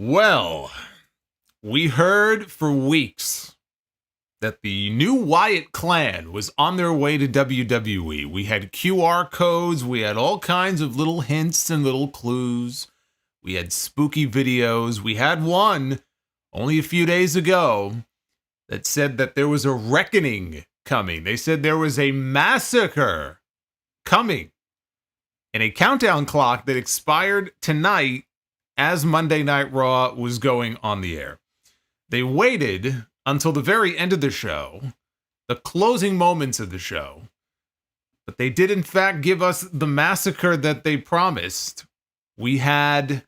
Well, we heard for weeks that the new Wyatt clan was on their way to WWE. We had QR codes, we had all kinds of little hints and little clues. We had spooky videos. We had one only a few days ago that said that there was a reckoning coming. They said there was a massacre coming. And a countdown clock that expired tonight as Monday Night Raw was going on the air. They waited until the very end of the show, the closing moments of the show, but they did in fact give us the massacre that they promised. We had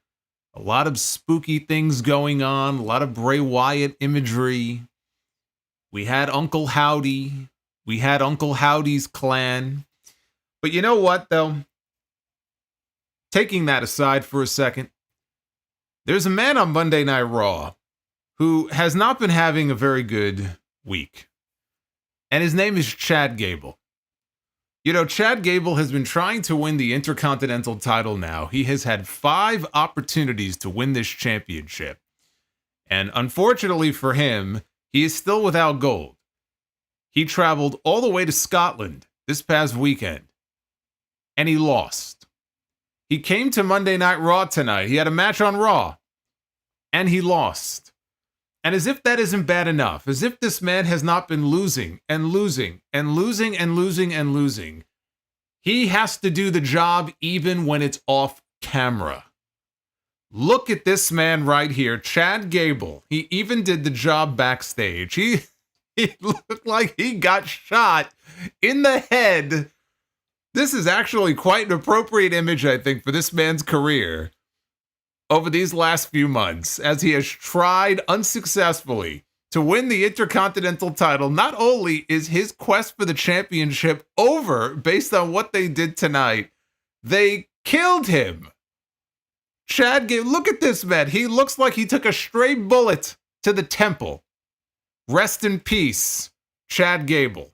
a lot of spooky things going on, a lot of Bray Wyatt imagery. We had Uncle Howdy. We had Uncle Howdy's clan. But you know what, though? Taking that aside for a second, there's a man on Monday Night Raw who has not been having a very good week. And his name is Chad Gable. You know, Chad Gable has been trying to win the Intercontinental title now. He has had 5 opportunities to win this championship. And unfortunately for him, he is still without gold. He traveled all the way to Scotland this past weekend. And he lost. He came to Monday Night Raw tonight. He had a match on Raw. And he lost. And as if that isn't bad enough, as if this man has not been losing and losing and losing and losing and losing, he has to do the job even when it's off camera. Look at this man right here, Chad Gable. He even did the job backstage. He looked like he got shot in the head. This is actually quite an appropriate image, I think, for this man's career over these last few months, as he has tried unsuccessfully to win the Intercontinental title. Not only is his quest for the championship over based on what they did tonight, they killed him. Chad Gable, look at this man. He looks like he took a stray bullet to the temple. Rest in peace, Chad Gable.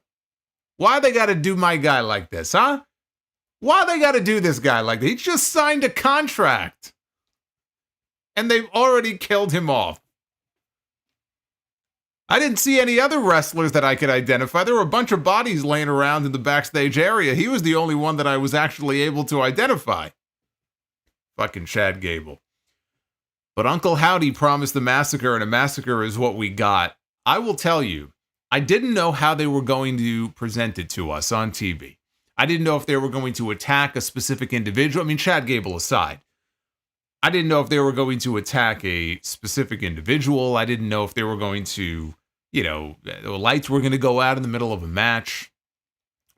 Why they gotta do my guy like this, huh? Why they gotta do this guy like this? He just signed a contract. And they've already killed him off. I didn't see any other wrestlers that I could identify. There were a bunch of bodies laying around in the backstage area. He was the only one that I was actually able to identify. Fucking Chad Gable. But Uncle Howdy promised the massacre, and a massacre is what we got. I will tell you, I didn't know how they were going to present it to us on TV. I didn't know if they were going to attack a specific individual. I mean, Chad Gable aside. I didn't know if they were going to attack a specific individual. I didn't know if they were going to, the lights were going to go out in the middle of a match.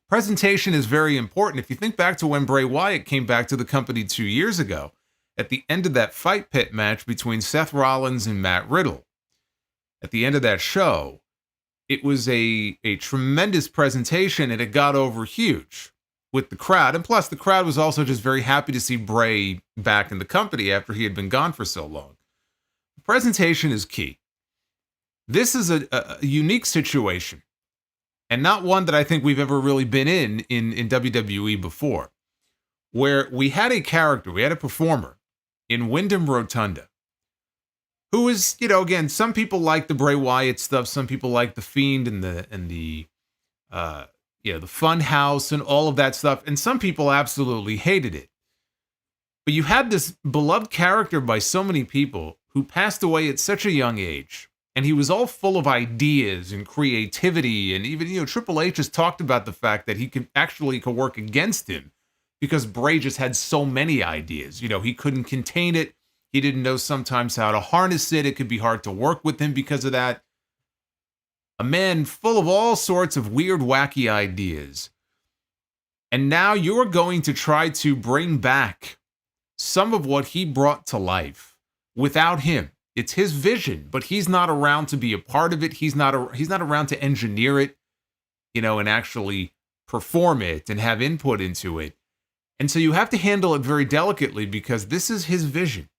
Presentation is very important. If you think back to when Bray Wyatt came back to the company 2 years ago, at the end of that Fight Pit match between Seth Rollins and Matt Riddle, at the end of that show, it was a tremendous presentation, and it got over huge with the crowd. And plus, the crowd was also just very happy to see Bray back in the company after he had been gone for so long. The presentation is key. This is a unique situation, and not one that I think we've ever really been in WWE before, where we had a character, we had a performer in Wyndham Rotunda, who is, again, some people like the Bray Wyatt stuff, some people like the Fiend and the Fun House and all of that stuff, and some people absolutely hated it. But you had this beloved character by so many people who passed away at such a young age, and he was all full of ideas and creativity, and even, Triple H has talked about the fact that he could work against him because Bray just had so many ideas. He couldn't contain it. He didn't know sometimes how to harness it. It could be hard to work with him because of that. A man full of all sorts of weird, wacky ideas. And now you're going to try to bring back some of what he brought to life without him. It's his vision, but he's not around to be a part of it. He's not around to engineer it, and actually perform it and have input into it. And so you have to handle it very delicately because this is his vision.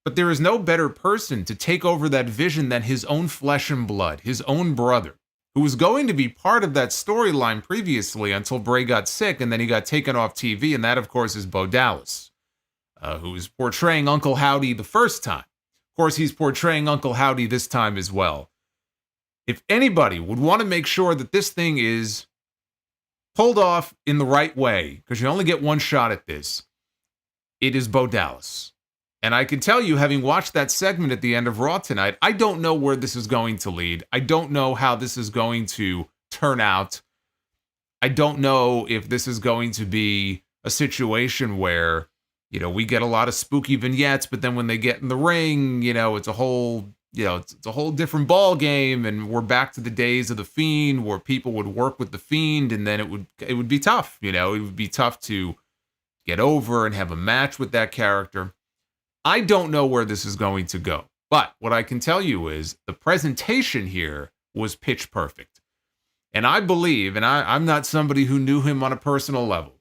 But there is no better person to take over that vision than his own flesh and blood, his own brother, who was going to be part of that storyline previously until Bray got sick and then he got taken off TV. And that, of course, is Bo Dallas, who was portraying Uncle Howdy the first time. course, he's portraying Uncle Howdy this time as well. If anybody would want to make sure that this thing is pulled off in the right way, because you only get one shot at this, it is Bo Dallas. And I can tell you, having watched that segment at the end of Raw tonight, I don't know where this is going to lead. I don't know how this is going to turn out. I don't know if this is going to be a situation where, we get a lot of spooky vignettes, but then when they get in the ring, it's a whole, it's a whole different ball game, and we're back to the days of the Fiend, where people would work with the Fiend, and then it would be tough. It would be tough to get over and have a match with that character. I don't know where this is going to go, but what I can tell you is the presentation here was pitch perfect. And I believe, and I'm not somebody who knew him on a personal level,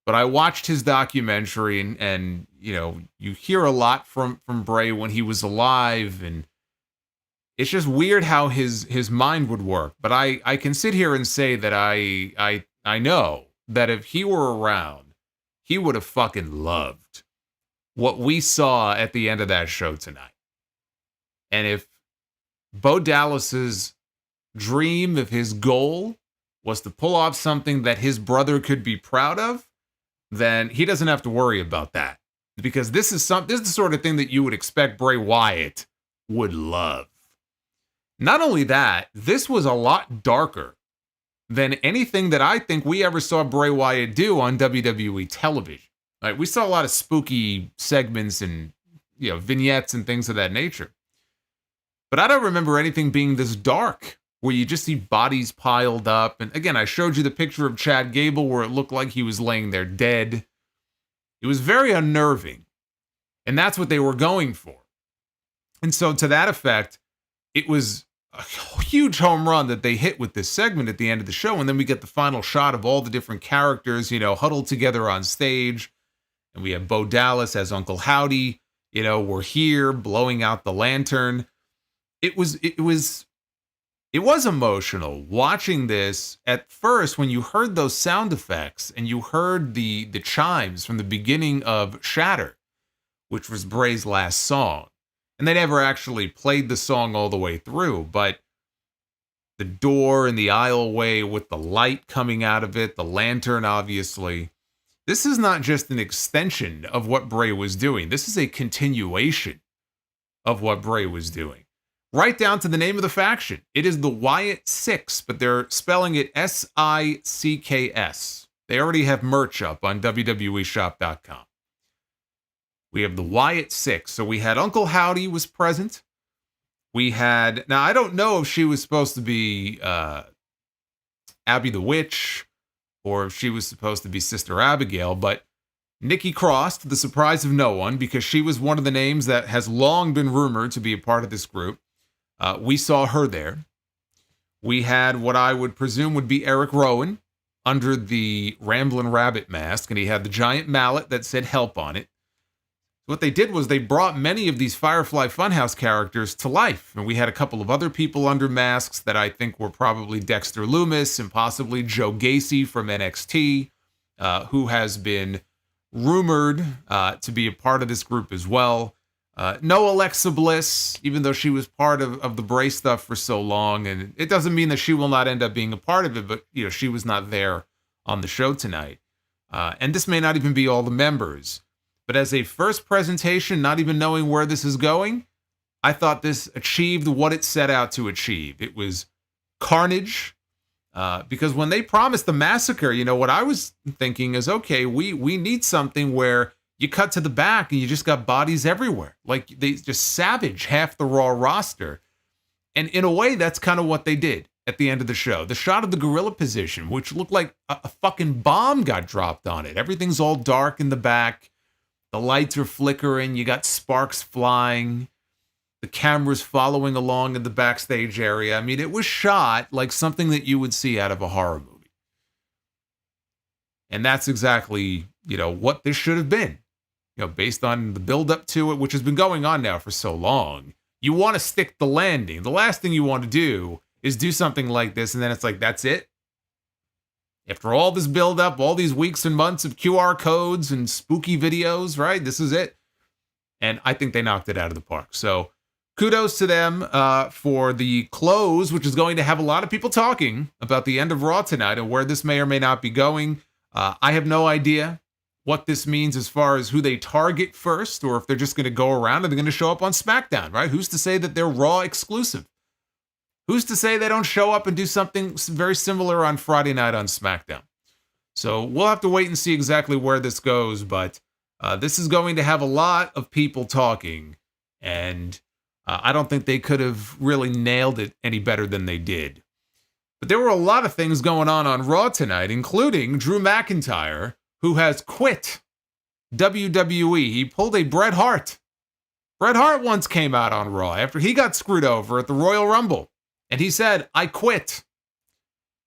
but I watched his documentary, and you hear a lot from Bray when he was alive, and it's just weird how his mind would work. But I can sit here and say that I know that if he were around, he would have fucking loved what we saw at the end of that show tonight. And if Bo Dallas's dream, if his goal was to pull off something that his brother could be proud of, then he doesn't have to worry about that. Because this is the sort of thing that you would expect Bray Wyatt would love. Not only that, this was a lot darker than anything that I think we ever saw Bray Wyatt do on WWE television. Right? We saw a lot of spooky segments and vignettes and things of that nature. But I don't remember anything being this dark, where you just see bodies piled up. And again, I showed you the picture of Chad Gable where it looked like he was laying there dead. It was very unnerving. And that's what they were going for. And so to that effect, it was a huge home run that they hit with this segment at the end of the show. And then we get the final shot of all the different characters, huddled together on stage. And we have Bo Dallas as Uncle Howdy. We're here blowing out the lantern. It was emotional watching this at first when you heard those sound effects and you heard the chimes from the beginning of Shatter, which was Bray's last song. And they never actually played the song all the way through, but the door in the aisleway with the light coming out of it, the lantern, obviously. This is not just an extension of what Bray was doing. This is a continuation of what Bray was doing. Right down to the name of the faction. It is the Wyatt Six, but they're spelling it SICKS. They already have merch up on WWEshop.com. We have the Wyatt Six. So we had Uncle Howdy was present. We had, now I don't know if she was supposed to be Abby the Witch, or if she was supposed to be Sister Abigail, but Nikki Cross, to the surprise of no one, because she was one of the names that has long been rumored to be a part of this group. We saw her there. We had what I would presume would be Eric Rowan under the Ramblin' Rabbit mask, and he had the giant mallet that said help on it. What they did was they brought many of these Firefly Funhouse characters to life. And we had a couple of other people under masks that I think were probably Dexter Lumis and possibly Joe Gacy from NXT, who has been rumored to be a part of this group as well. No Alexa Bliss, even though she was part of the Bray stuff for so long. And it doesn't mean that she will not end up being a part of it, but she was not there on the show tonight. And this may not even be all the members. But as a first presentation, not even knowing where this is going, I thought this achieved what it set out to achieve. It was carnage, because when they promised the massacre, what I was thinking is, okay, we need something where you cut to the back and you just got bodies everywhere. Like they just savage half the Raw roster. And in a way, that's kind of what they did at the end of the show. The shot of the gorilla position, which looked like a fucking bomb got dropped on it. Everything's all dark in the back. The lights are flickering. You got sparks flying. The camera's following along in the backstage area. I mean, it was shot like something that you would see out of a horror movie. And that's exactly, what this should have been. Based on the build-up to it, which has been going on now for so long. You want to stick the landing. The last thing you want to do is do something like this, and then it's like, that's it? After all this build-up, all these weeks and months of QR codes and spooky videos, right? This is it. And I think they knocked it out of the park. So kudos to them for the close, which is going to have a lot of people talking about the end of Raw tonight and where this may or may not be going. I have no idea what this means as far as who they target first, or if they're just going to go around and they're going to show up on SmackDown, right? Who's to say that they're Raw exclusive? Who's to say they don't show up and do something very similar on Friday night on SmackDown? So we'll have to wait and see exactly where this goes, but this is going to have a lot of people talking, and I don't think they could have really nailed it any better than they did. But there were a lot of things going on Raw tonight, including Drew McIntyre, who has quit WWE. He pulled a Bret Hart. Bret Hart once came out on Raw after he got screwed over at the Royal Rumble, and he said, "I quit."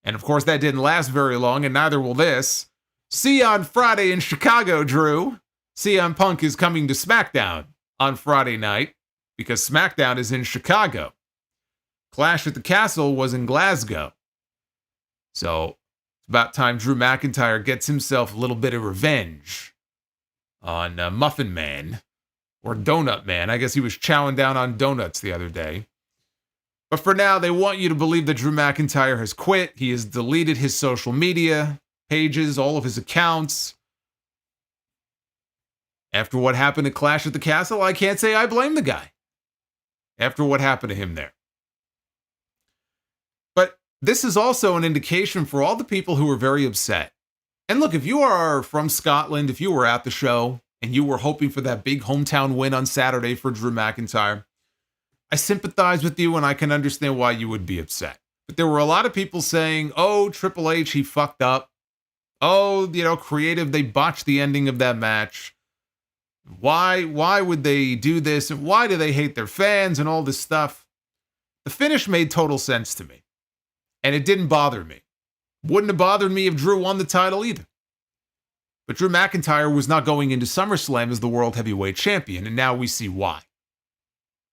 And of course, that didn't last very long, and neither will this. See you on Friday in Chicago, Drew. CM Punk is coming to SmackDown on Friday night because SmackDown is in Chicago. Clash at the Castle was in Glasgow. So it's about time Drew McIntyre gets himself a little bit of revenge on Muffin Man, or Donut Man. I guess he was chowing down on donuts the other day. But for now, they want you to believe that Drew McIntyre has quit. He has deleted his social media pages, all of his accounts. After what happened at Clash at the Castle, I can't say I blame the guy. After what happened to him there. But this is also an indication for all the people who are very upset. And look, if you are from Scotland, if you were at the show, and you were hoping for that big hometown win on Saturday for Drew McIntyre, I sympathize with you and I can understand why you would be upset. But there were a lot of people saying, oh, Triple H, he fucked up. Oh, creative, they botched the ending of that match. Why would they do this? And why do they hate their fans and all this stuff? The finish made total sense to me. And it didn't bother me. Wouldn't have bothered me if Drew won the title either. But Drew McIntyre was not going into SummerSlam as the World Heavyweight Champion, and now we see why.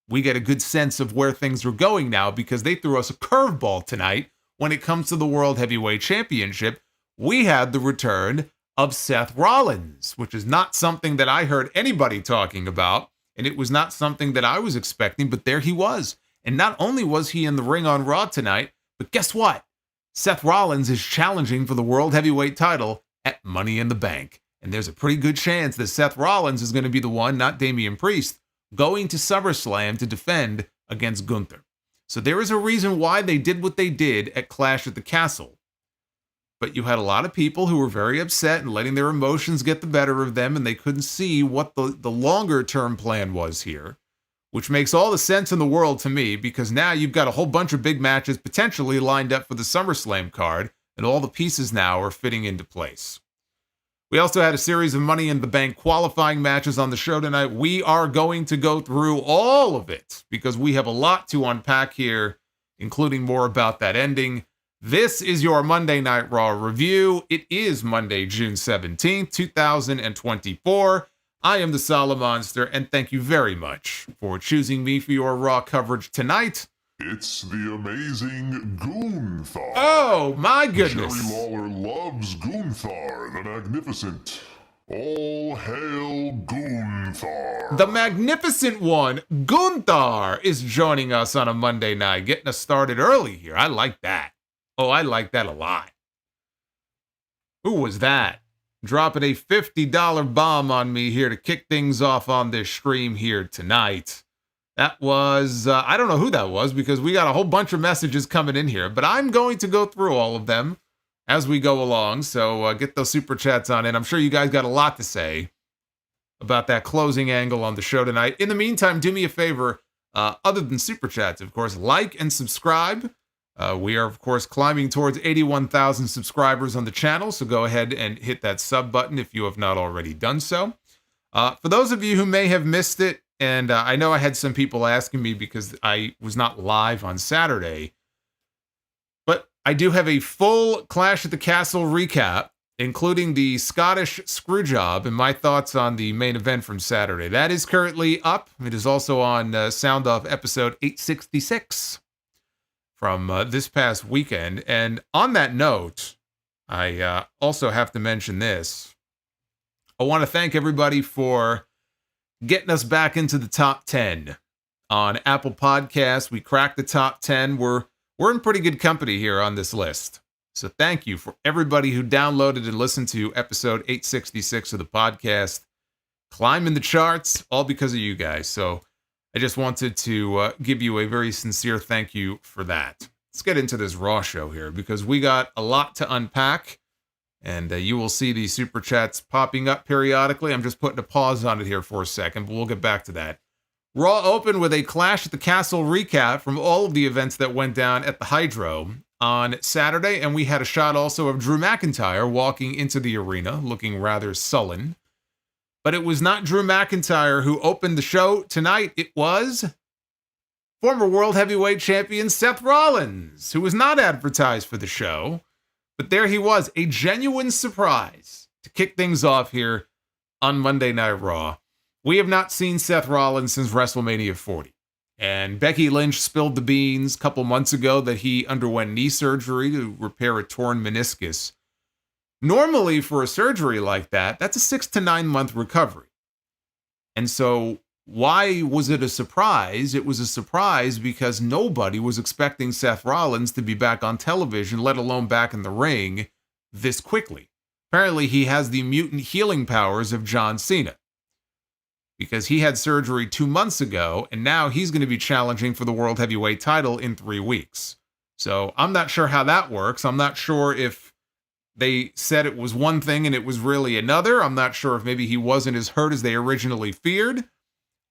We get a good sense of where things are going now because they threw us a curveball tonight when it comes to the World Heavyweight Championship. We had the return of Seth Rollins, which is not something that I heard anybody talking about, and it was not something that I was expecting, but there he was. And not only was he in the ring on Raw tonight, but guess what? Seth Rollins is challenging for the World Heavyweight title at Money in the Bank. And there's a pretty good chance that Seth Rollins is going to be the one, not Damian Priest, going to SummerSlam to defend against Gunther. So there is a reason why they did what they did at Clash at the Castle. But you had a lot of people who were very upset and letting their emotions get the better of them, and they couldn't see what the longer-term plan was here, which makes all the sense in the world to me, because now you've got a whole bunch of big matches potentially lined up for the SummerSlam card, and all the pieces now are fitting into place. We also had a series of Money in the Bank qualifying matches on the show tonight. We are going to go through all of it, because we have a lot to unpack here, including more about that ending. This is your Monday Night Raw review. It is Monday, June 17th, 2024. I am the Solomonster, and thank you very much for choosing me for your Raw coverage tonight. It's the amazing Gunther. Oh, my goodness. Jerry Lawler loves Gunther, the Magnificent. All hail Gunther. The Magnificent One, Gunther, is joining us on a Monday night, getting us started early here. I like that. Oh, I like that a lot. Who was that? Dropping a $50 bomb on me here to kick things off on this stream here tonight. That was, I don't know who that was because we got a whole bunch of messages coming in here, but I'm going to go through all of them as we go along. So get those super chats on in. I'm sure you guys got a lot to say about that closing angle on the show tonight. In the meantime, do me a favor, other than super chats, of course, like and subscribe. We are, of course, climbing towards 81,000 subscribers on the channel, so go ahead and hit that sub button if you have not already done so. For those of you who may have missed it, and I know I had some people asking me because I was not live on Saturday, but I do have a full Clash at the Castle recap, including the Scottish Screwjob and my thoughts on the main event from Saturday. That is currently up. It is also on Sound Off episode 866. From this past weekend. And on that note, I also have to mention this. I want to thank everybody for getting us back into the top 10 on Apple Podcasts. We cracked the top 10. We're in pretty good company here on this list. So thank you for everybody who downloaded and listened to episode 866 of the podcast. Climbing the charts, all because of you guys. So I just wanted to give you a very sincere thank you for that. Let's get into this Raw show here because we got a lot to unpack. And you will see the super chats popping up periodically. I'm just putting a pause on it here for a second, but we'll get back to that. Raw opened with a Clash at the Castle recap from all of the events that went down at the Hydro on Saturday, and we had a shot also of Drew McIntyre walking into the arena, looking rather sullen. But it was not Drew McIntyre who opened the show tonight. It was former World Heavyweight Champion Seth Rollins, who was not advertised for the show. But there he was, a genuine surprise to kick things off here on Monday Night Raw. We have not seen Seth Rollins since WrestleMania 40. And Becky Lynch spilled the beans a couple months ago that he underwent knee surgery to repair a torn meniscus. Normally, for a surgery like that, that's a 6 to 9 month recovery. And so, why was it a surprise? It was a surprise because nobody was expecting Seth Rollins to be back on television, let alone back in the ring, this quickly. Apparently, he has the mutant healing powers of John Cena. Because he had surgery 2 months ago, and now he's going to be challenging for the World Heavyweight title in 3 weeks. So, I'm not sure how that works. I'm not sure if they said it was one thing and it was really another. I'm not sure if maybe he wasn't as hurt as they originally feared.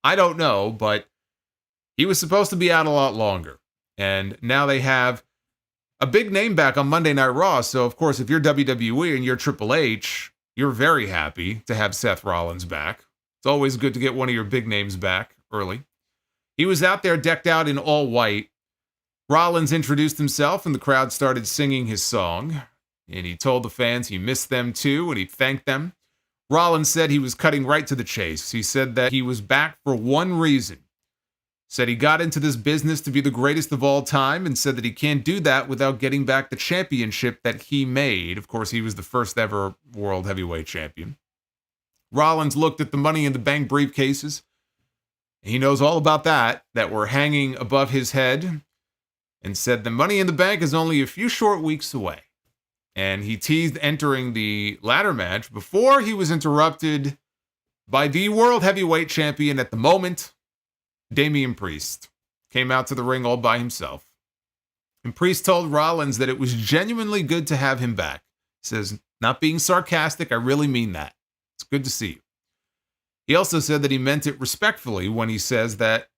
I don't know, but he was supposed to be out a lot longer. And now they have a big name back on Monday Night Raw. So, of course, if you're WWE and you're Triple H, you're very happy to have Seth Rollins back. It's always good to get one of your big names back early. He was out there decked out in all white. Rollins introduced himself and the crowd started singing his song. And he told the fans he missed them too and he thanked them. Rollins said he was cutting right to the chase. He said that he was back for one reason. Said he got into this business to be the greatest of all time and said that he can't do that without getting back the championship that he made. Of course, he was the first ever World Heavyweight Champion. Rollins looked at the Money in the Bank briefcases. He knows all about that were hanging above his head and said the Money in the Bank is only a few short weeks away. And he teased entering the ladder match before he was interrupted by the World Heavyweight Champion at the moment, Damian Priest. Came out to the ring all by himself. And Priest told Rollins that it was genuinely good to have him back. He says, not being sarcastic, I really mean that. It's good to see you. He also said that he meant it respectfully when he says that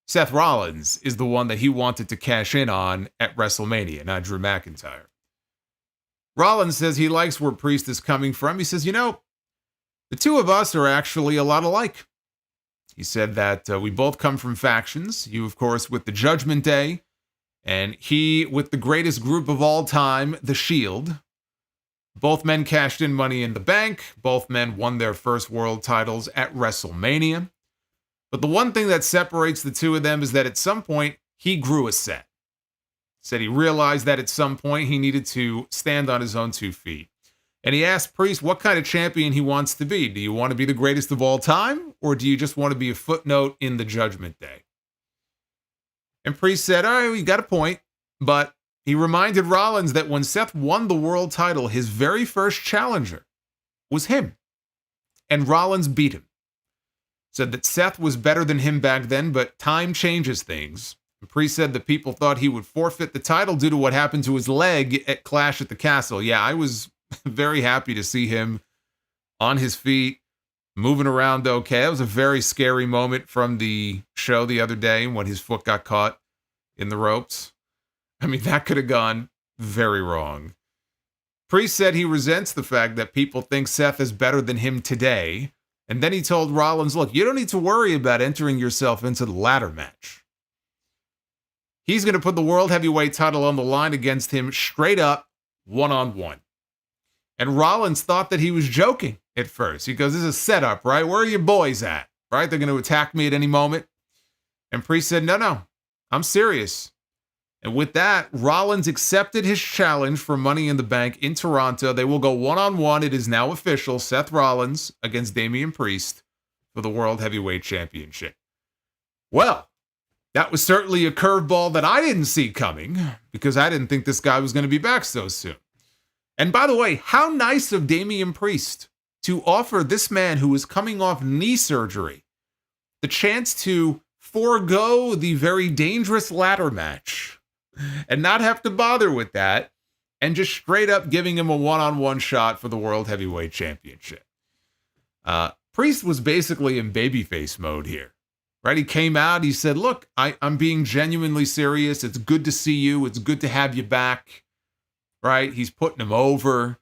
Seth Rollins is the one that he wanted to cash in on at WrestleMania, not Drew McIntyre. Rollins says he likes where Priest is coming from. He says, the two of us are actually a lot alike. He said that we both come from factions. You, of course, with the Judgment Day, and he with the greatest group of all time, The Shield. Both men cashed in Money in the Bank. Both men won their first world titles at WrestleMania. But the one thing that separates the two of them is that at some point, he grew a set. Said he realized that at some point he needed to stand on his own 2 feet. And he asked Priest what kind of champion he wants to be. Do you want to be the greatest of all time? Or do you just want to be a footnote in the Judgment Day? And Priest said, all right, we got a point. But he reminded Rollins that when Seth won the world title, his very first challenger was him. And Rollins beat him. Said that Seth was better than him back then, but time changes things. Priest said that people thought he would forfeit the title due to what happened to his leg at Clash at the Castle. Yeah, I was very happy to see him on his feet, moving around okay. That was a very scary moment from the show the other day when his foot got caught in the ropes. I mean, that could have gone very wrong. Priest said he resents the fact that people think Seth is better than him today. And then he told Rollins, look, you don't need to worry about entering yourself into the ladder match. He's going to put the World Heavyweight title on the line against him straight up, one-on-one. And Rollins thought that he was joking at first. He goes, this is a setup, right? Where are your boys at? Right? They're going to attack me at any moment. And Priest said, no, I'm serious. And with that, Rollins accepted his challenge for Money in the Bank in Toronto. They will go one-on-one. It is now official. Seth Rollins against Damian Priest for the World Heavyweight Championship. Well, That was certainly a curveball that I didn't see coming because I didn't think this guy was going to be back so soon. And by the way, how nice of Damian Priest to offer this man who was coming off knee surgery the chance to forego the very dangerous ladder match and not have to bother with that and just straight up giving him a one-on-one shot for the World Heavyweight Championship. Priest was basically in babyface mode here, right? He came out, he said, look, I'm being genuinely serious. It's good to see you. It's good to have you back, right? He's putting him over.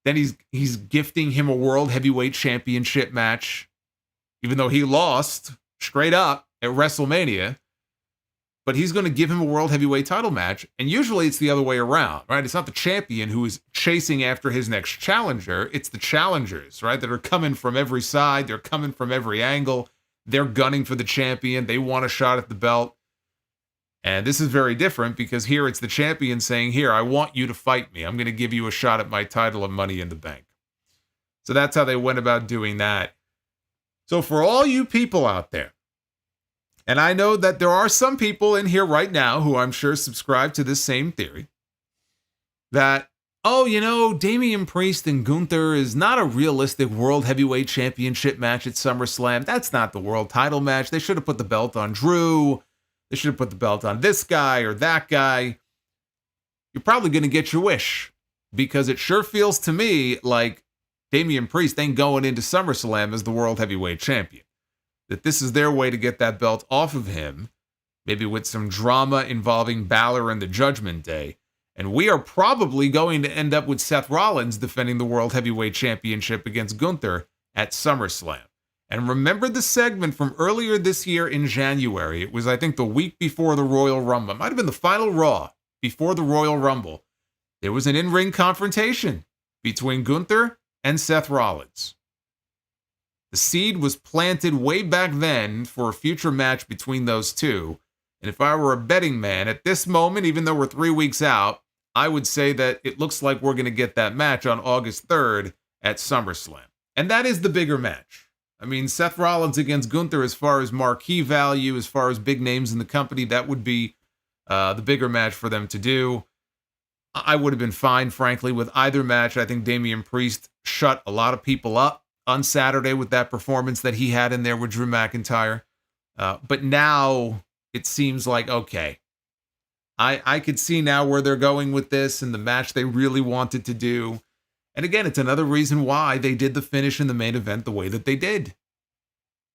Then he's gifting him a World Heavyweight Championship match, even though he lost straight up at WrestleMania. But he's going to give him a World Heavyweight title match. And usually it's the other way around, right? It's not the champion who is chasing after his next challenger. It's the challengers, right? That are coming from every side. They're coming from every angle. They're gunning for the champion. They want a shot at the belt. And this is very different because here it's the champion saying, here, I want you to fight me. I'm going to give you a shot at my title and Money in the Bank. So that's how they went about doing that. So for all you people out there, and I know that there are some people in here right now who I'm sure subscribe to this same theory, that, oh, you know, Damian Priest and Gunther is not a realistic World Heavyweight Championship match at SummerSlam. That's not the world title match. They should have put the belt on Drew. They should have put the belt on this guy or that guy. You're probably going to get your wish because it sure feels to me like Damian Priest ain't going into SummerSlam as the World Heavyweight Champion. That this is their way to get that belt off of him, maybe with some drama involving Balor and the Judgment Day. And we are probably going to end up with Seth Rollins defending the World Heavyweight Championship against Gunther at SummerSlam. And remember the segment from earlier this year in January. It was, I think, the week before the Royal Rumble. It might have been the final Raw before the Royal Rumble. There was an in-ring confrontation between Gunther and Seth Rollins. The seed was planted way back then for a future match between those two. And if I were a betting man at this moment, even though we're 3 weeks out, I would say that it looks like we're going to get that match on August 3rd at SummerSlam. And that is the bigger match. I mean, Seth Rollins against Gunther, as far as marquee value, as far as big names in the company, that would be the bigger match for them to do. I would have been fine, frankly, with either match. I think Damian Priest shut a lot of people up on Saturday with that performance that he had in there with Drew McIntyre. But now it seems like, okay, I could see now where they're going with this and the match they really wanted to do. And again, it's another reason why they did the finish in the main event the way that they did.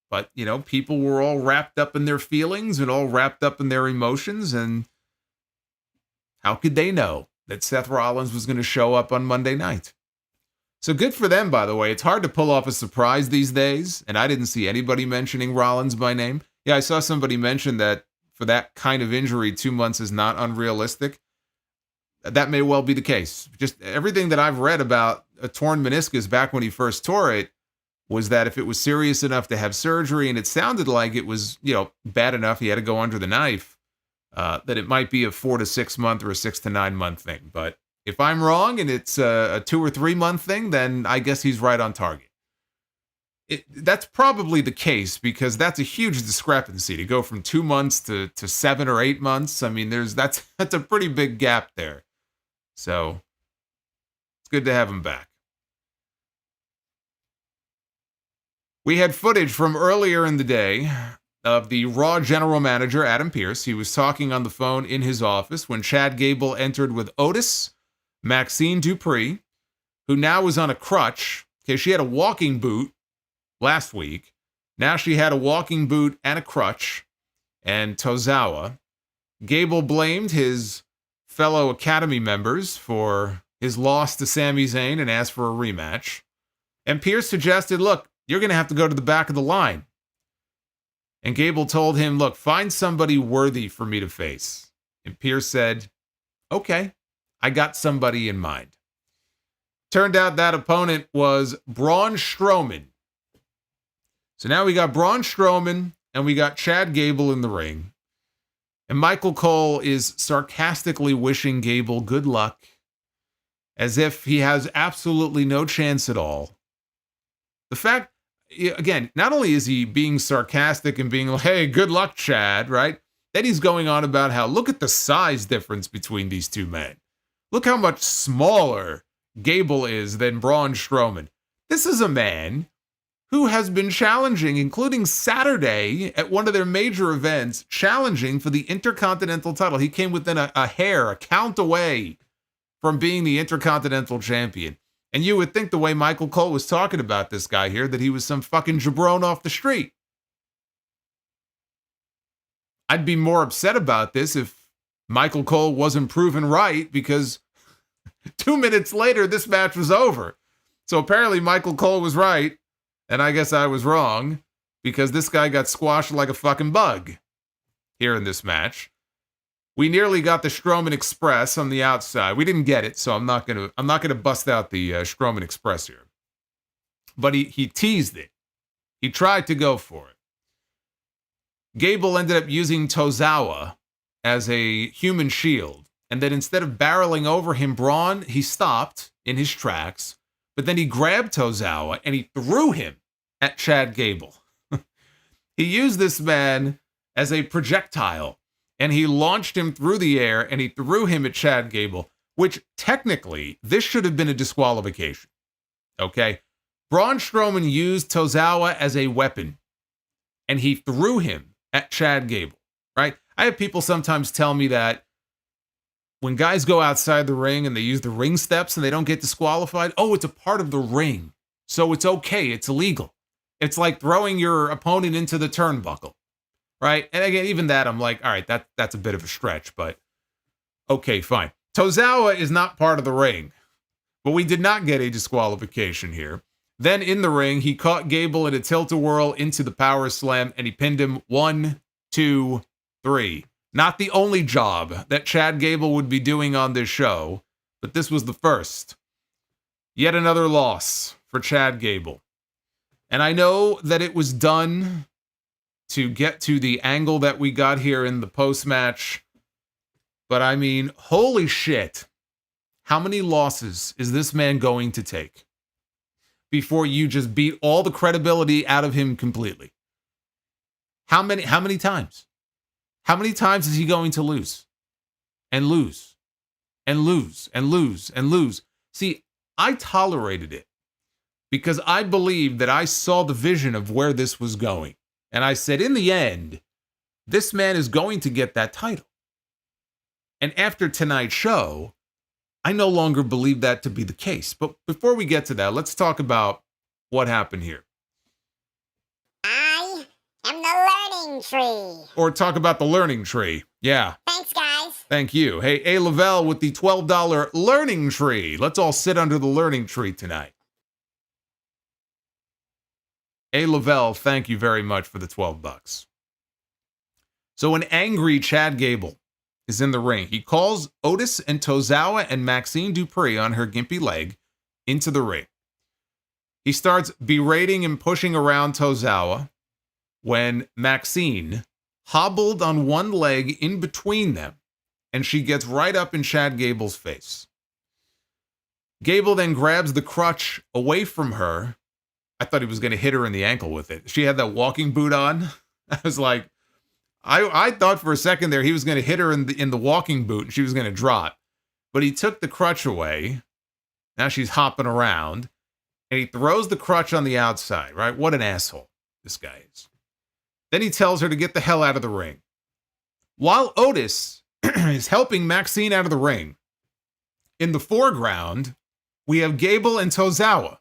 But, you know, people were all wrapped up in their feelings and all wrapped up in their emotions. And how could they know that Seth Rollins was going to show up on Monday night? So good for them, by the way. It's hard to pull off a surprise these days, and I didn't see anybody mentioning Rollins by name. Yeah, I saw somebody mention that for that kind of injury, 2 months is not unrealistic. That may well be the case. Just everything that I've read about a torn meniscus back when he first tore it was that if it was serious enough to have surgery, and it sounded like it was, you know, bad enough he had to go under the knife, that it might be a 4 to 6 month or a 6 to 9 month thing. But if I'm wrong and it's a 2 or 3 month thing, then I guess he's right on target. That's probably the case because that's a huge discrepancy to go from 2 months to 7 or 8 months. I mean, that's a pretty big gap there. So it's good to have him back. We had footage from earlier in the day of the Raw general manager, Adam Pearce. He was talking on the phone in his office when Chad Gable entered with Otis, Maxine Dupree, who now was on a crutch. Okay, she had a walking boot last week. Now she had a walking boot and a crutch, and Tozawa. Gable blamed his fellow Academy members for his loss to Sami Zayn and asked for a rematch. And Pearce suggested, look, you're going to have to go to the back of the line. And Gable told him, look, find somebody worthy for me to face. And Pearce said, okay, I got somebody in mind. Turned out that opponent was Braun Strowman. So now we got Braun Strowman and we got Chad Gable in the ring. And Michael Cole is sarcastically wishing Gable good luck, as if he has absolutely no chance at all. The fact, again, not only is he being sarcastic and being like, hey, good luck, Chad, right? Then he's going on about how, look at the size difference between these two men. Look how much smaller Gable is than Braun Strowman. This is a man who has been challenging, including Saturday at one of their major events, challenging for the Intercontinental title. He came within a hair, a count away from being the Intercontinental Champion. And you would think the way Michael Cole was talking about this guy here, that he was some fucking jabron off the street. I'd be more upset about this if Michael Cole wasn't proven right, because 2 minutes later, this match was over. So apparently Michael Cole was right, and I guess I was wrong, because this guy got squashed like a fucking bug here in this match. We nearly got the Strowman Express on the outside. We didn't get it, so I'm not gonna bust out the Strowman Express here. But he teased it. He tried to go for it. Gable ended up using Tozawa as a human shield, and then instead of barreling over him, Braun, he stopped in his tracks, but then he grabbed Tozawa and he threw him at Chad Gable. He used this man as a projectile, and he launched him through the air, and he threw him at Chad Gable, which technically, this should have been a disqualification. Okay? Braun Strowman used Tozawa as a weapon, and he threw him at Chad Gable, right? I have people sometimes tell me that when guys go outside the ring and they use the ring steps and they don't get disqualified, oh, it's a part of the ring, so it's okay, it's illegal. It's like throwing your opponent into the turnbuckle, right? And again, even that, I'm like, all right, that's a bit of a stretch, but okay, fine. Tozawa is not part of the ring, but we did not get a disqualification here. Then in the ring, he caught Gable in a tilt-a-whirl into the power slam, and he pinned him 1, 2, 3. Not the only job that Chad Gable would be doing on this show, but this was the first. Yet another loss for Chad Gable. And I know that it was done to get to the angle that we got here in the post-match, but I mean, holy shit. How many losses is this man going to take before you just beat all the credibility out of him completely? How many times? How many times is he going to lose? And lose. And lose. And lose. And lose. See, I tolerated it because I believed that I saw the vision of where this was going. And I said, in the end, this man is going to get that title. And after tonight's show, I no longer believe that to be the case. But before we get to that, let's talk about what happened here. I am the learning tree. Or talk about the learning tree. Yeah. Thanks, guys. Thank you. Hey, A. Lavelle with the $12 learning tree. Let's all sit under the learning tree tonight. A. Lavelle, thank you very much for the $12. So an angry Chad Gable is in the ring. He calls Otis and Tozawa and Maxine Dupree on her gimpy leg into the ring. He starts berating and pushing around Tozawa when Maxine hobbled on one leg in between them, and she gets right up in Chad Gable's face. Gable then grabs the crutch away from her. I thought he was going to hit her in the ankle with it. She had that walking boot on. I was like, I thought for a second there he was going to hit her in the walking boot and she was going to drop. But he took the crutch away. Now she's hopping around. And he throws the crutch on the outside, right? What an asshole this guy is. Then he tells her to get the hell out of the ring. While Otis is helping Maxine out of the ring, in the foreground, we have Gable and Tozawa.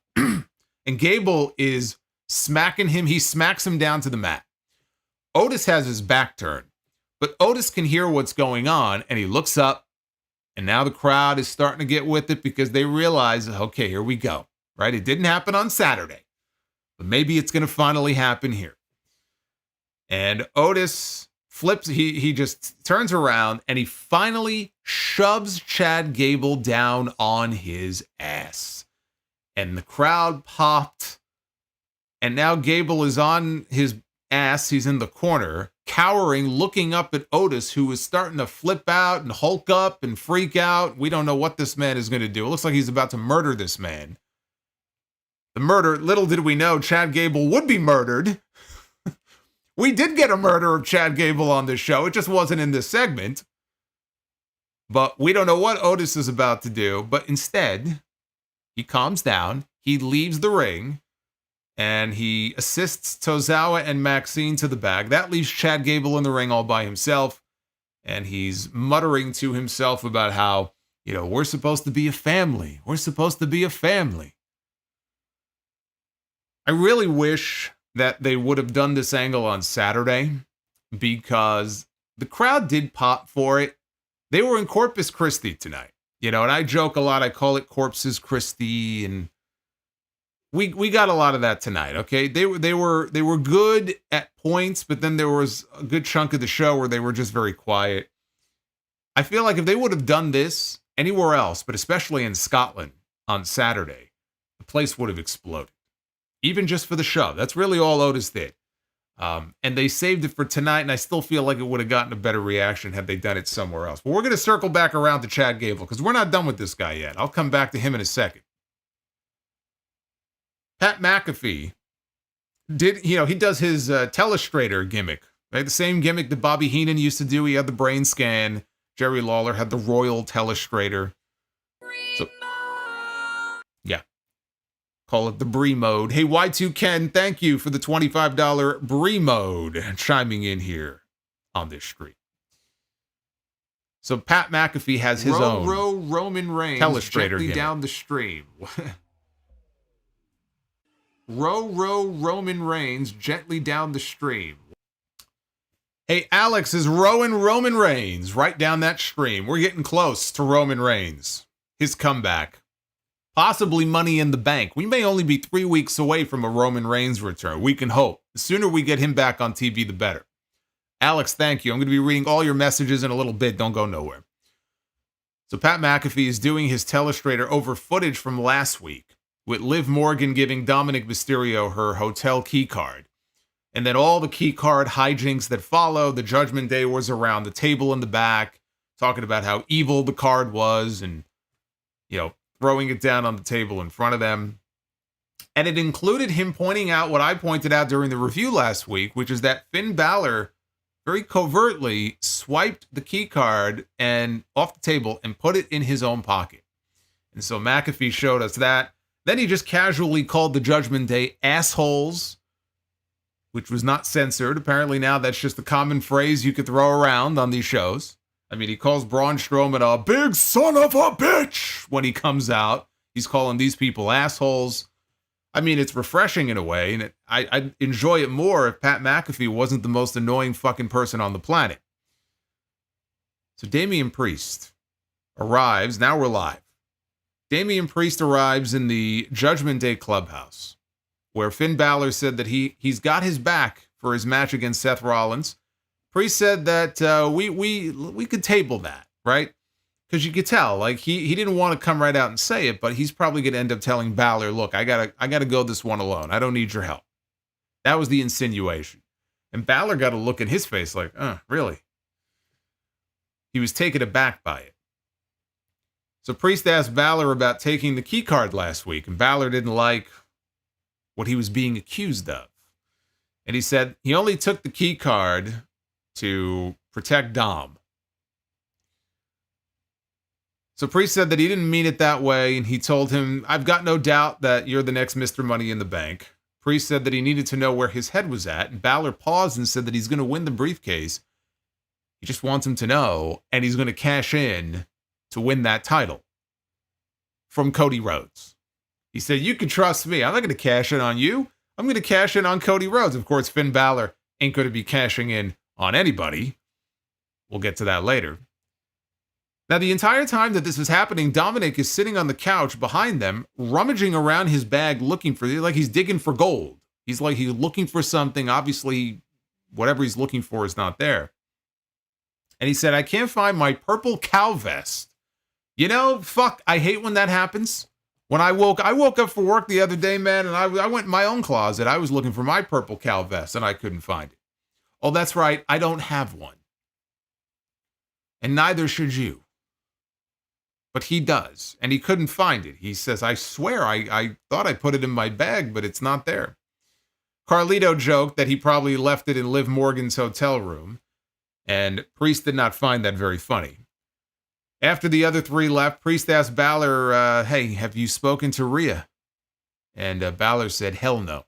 And Gable is smacking him. He smacks him down to the mat. Otis has his back turned, but Otis can hear what's going on, and he looks up, and now the crowd is starting to get with it because they realize, okay, here we go, right? It didn't happen on Saturday, but maybe it's going to finally happen here. And Otis flips, he just turns around, and he finally shoves Chad Gable down on his ass. And the crowd popped, and now Gable is on his ass. He's in the corner, cowering, looking up at Otis, who is starting to flip out and hulk up and freak out. We don't know what this man is going to do. It looks like he's about to murder this man. The murder, little did we know, Chad Gable would be murdered We did get a murder of Chad Gable on this show. It just wasn't in this segment. But we don't know what Otis is about to do. But instead, he calms down. He leaves the ring. And he assists Tozawa and Maxine to the bag. That leaves Chad Gable in the ring all by himself. And he's muttering to himself about how, we're supposed to be a family. We're supposed to be a family. I really wish that they would have done this angle on Saturday because the crowd did pop for it. They were in Corpus Christi tonight, and I joke a lot. I call it Corpses Christi, and we got a lot of that tonight. Okay, they were good at points, but then there was a good chunk of the show where they were just very quiet. I feel like if they would have done this anywhere else, but especially in Scotland on Saturday, the place would have exploded. Even just for the show. That's really all Otis did. And they saved it for tonight, and I still feel like it would have gotten a better reaction had they done it somewhere else. But we're going to circle back around to Chad Gable, because we're not done with this guy yet. I'll come back to him in a second. Pat McAfee he does his telestrator gimmick. Right? The same gimmick that Bobby Heenan used to do. He had the brain scan. Jerry Lawler had the Royal Telestrator. So, yeah. Call it the Bree mode. Hey, Y2 Ken, thank you for the $25 Bree mode chiming in here on this stream. So Pat McAfee has his own Roman Reigns telestrator gently gimmick. down the stream. Roman Reigns gently down the stream. Hey, Alex is rowing Roman Reigns right down that stream. We're getting close to Roman Reigns. His comeback. Possibly Money in the Bank. We may only be 3 weeks away from a Roman Reigns return. We can hope. The sooner we get him back on TV, the better. Alex, thank you. I'm going to be reading all your messages in a little bit. Don't go nowhere. So Pat McAfee is doing his telestrator over footage from last week, with Liv Morgan giving Dominic Mysterio her hotel key card. And then all the key card hijinks that follow. The Judgment Day was around the table in the back, talking about how evil the card was and, throwing it down on the table in front of them. And it included him pointing out what I pointed out during the review last week, which is that Finn Balor very covertly swiped the key card and off the table and put it in his own pocket. And so McAfee showed us that. Then he just casually called the Judgment Day assholes, which was not censored. Apparently now that's just a common phrase you could throw around on these shows. I mean, he calls Braun Strowman a big son of a bitch when he comes out. He's calling these people assholes. I mean, it's refreshing in a way, and I'd enjoy it more if Pat McAfee wasn't the most annoying fucking person on the planet. So Damian Priest arrives. Now we're live. Damian Priest arrives in the Judgment Day clubhouse, where Finn Balor said that he's got his back for his match against Seth Rollins. Priest said that we could table that, right? Because you could tell, like he didn't want to come right out and say it, but he's probably going to end up telling Balor, "Look, I gotta go this one alone. I don't need your help." That was the insinuation, and Balor got a look in his face like, really?" He was taken aback by it. So Priest asked Balor about taking the key card last week, and Balor didn't like what he was being accused of. And he said he only took the key card to protect Dom. So Priest said that he didn't mean it that way, and he told him, "I've got no doubt that you're the next Mr. Money in the Bank." Priest said that he needed to know where his head was at, and Balor paused and said that he's going to win the briefcase. He just wants him to know, and he's going to cash in to win that title from Cody Rhodes. He said, "You can trust me. I'm not going to cash in on you. I'm going to cash in on Cody Rhodes." Of course, Finn Balor ain't going to be cashing in on anybody. We'll get to that later. Now, the entire time that this is happening, Dominic is sitting on the couch behind them, rummaging around his bag looking for, like he's digging for gold. He's looking for something. Obviously, whatever he's looking for is not there. And he said, "I can't find my purple cow vest." Fuck, I hate when that happens. When I woke up for work the other day, man, and I went in my own closet. I was looking for my purple cow vest, and I couldn't find it. Oh, that's right. I don't have one. And neither should you. But he does, and he couldn't find it. He says, "I swear, I thought I put it in my bag, but it's not there." Carlito joked that he probably left it in Liv Morgan's hotel room, and Priest did not find that very funny. After the other three left, Priest asked Balor, hey, have you spoken to Rhea? And Balor said, hell no.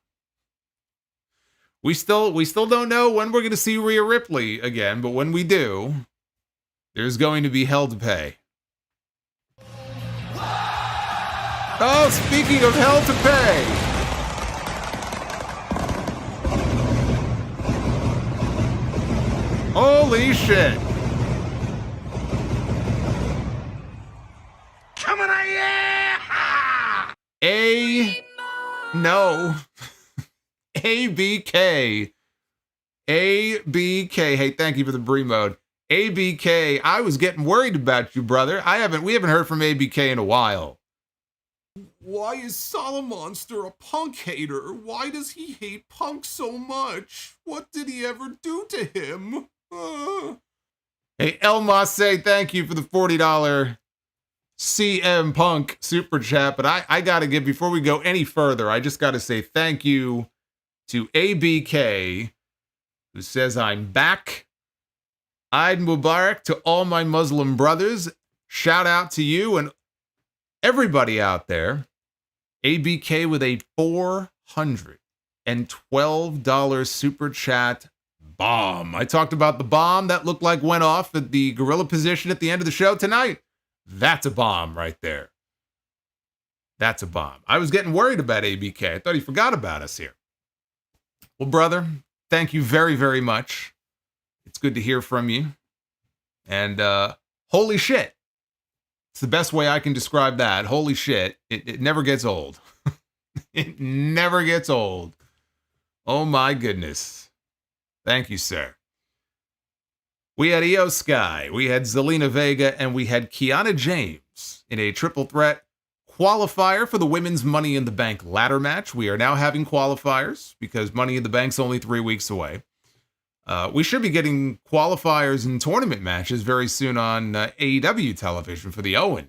We still don't know when we're going to see Rhea Ripley again, but when we do, there's going to be hell to pay. Oh, speaking of hell to pay. Holy shit. Coming at you! No. ABK. ABK. Hey, thank you for the Bree mode. ABK, I was getting worried about you, brother. We haven't heard from ABK in a while. Why is Solomonster a Punk hater? Why does he hate Punk so much? What did he ever do to him? Hey, Elmas, say thank you for the $40 CM Punk super chat. But I got to give, before we go any further, I just got to say thank you to ABK, who says I'm back. Eid Mubarak to all my Muslim brothers. Shout out to you and everybody out there. ABK with a $412 super chat bomb. I talked about the bomb that looked like went off at the gorilla position at the end of the show tonight. That's a bomb right there. That's a bomb. I was getting worried about ABK. I thought he forgot about us here. Well, brother, thank you very, very much. It's good to hear from you. And holy shit. It's the best way I can describe that. Holy shit. It never gets old. It never gets old. Oh my goodness. Thank you, sir. We had IYO SKY, we had Zelina Vega, and we had Kiana James in a triple threat qualifier for the Women's Money in the Bank ladder match. We are now having qualifiers because Money in the Bank's only 3 weeks away. We should be getting qualifiers and tournament matches very soon on AEW television for the Owen.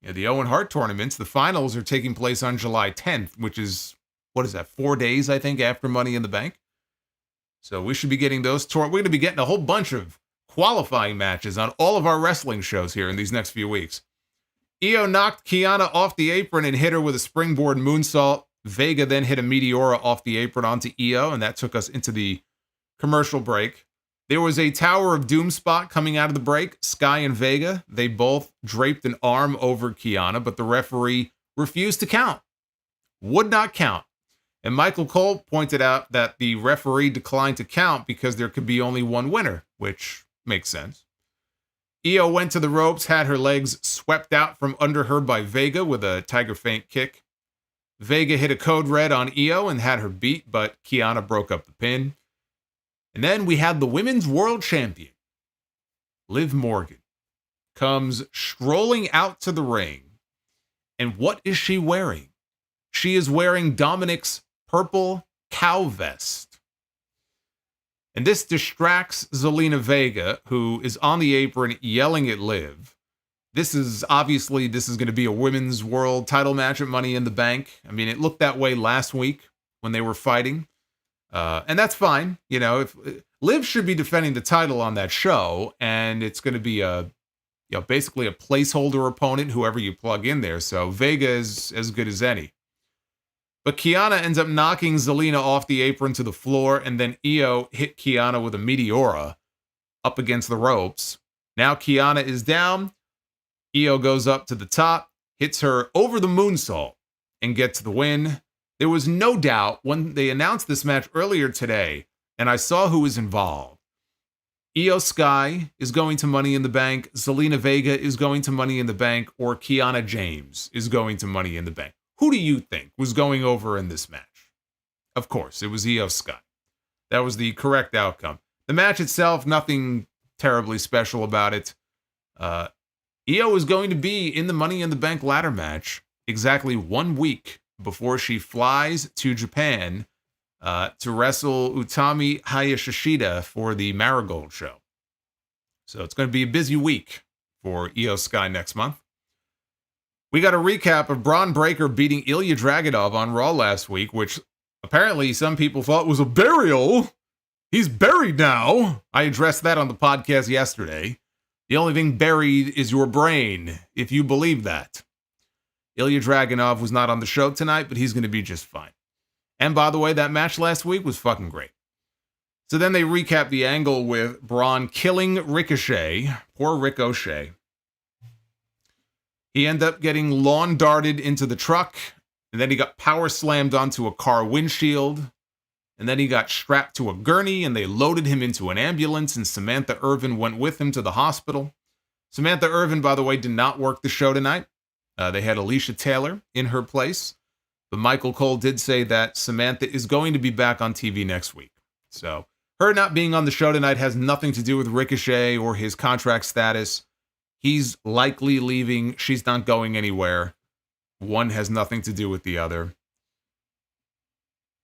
The Owen Hart tournaments. The finals are taking place on July 10th, which is, 4 days, I think, after Money in the Bank. So we should be getting those. We're going to be getting a whole bunch of qualifying matches on all of our wrestling shows here in these next few weeks. IYO knocked Kiana off the apron and hit her with a springboard moonsault. Vega then hit a Meteora off the apron onto IYO, and that took us into the commercial break. There was a Tower of Doom spot coming out of the break. Sky and Vega, they both draped an arm over Kiana, but the referee refused to count. Would not count. And Michael Cole pointed out that the referee declined to count because there could be only one winner, which makes sense. IYO went to the ropes, had her legs swept out from under her by Vega with a Tiger Feint kick. Vega hit a code red on IYO and had her beat, but Kiana broke up the pin. And then we had the Women's World Champion, Liv Morgan, comes strolling out to the ring. And what is she wearing? She is wearing Dominic's purple cow vest. And this distracts Zelina Vega, who is on the apron yelling at Liv. This is going to be a women's world title match at Money in the Bank. I mean, it looked that way last week when they were fighting. And that's fine. If Liv should be defending the title on that show, and it's going to be basically a placeholder opponent, whoever you plug in there. So Vega is as good as any. But Kiana ends up knocking Zelina off the apron to the floor, and then IYO hit Kiana with a Meteora up against the ropes. Now Kiana is down. IYO goes up to the top, hits her over the moonsault, and gets the win. There was no doubt when they announced this match earlier today, and I saw who was involved. IYO SKY is going to Money in the Bank, Zelina Vega is going to Money in the Bank, or Kiana James is going to Money in the Bank. Who do you think was going over in this match? Of course, it was IYO SKY. That was the correct outcome. The match itself, nothing terribly special about it. IYO is going to be in the Money in the Bank ladder match exactly 1 week before she flies to Japan to wrestle Utami Hayashishida for the Marigold show. So it's going to be a busy week for IYO SKY next month. We got a recap of Braun Breaker beating Ilya Dragunov on Raw last week, which Apparently, some people thought it was a burial. He's buried now. I addressed that on the podcast yesterday. The only thing buried is your brain, if you believe that. Ilya Dragunov was not on the show tonight, but he's going to be just fine. And by the way, that match last week was fucking great. So then they recap the angle with Braun killing Ricochet. Poor Ricochet. He ended up getting lawn darted into the truck, and then he got power slammed onto a car windshield, and then he got strapped to a gurney, and they loaded him into an ambulance, and Samantha Irvin went with him to the hospital. Samantha Irvin, by the way, did not work the show tonight. They had Alicia Taylor in her place, but Michael Cole did say that Samantha is going to be back on TV next week. So her not being on the show tonight has nothing to do with Ricochet or his contract status. He's likely leaving. She's not going anywhere. One has nothing to do with the other.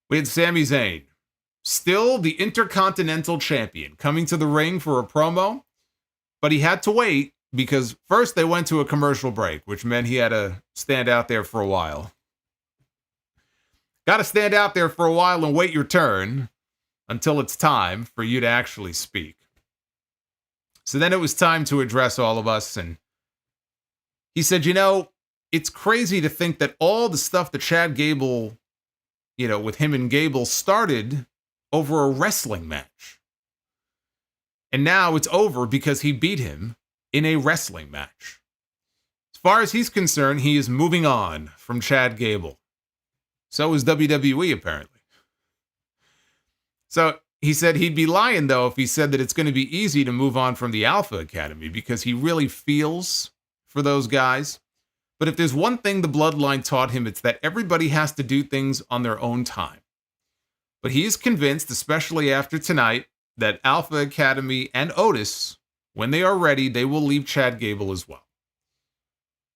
We had Sami Zayn, still the Intercontinental Champion, coming to the ring for a promo, but he had to wait because first they went to a commercial break, which meant he had to stand out there for a while. Got to stand out there for a while and wait your turn until it's time for you to actually speak. So then it was time to address all of us, and he said, it's crazy to think that all the stuff that Chad Gable, with him and Gable started over a wrestling match. And now it's over because he beat him in a wrestling match. As far as he's concerned, he is moving on from Chad Gable. So is WWE, apparently. So he said he'd be lying, though, if he said that it's going to be easy to move on from the Alpha Academy because he really feels for those guys. But if there's one thing the Bloodline taught him, it's that everybody has to do things on their own time. But he's convinced, especially after tonight, that Alpha Academy and Otis, when they are ready, they will leave Chad Gable as well.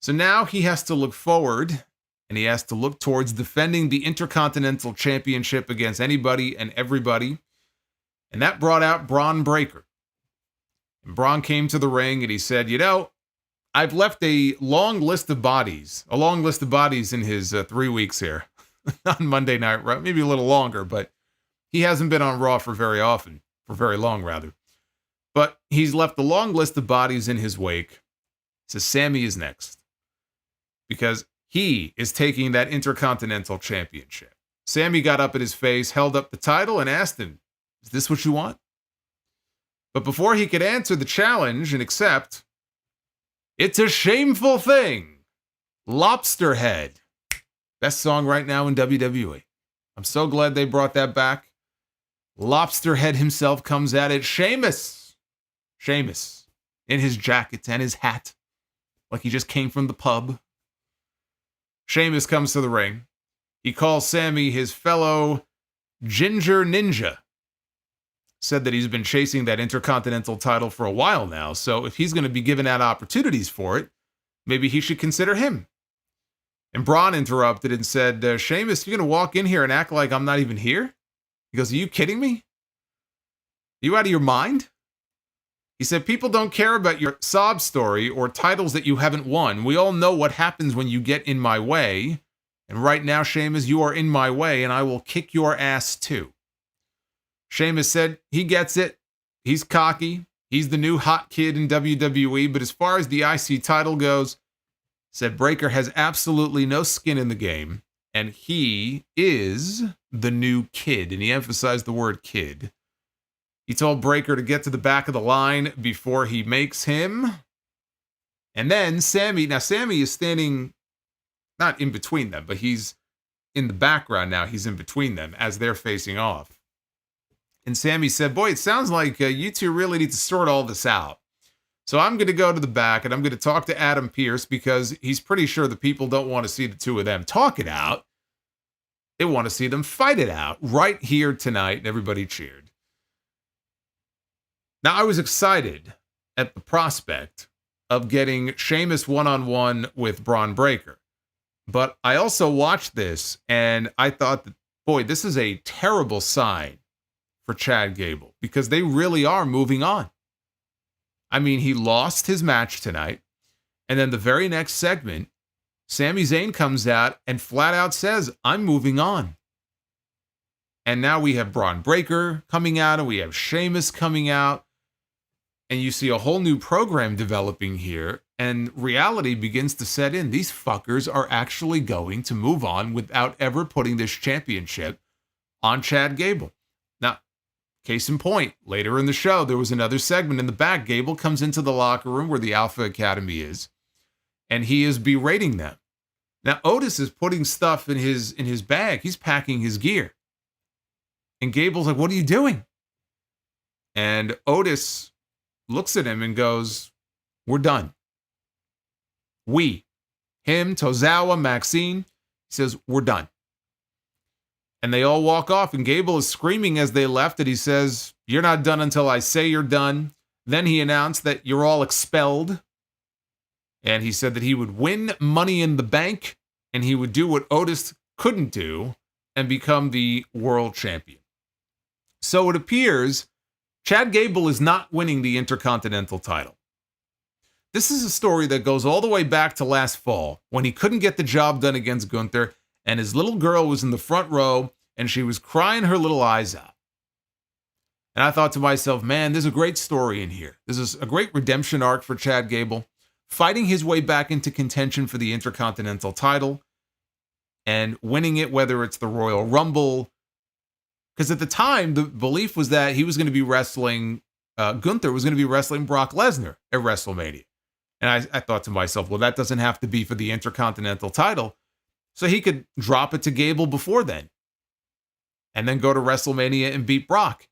So now he has to look forward, and he has to look towards defending the Intercontinental Championship against anybody and everybody. And that brought out Bron Breakker. And Bron came to the ring and he said, I've left a long list of bodies in his 3 weeks here on Monday Night Raw, maybe a little longer, but he hasn't been on Raw for very long rather. But he's left a long list of bodies in his wake. So Sami is next because he is taking that Intercontinental Championship. Sami got up at his face, held up the title, and asked him, is this what you want? But before he could answer the challenge and accept, it's a shameful thing. Lobster Head. Best song right now in WWE. I'm so glad they brought that back. Lobster Head himself comes at it. Sheamus in his jacket and his hat, like he just came from the pub. Sheamus comes to the ring. He calls Sami his fellow Ginger Ninja. Said that he's been chasing that Intercontinental title for a while now, so if he's going to be given out opportunities for it, maybe he should consider him. And Braun interrupted and said, Sheamus, you're going to walk in here and act like I'm not even here? He goes, are you kidding me? Are you out of your mind? He said, people don't care about your sob story or titles that you haven't won. We all know what happens when you get in my way. And right now, Sheamus, you are in my way, and I will kick your ass too. Sheamus said he gets it. He's cocky. He's the new hot kid in WWE. But as far as the IC title goes, said Breakker has absolutely no skin in the game. And he is the new kid. And he emphasized the word kid. He told Breakker to get to the back of the line before he makes him. And then Sami is standing not in between them, but he's in the background now. He's in between them as they're facing off. And Sami said, boy, it sounds like you two really need to sort all this out. So I'm going to go to the back and I'm going to talk to Adam Pearce because he's pretty sure the people don't want to see the two of them talk it out. They want to see them fight it out right here tonight. And everybody cheered. Now, I was excited at the prospect of getting Sheamus one-on-one with Bron Breakker. But I also watched this and I thought that, boy, this is a terrible sign for Chad Gable because they really are moving on. I mean, he lost his match tonight. And then the very next segment, Sami Zayn comes out and flat out says, I'm moving on. And now we have Braun Breaker coming out, and we have Sheamus coming out. And you see a whole new program developing here, and reality begins to set in. These fuckers are actually going to move on without ever putting this championship on Chad Gable. Now, case in point, later in the show, there was another segment in the back. Gable comes into the locker room where the Alpha Academy is, and he is berating them. Now, Otis is putting stuff in his bag. He's packing his gear. And Gable's like, what are you doing? And Otis looks at him and goes, we're done. We, him, Tozawa, Maxine, he says, we're done. And they all walk off, and Gable is screaming as they left, and he says, you're not done until I say you're done. Then he announced that you're all expelled. And he said that he would win Money in the Bank, and he would do what Otis couldn't do and become the world champion. So it appears Chad Gable is not winning the Intercontinental title. This is a story that goes all the way back to last fall when he couldn't get the job done against Gunther, and his little girl was in the front row and she was crying her little eyes out. And I thought to myself, man, there's a great story in here. This is a great redemption arc for Chad Gable, fighting his way back into contention for the Intercontinental title and winning it, whether it's the Royal Rumble. Because at the time, the belief was that he was going to be wrestling, Gunther was going to be wrestling Brock Lesnar at WrestleMania. And I thought to myself, well, that doesn't have to be for the Intercontinental title. So he could drop it to Gable before then. And then go to WrestleMania and beat Brock.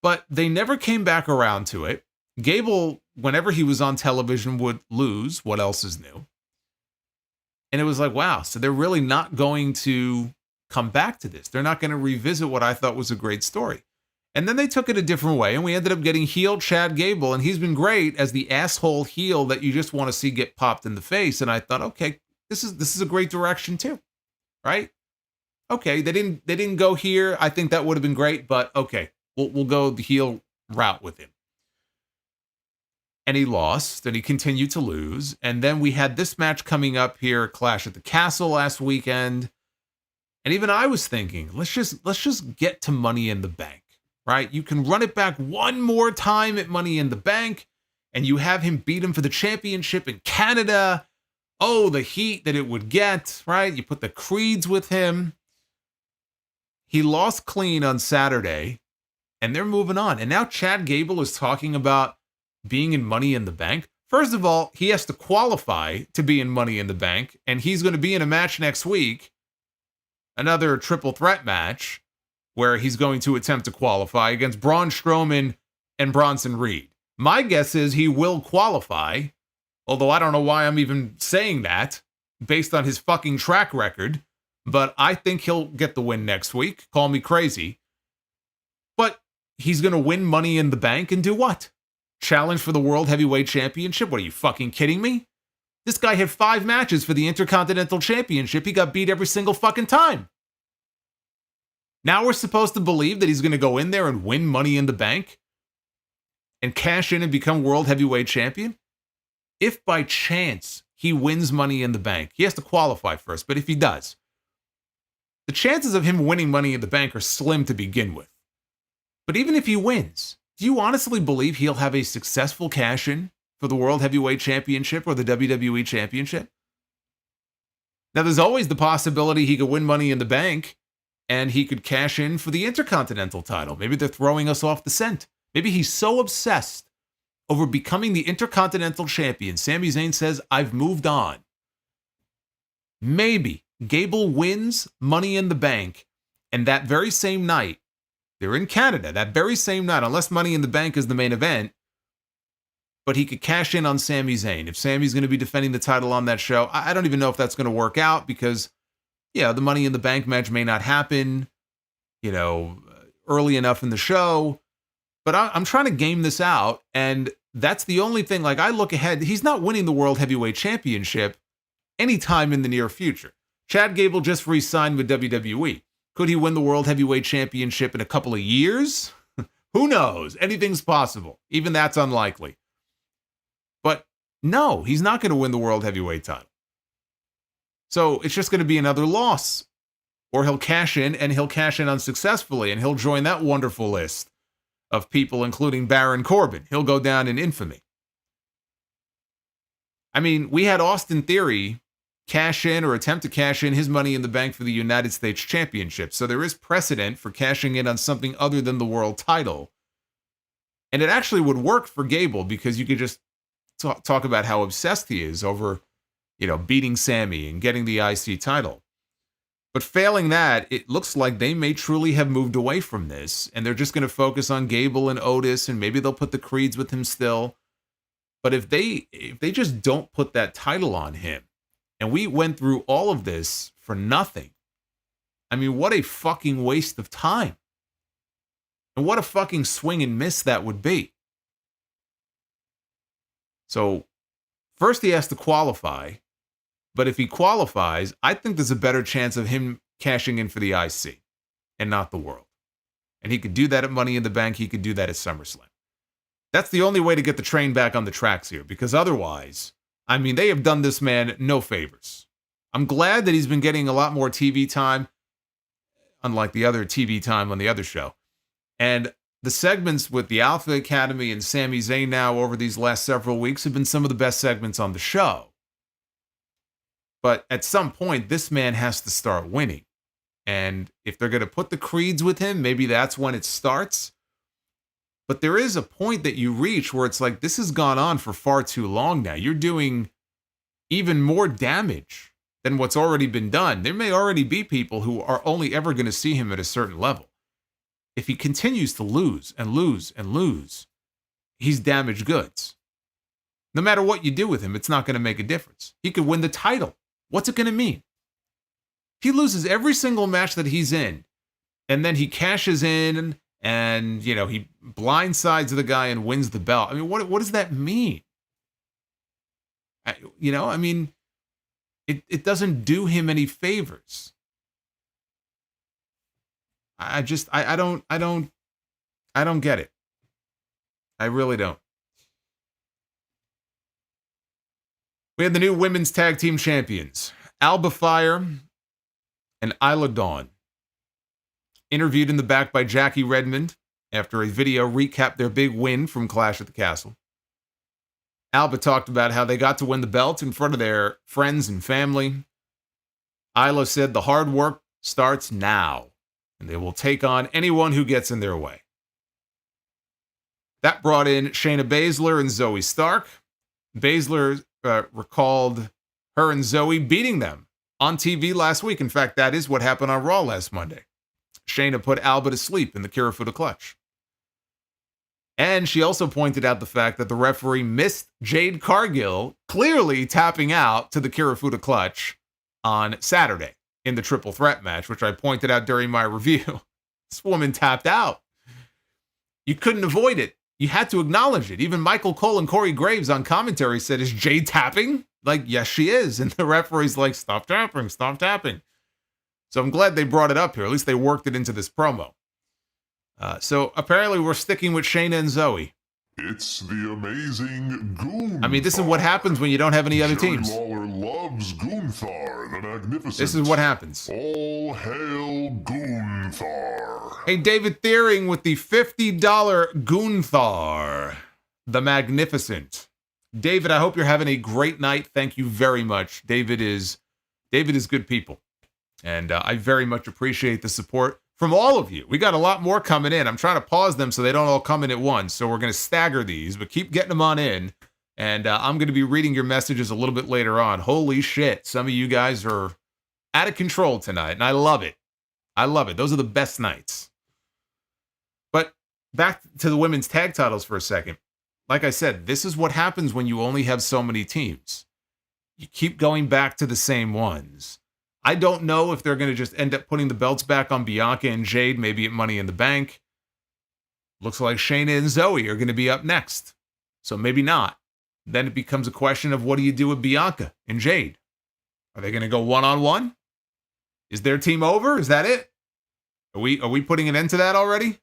But they never came back around to it. Gable, whenever he was on television, would lose. What else is new? And it was like, wow, so they're really not going to come back to this. They're not going to revisit what I thought was a great story. And then they took it a different way, and we ended up getting heel Chad Gable, and he's been great as the asshole heel that you just want to see get popped in the face. And I thought, okay, this is a great direction too, right? Okay, they didn't go here. I think that would have been great, but okay, we'll go the heel route with him. And he lost, and he continued to lose. And then we had this match coming up here, Clash at the Castle last weekend. And even I was thinking, let's just get to Money in the Bank, right? You can run it back one more time at Money in the Bank, and you have him beat him for the championship in Canada. Oh, the heat that it would get, right? You put the Creeds with him. He lost clean on Saturday, and they're moving on. And now Chad Gable is talking about being in Money in the Bank. First of all, he has to qualify to be in Money in the Bank, and he's going to be in a match next week. Another triple threat match where he's going to attempt to qualify against Braun Strowman and Bronson Reed. My guess is he will qualify, although I don't know why I'm even saying that based on his fucking track record, but I think he'll get the win next week. Call me crazy. But he's going to win Money in the Bank and do what? Challenge for the World Heavyweight Championship? What, are you fucking kidding me? This guy had 5 matches for the Intercontinental Championship. He got beat every single fucking time. Now we're supposed to believe that he's going to go in there and win Money in the Bank and cash in and become World Heavyweight Champion? If by chance he wins Money in the Bank, he has to qualify first, but if he does, the chances of him winning Money in the Bank are slim to begin with. But even if he wins, do you honestly believe he'll have a successful cash-in for the World Heavyweight Championship or the WWE Championship? Now, there's always the possibility he could win Money in the Bank and he could cash in for the Intercontinental title. Maybe they're throwing us off the scent. Maybe he's so obsessed over becoming the Intercontinental Champion. Sami Zayn says, I've moved on. Maybe Gable wins Money in the Bank, and that very same night, they're in Canada, that very same night, unless Money in the Bank is the main event, but he could cash in on Sami Zayn. If Sami's going to be defending the title on that show, I don't even know if that's going to work out because, yeah, the Money in the Bank match may not happen, early enough in the show. But I'm trying to game this out, and that's the only thing. Like, I look ahead, he's not winning the World Heavyweight Championship anytime in the near future. Chad Gable just re-signed with WWE. Could he win the World Heavyweight Championship in a couple of years? Who knows? Anything's possible. Even that's unlikely. But no, he's not going to win the World Heavyweight title. So it's just going to be another loss or he'll cash in and he'll cash in unsuccessfully and he'll join that wonderful list of people, including Baron Corbin. He'll go down in infamy. I mean, we had Austin Theory cash in or attempt to cash in his Money in the Bank for the United States Championship. So there is precedent for cashing in on something other than the world title. And it actually would work for Gable because you could just talk about how obsessed he is over, beating Sammy and getting the IC title. But failing that, it looks like they may truly have moved away from this, and they're just going to focus on Gable and Otis, and maybe they'll put the Creeds with him still. But if they just don't put that title on him, and we went through all of this for nothing, I mean, what a fucking waste of time. And what a fucking swing and miss that would be. So, first he has to qualify. But if he qualifies, I think there's a better chance of him cashing in for the IC and not the world. And he could do that at Money in the Bank. He could do that at SummerSlam. That's the only way to get the train back on the tracks here, because otherwise, I mean, they have done this man no favors. I'm glad that he's been getting a lot more TV time, unlike the other TV time on the other show. And the segments with the Alpha Academy and Sami Zayn now over these last several weeks have been some of the best segments on the show. But at some point, this man has to start winning. And if they're going to put the Creeds with him, maybe that's when it starts. But there is a point that you reach where it's like, this has gone on for far too long now. You're doing even more damage than what's already been done. There may already be people who are only ever going to see him at a certain level. If he continues to lose and lose and lose, he's damaged goods. No matter what you do with him, it's not going to make a difference. He could win the title. What's it going to mean? He loses every single match that he's in, and then he cashes in and, he blindsides the guy and wins the belt. I mean, what does that mean? It doesn't do him any favors. I don't get it. I really don't. We had the new women's tag team champions, Alba Fire and Isla Dawn, interviewed in the back by Jackie Redmond after a video recapped their big win from Clash at the Castle. Alba talked about how they got to win the belt in front of their friends and family. Isla said the hard work starts now, and they will take on anyone who gets in their way. That brought in Shayna Baszler and Zoe Stark. Baszler recalled her and Zoe beating them on TV last week. In fact, that is what happened on Raw last Monday. Shayna put Alba to sleep in the Kirifuda clutch. And she also pointed out the fact that the referee missed Jade Cargill clearly tapping out to the Kirifuda clutch on Saturday in the triple threat match, which I pointed out during my review. This woman tapped out. You couldn't avoid it. You had to acknowledge it. Even Michael Cole and Corey Graves on commentary said, is Jade tapping? Like, yes, she is. And the referee's like, stop tapping, stop tapping. So I'm glad they brought it up here. At least they worked it into this promo. So apparently we're sticking with Shayna and Zoe. It's the amazing Goon. I mean, this is what happens when you don't have any other Jerry teams. Lawler loves Goonthar, the Magnificent. This is what happens. All hail Goonthar. Hey, David Thiering with the $50 Goonthar, the Magnificent. David, I hope you're having a great night. Thank you very much. David is good people. And I very much appreciate the support from all of you. We got a lot more coming in. I'm trying to pause them so they don't all come in at once. So we're going to stagger these, but keep getting them on in. And I'm going to be reading your messages a little bit later on. Holy shit. Some of you guys are out of control tonight, and I love it. I love it. Those are the best nights. But back to the women's tag titles for a second. Like I said, this is what happens when you only have so many teams. You keep going back to the same ones. I don't know if they're going to just end up putting the belts back on Bianca and Jade, maybe at Money in the Bank. Looks like Shayna and Zoe are going to be up next. So maybe not. Then it becomes a question of what do you do with Bianca and Jade? Are they going to go one-on-one? Is their team over? Is that it? Are we putting an end to that already?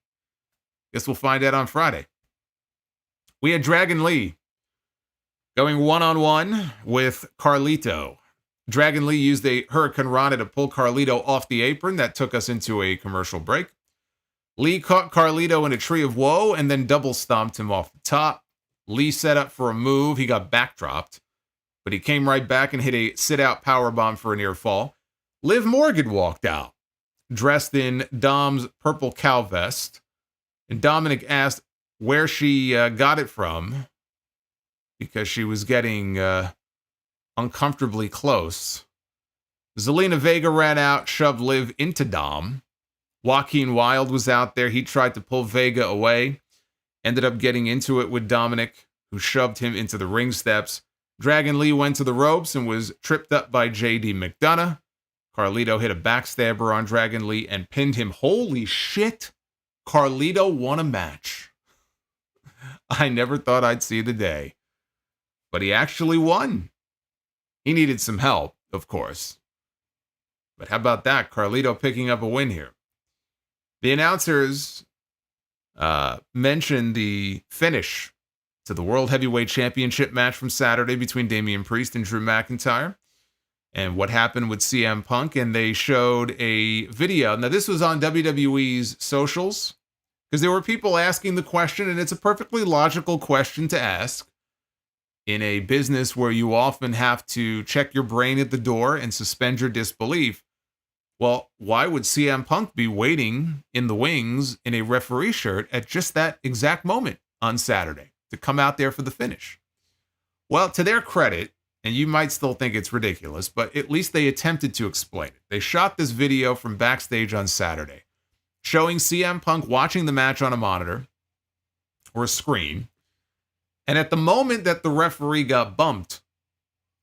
Guess we'll find out on Friday. We had Dragon Lee going one-on-one with Carlito. Dragon Lee used a Hurricane Rana to pull Carlito off the apron. That took us into a commercial break. Lee caught Carlito in a tree of woe and then double stomped him off the top. Lee set up for a move. He got backdropped, but he came right back and hit a sit-out powerbomb for a near fall. Liv Morgan walked out, dressed in Dom's purple cow vest, and Dominic asked where she got it from because she was getting uncomfortably close. Zelina Vega ran out, shoved Liv into Dom. Joaquin Wilde was out there. He tried to pull Vega away. Ended up getting into it with Dominic, who shoved him into the ring steps. Dragon Lee went to the ropes and was tripped up by J.D. McDonough. Carlito hit a backstabber on Dragon Lee and pinned him. Holy shit! Carlito won a match. I never thought I'd see the day. But he actually won. He needed some help, of course. But how about that? Carlito picking up a win here. The announcers mentioned the finish to the World Heavyweight Championship match from Saturday between Damian Priest and Drew McIntyre and what happened with CM Punk, and they showed a video. Now, this was on WWE's socials because there were people asking the question, and it's a perfectly logical question to ask in a business where you often have to check your brain at the door and suspend your disbelief. Well, why would CM Punk be waiting in the wings in a referee shirt at just that exact moment on Saturday to come out there for the finish? Well, to their credit, and you might still think it's ridiculous, but at least they attempted to explain it. They shot this video from backstage on Saturday, showing CM Punk watching the match on a monitor or a screen. And at the moment that the referee got bumped,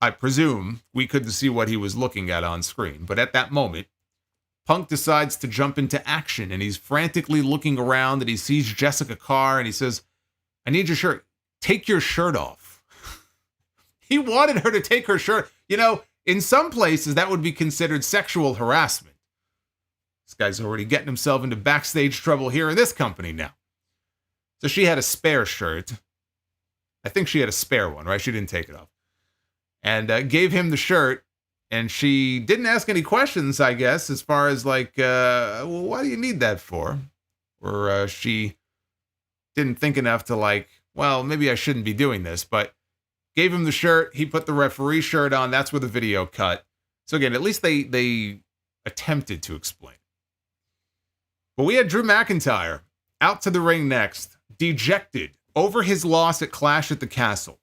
I presume we couldn't see what he was looking at on screen, but at that moment, Punk decides to jump into action, and he's frantically looking around, and he sees Jessica Carr, and he says, I need your shirt. Take your shirt off. He wanted her to take her shirt. You know, in some places, that would be considered sexual harassment. This guy's already getting himself into backstage trouble here in this company now. So she had a spare shirt. I think she had a spare one, right? She didn't take it off. And gave him the shirt. And she didn't ask any questions, I guess, as far as like, well, why do you need that for? Or she didn't think enough to like, well, maybe I shouldn't be doing this, but gave him the shirt. He put the referee shirt on. That's where the video cut. So again, at least they attempted to explain. But we had Drew McIntyre out to the ring next, dejected over his loss at Clash at the Castle.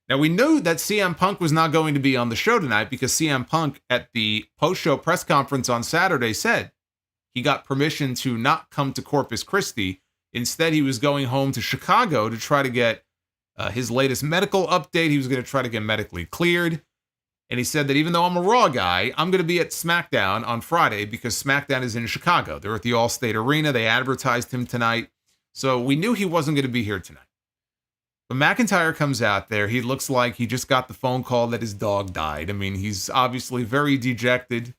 Now, we knew that CM Punk was not going to be on the show tonight because CM Punk at the post-show press conference on Saturday said he got permission to not come to Corpus Christi. Instead, he was going home to Chicago to try to get his latest medical update. He was going to try to get medically cleared. And he said that even though I'm a Raw guy, I'm going to be at SmackDown on Friday because SmackDown is in Chicago. They're at the Allstate Arena. They advertised him tonight. So we knew he wasn't going to be here tonight. But McIntyre comes out there. He looks like he just got the phone call that his dog died. I mean, he's obviously very dejected.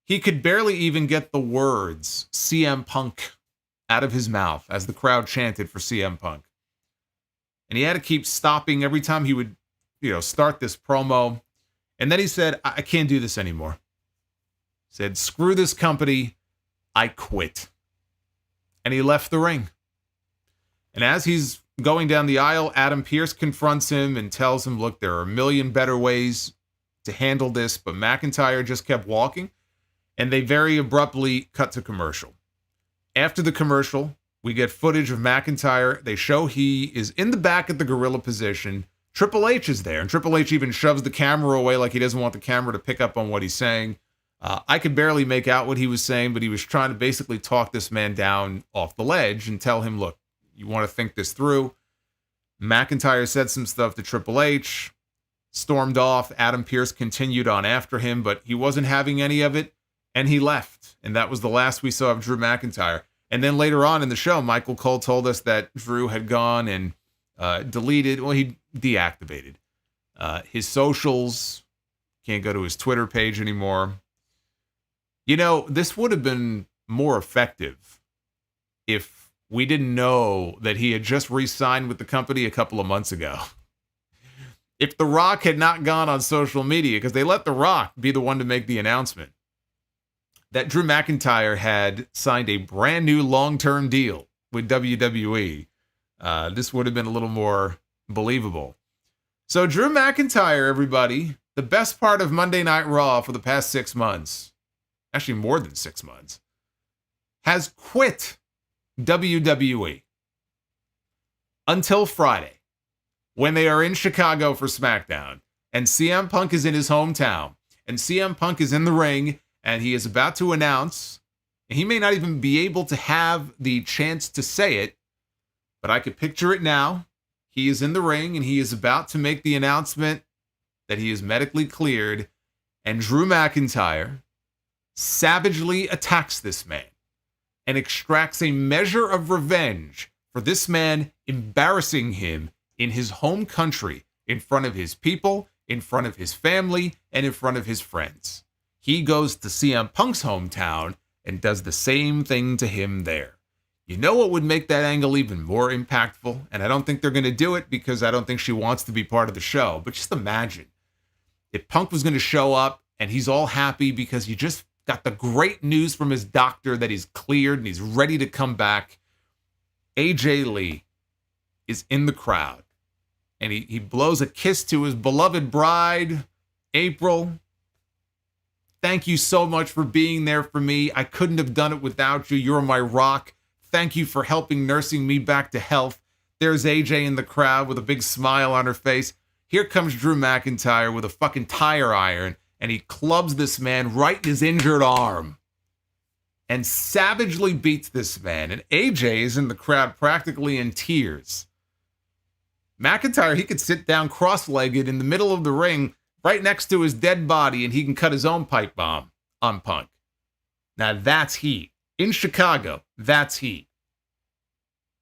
He could barely even get the words CM Punk out of his mouth as the crowd chanted for CM Punk. And he had to keep stopping every time he would, start this promo. And then he said, I can't do this anymore. He said, screw this company. I quit. And he left the ring. And as he's going down the aisle, Adam Pearce confronts him and tells him, look, there are a million better ways to handle this, but McIntyre just kept walking, and they very abruptly cut to commercial. After the commercial, we get footage of McIntyre. They show he is in the back at the gorilla position. Triple H is there, and Triple H even shoves the camera away like he doesn't want the camera to pick up on what he's saying. I could barely make out what he was saying, but he was trying to basically talk this man down off the ledge and tell him, look, you want to think this through. McIntyre said some stuff to Triple H, stormed off. Adam Pearce continued on after him, but he wasn't having any of it, and he left. And that was the last we saw of Drew McIntyre. And then later on in the show, Michael Cole told us that Drew had gone and he deactivated his socials. Can't go to his Twitter page anymore. This would have been more effective if we didn't know that he had just re-signed with the company a couple of months ago. if The Rock had not gone on social media, because they let The Rock be the one to make the announcement, that Drew McIntyre had signed a brand new long-term deal with WWE, this would have been a little more believable. So Drew McIntyre, everybody, the best part of Monday Night Raw for the past 6 months, actually more than 6 months, has quit WWE until Friday, when they are in Chicago for SmackDown, and CM Punk is in his hometown, and CM Punk is in the ring, and he is about to announce, and he may not even be able to have the chance to say it, but I could picture it now. He is in the ring, and he is about to make the announcement that he is medically cleared, and Drew McIntyre savagely attacks this man and extracts a measure of revenge for this man embarrassing him in his home country, in front of his people, in front of his family, and in front of his friends. He goes to CM Punk's hometown and does the same thing to him there. You know what would make that angle even more impactful? And I don't think they're going to do it because I don't think she wants to be part of the show. But just imagine if Punk was going to show up and he's all happy because he just got the great news from his doctor that he's cleared and he's ready to come back. AJ Lee is in the crowd and he blows a kiss to his beloved bride, April. Thank you so much for being there for me. I couldn't have done it without you. You're my rock. Thank you for helping nursing me back to health. There's AJ in the crowd with a big smile on her face. Here comes Drew McIntyre with a fucking tire iron, and he clubs this man right in his injured arm and savagely beats this man. And AJ is in the crowd practically in tears. McIntyre, he could sit down cross-legged in the middle of the ring right next to his dead body, and he can cut his own pipe bomb on Punk. Now that's heat. In Chicago, that's heat.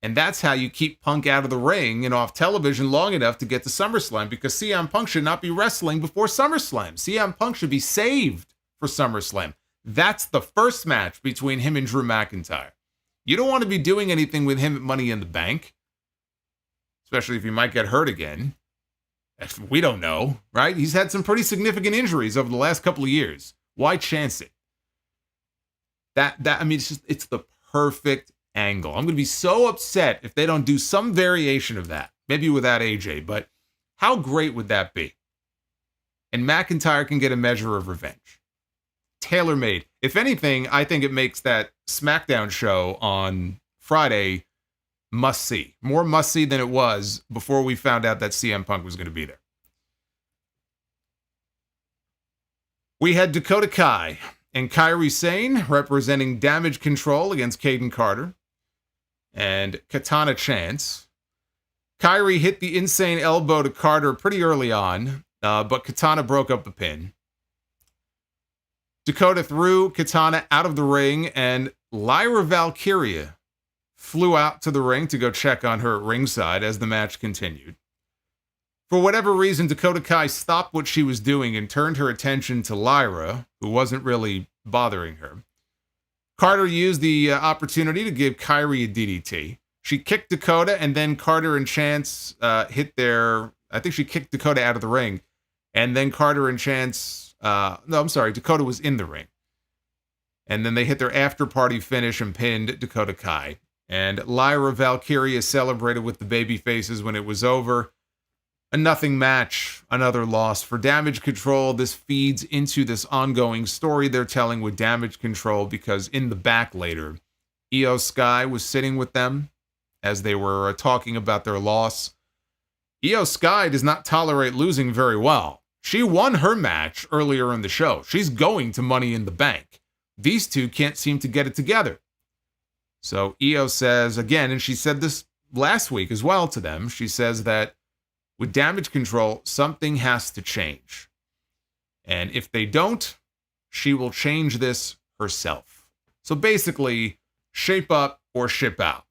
And that's how you keep Punk out of the ring and off television long enough to get to SummerSlam, because CM Punk should not be wrestling before SummerSlam. CM Punk should be saved for SummerSlam. That's the first match between him and Drew McIntyre. You don't want to be doing anything with him at Money in the Bank, especially if he might get hurt again. We don't know, right? He's had some pretty significant injuries over the last couple of years. Why chance it? I mean, it's the perfect angle. I'm going to be so upset if they don't do some variation of that, maybe without AJ, but how great would that be? And McIntyre can get a measure of revenge. Tailor-made. If anything, I think it makes that SmackDown show on Friday must-see. More must-see than it was before we found out that CM Punk was going to be there. We had Dakota Kai and Kairi Sane representing Damage Control against Caden Carter and Katana Chance. Kairi hit the insane elbow to Carter pretty early on, but Katana broke up the pin. Dakota threw Katana out of the ring, and Lyra Valkyria flew out to the ring to go check on her at ringside as the match continued. For whatever reason, Dakota Kai stopped what she was doing and turned her attention to Lyra, who wasn't really bothering her. Carter used the opportunity to give Kairi a DDT. She kicked Dakota, and then Carter and Chance hit their... I think she kicked Dakota out of the ring. And then Carter and Chance... Dakota was in the ring. And then they hit their after-party finish and pinned Dakota Kai. And Lyra Valkyria celebrated with the baby faces when it was over. A nothing match, another loss for Damage Control. This feeds into this ongoing story they're telling with Damage Control, because in the back later, IYO SKY was sitting with them as they were talking about their loss. IYO SKY does not tolerate losing very well. She won her match earlier in the show. She's going to Money in the Bank. These two can't seem to get it together. So IYO says, again, and she said this last week as well to them, she says that with Damage Control, something has to change. And if they don't, she will change this herself. So basically, shape up or ship out.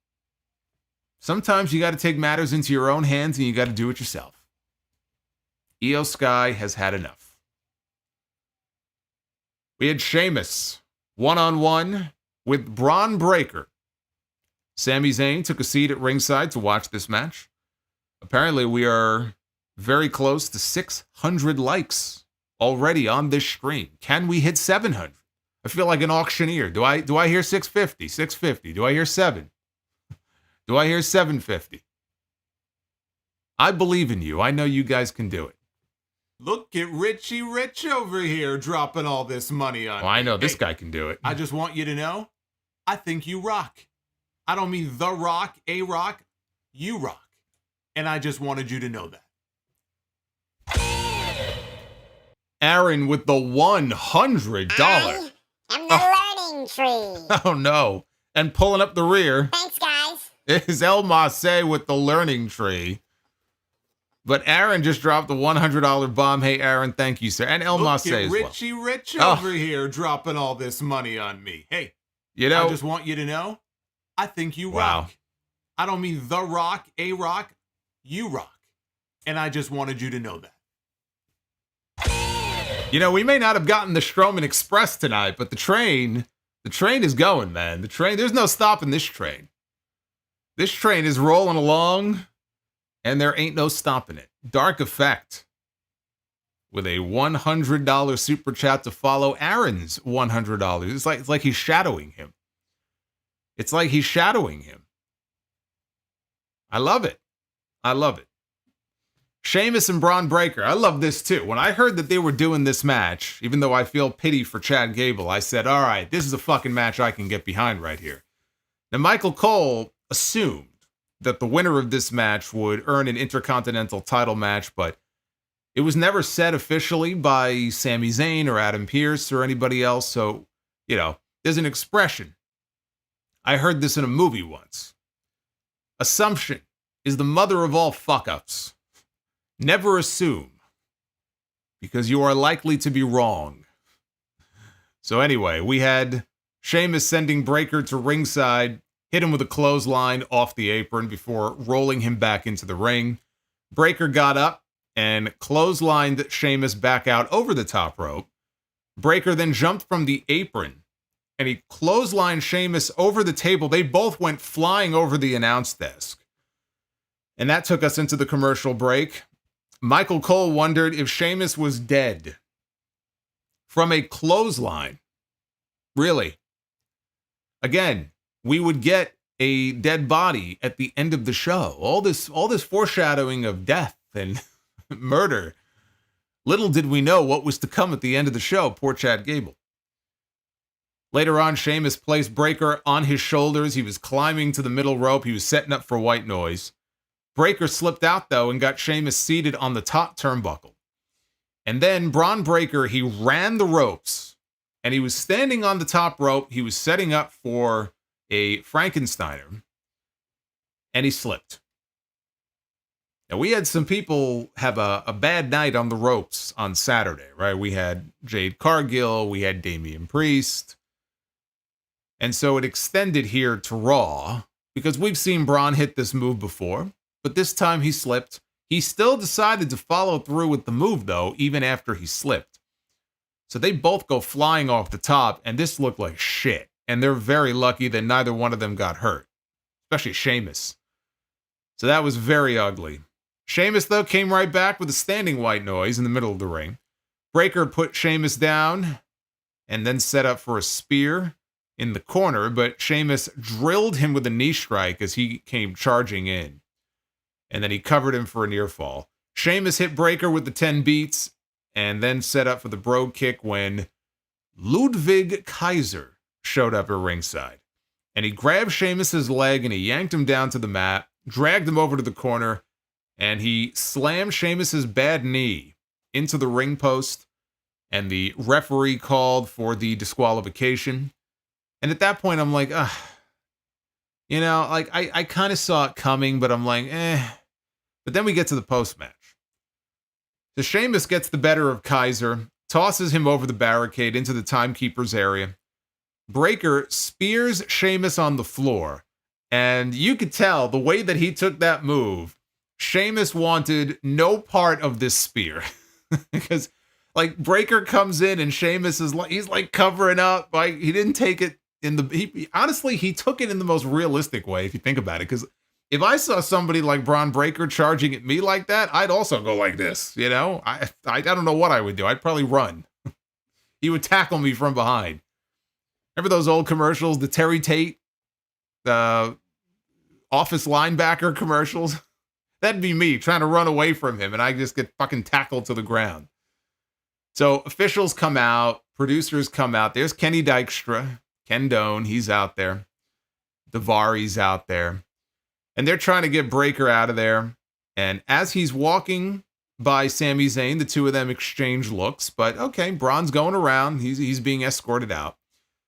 Sometimes you got to take matters into your own hands and you got to do it yourself. IYO SKY has had enough. We had Sheamus one-on-one with Braun Breaker. Sami Zayn took a seat at ringside to watch this match. Apparently, we are very close to 600 likes already on this stream. Can we hit 700? I feel like an auctioneer. Do I hear 650? 650. Do I hear 7? Do I hear 750? I believe in you. I know you guys can do it. Look at Richie Rich over here dropping all this money on Well, I know me. this Hey, guy can do it. I just want you to know, I think you rock. I don't mean the rock, a rock, you rock. And I just wanted you to know that. Aaron with the $100. I am the learning tree. Oh, no. And pulling up the rear Thanks, guys. is El Masse with the learning tree. But Aaron just dropped the $100 bomb. Hey, Aaron, thank you, sir. And El Look Masse at as well. Richie Rich Oh. over here dropping all this money on me. Hey, You know, I just want you to know, I think you Wow. rock. I don't mean the rock, a rock, you rock. And I just wanted you to know that. we may not have gotten the Strowman Express tonight, but the train is going, man. There's no stopping this train. This train is rolling along, and there ain't no stopping it. Dark Effect with a $100 super chat to follow Aaron's $100. It's like he's shadowing him. It's like he's shadowing him. I love it. I love it. Sheamus and Braun Breaker. I love this too. When I heard that they were doing this match, even though I feel pity for Chad Gable, I said, all right, this is a fucking match I can get behind right here. Now, Michael Cole assumed that the winner of this match would earn an Intercontinental title match, but it was never said officially by Sami Zayn or Adam Pearce or anybody else. So, there's an expression. I heard this in a movie once. Assumption is the mother of all fuck-ups. Never assume, because you are likely to be wrong. So anyway, we had Sheamus sending Breaker to ringside, hit him with a clothesline off the apron before rolling him back into the ring. Breaker got up and clotheslined Sheamus back out over the top rope. Breaker then jumped from the apron and he clotheslined Sheamus over the table. They both went flying over the announce desk. And that took us into the commercial break. Michael Cole wondered if Sheamus was dead from a clothesline. Really? Again, we would get a dead body at the end of the show. All this foreshadowing of death and murder. Little did we know what was to come at the end of the show. Poor Chad Gable. Later on, Sheamus placed Breaker on his shoulders. He was climbing to the middle rope. He was setting up for white noise. Breaker slipped out, though, and got Sheamus seated on the top turnbuckle. And then Braun Breaker, he ran the ropes, and he was standing on the top rope. He was setting up for a Frankensteiner, and he slipped. Now, we had some people have a bad night on the ropes on Saturday, right? We had Jade Cargill, we had Damian Priest, and so it extended here to Raw, because we've seen Braun hit this move before. But this time he slipped. He still decided to follow through with the move, though, even after he slipped. So they both go flying off the top, and this looked like shit. And they're very lucky that neither one of them got hurt, especially Sheamus. So that was very ugly. Sheamus, though, came right back with a standing white noise in the middle of the ring. Breaker put Sheamus down and then set up for a spear in the corner, but Sheamus drilled him with a knee strike as he came charging in. And then he covered him for a near fall. Sheamus hit Breaker with the 10 beats and then set up for the Brogue Kick when Ludwig Kaiser showed up at ringside. And he grabbed Sheamus's leg and he yanked him down to the mat, dragged him over to the corner, and he slammed Sheamus's bad knee into the ring post, and the referee called for the disqualification. And at that point, I'm like, I kind of saw it coming, but I'm like, But then we get to the post-match. So Sheamus gets the better of Kaiser, tosses him over the barricade into the timekeeper's area. Breaker spears Sheamus on the floor, and you could tell the way that he took that move, Sheamus wanted no part of this spear. Because, Breaker comes in and Sheamus is he's covering up. He didn't take it honestly, he took it in the most realistic way, if you think about it, because if I saw somebody like Braun Breaker charging at me like that, I'd also go like this, you know? I don't know what I would do. I'd probably run. He would tackle me from behind. Remember those old commercials, the Terry Tate, the office linebacker commercials? That'd be me trying to run away from him, and I just get fucking tackled to the ground. So officials come out, producers come out. There's Kenny Dykstra, Ken Doane, he's out there. Daivari out there. And they're trying to get Breaker out of there. And as he's walking by Sami Zayn, the two of them exchange looks. But okay, Braun's going around. He's being escorted out.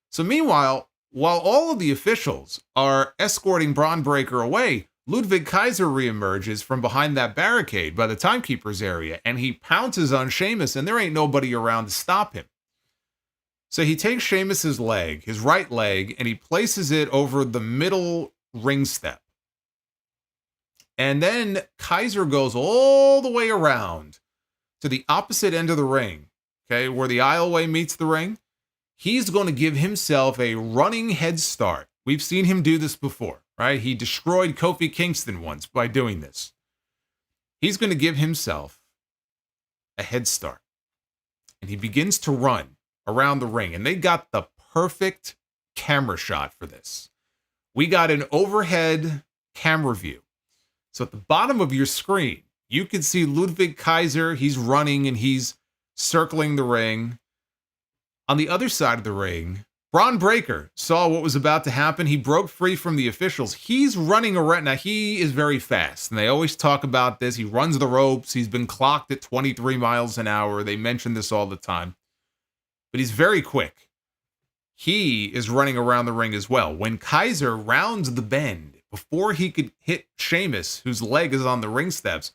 So meanwhile, while all of the officials are escorting Braun Breaker away, Ludwig Kaiser reemerges from behind that barricade by the timekeeper's area, and he pounces on Sheamus, and there ain't nobody around to stop him. So he takes Sheamus's leg, his right leg, and he places it over the middle ring step. And then Kaiser goes all the way around to the opposite end of the ring, okay, where the aisleway meets the ring. He's going to give himself a running head start. We've seen him do this before, right? He destroyed Kofi Kingston once by doing this. He's going to give himself a head start. And he begins to run around the ring. And they got the perfect camera shot for this. We got an overhead camera view. So at the bottom of your screen, you can see Ludwig Kaiser. He's running and he's circling the ring. On the other side of the ring, Braun Breaker saw what was about to happen. He broke free from the officials. He's running around. Now, he is very fast, and they always talk about this. He runs the ropes. He's been clocked at 23 miles an hour. They mention this all the time. But he's very quick. He is running around the ring as well. When Kaiser rounds the bend, before he could hit Sheamus, whose leg is on the ring steps,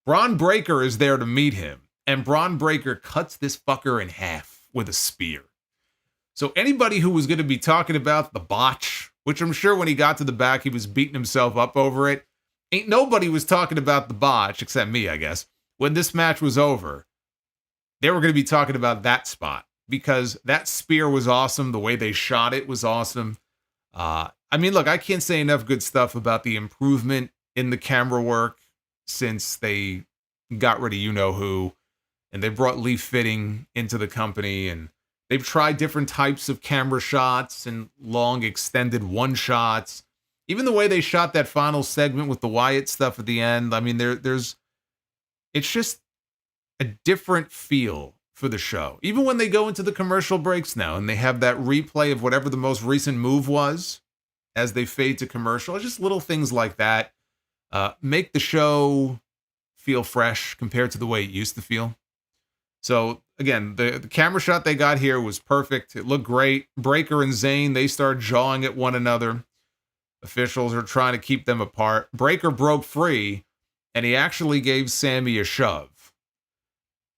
Braun Breaker is there to meet him. And Braun Breaker cuts this fucker in half with a spear. So anybody who was going to be talking about the botch, which I'm sure when he got to the back, he was beating himself up over it. Ain't nobody was talking about the botch, except me, I guess. When this match was over, they were going to be talking about that spot because that spear was awesome. The way they shot it was awesome. I mean, look, I can't say enough good stuff about the improvement in the camera work since they got rid of you-know-who, and they brought Lee Fitting into the company, and they've tried different types of camera shots and long extended one-shots. Even the way they shot that final segment with the Wyatt stuff at the end, I mean, it's just a different feel for the show. Even when they go into the commercial breaks now and they have that replay of whatever the most recent move was as they fade to commercial, just little things like that make the show feel fresh compared to the way it used to feel. So again, the camera shot they got here was perfect. It looked great. Breaker and Zayn, they start jawing at one another. Officials are trying to keep them apart. Breaker broke free, and he actually gave Sammy a shove.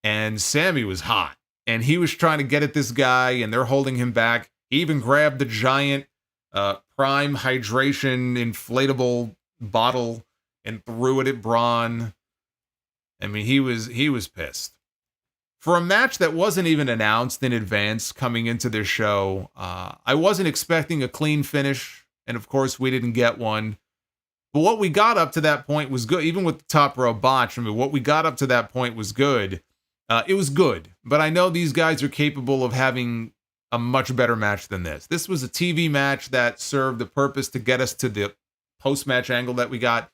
And Sammy was hot, and he was trying to get at this guy, and they're holding him back. He even grabbed the giant Prime hydration inflatable bottle and threw it at Braun. I mean, he was pissed. For a match that wasn't even announced in advance coming into this show, I wasn't expecting a clean finish, and of course we didn't get one. But what we got up to that point was good, even with the top row botch. I mean, what we got up to that point was good. It was good, but I know these guys are capable of having a much better match than this. This was a TV match that served the purpose to get us to the post-match angle that we got.